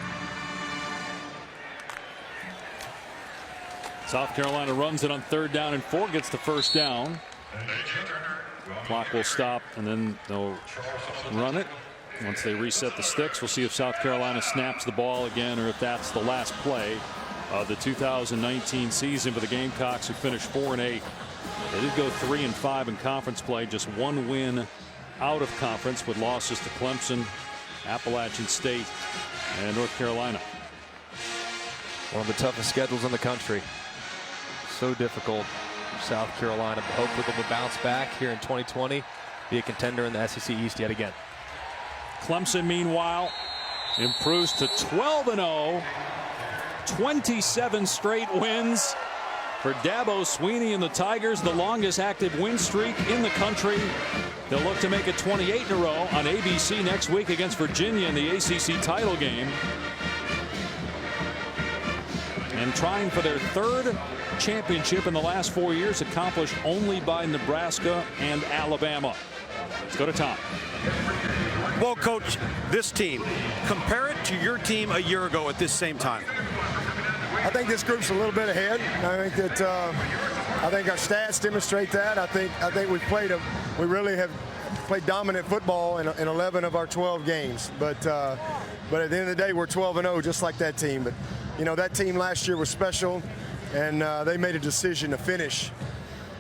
South Carolina runs it on 3rd down and 4, gets the first down. Clock will stop, and then they'll run it. Once they reset the sticks, we'll see if South Carolina snaps the ball again or if that's the last play of the 2019 season for the Gamecocks, who finished 4-8. They did go 3-5 in conference play, just 1 win out of conference with losses to Clemson, Appalachian State, and North Carolina. One of the toughest schedules in the country. So difficult for South Carolina, but hopefully they'll bounce back here in 2020, be a contender in the SEC East yet again. Clemson, meanwhile, improves to 12-0, 27 straight wins for Dabo Swinney and the Tigers, the longest active win streak in the country. They'll look to make it 28 in a row on ABC next week against Virginia in the ACC title game. And trying for their 3rd championship in the last 4 years, accomplished only by Nebraska and Alabama. Let's go to Tom. Well, Coach, this team, compare it to your team a year ago at this same time. I think this group's a little bit ahead. I think that I think our stats demonstrate that. I think we really have played dominant football in 11 of our 12 games. But at the end of the day, we're 12-0, just like that team. But you know, that team last year was special, and they made a decision to finish.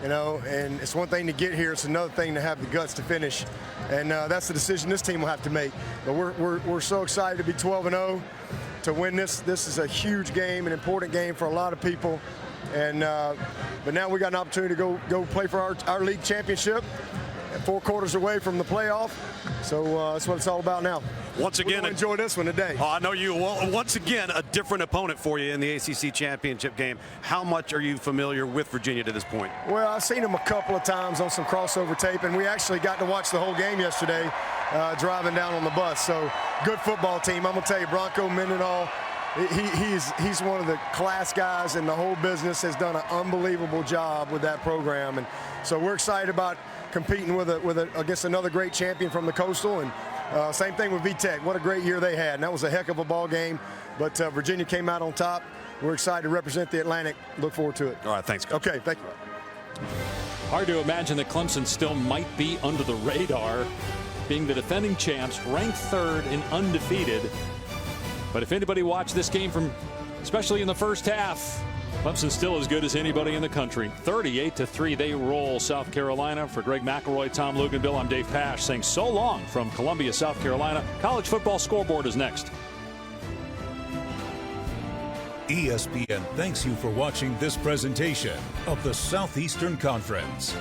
You know, and it's one thing to get here; it's another thing to have the guts to finish, and that's the decision this team will have to make. But we're so excited to be 12-0, to win this. This is a huge game, an important game for a lot of people, and but now we got an opportunity to go play for our league championship, 4 quarters away from the playoff. So that's what it's all about now. Once again, enjoy this one today. Oh, I know you will. Once again, a different opponent for you in the ACC championship game. How much are you familiar with Virginia to this point? Well, I've seen them a couple of times on some crossover tape, and we actually got to watch the whole game yesterday driving down on the bus. So good football team. I'm going to tell you, Bronco Mendenhall, he's one of the class guys in the whole business, has done an unbelievable job with that program. And so we're excited about competing against another great champion from the Coastal. And same thing with VTech. What a great year they had. And that was a heck of a ball game. But Virginia came out on top. We're excited to represent the Atlantic. Look forward to it. All right, thanks, Coach. Okay, thank you. Hard to imagine that Clemson still might be under the radar, being the defending champs, ranked 3rd and undefeated. But if anybody watched this game especially in the first half, Clemson's still as good as anybody in the country. 38-3, they roll South Carolina. For Greg McElroy, Tom Luganbill, I'm Dave Pasch saying so long from Columbia, South Carolina. College football scoreboard is next. ESPN thanks you for watching this presentation of the Southeastern Conference.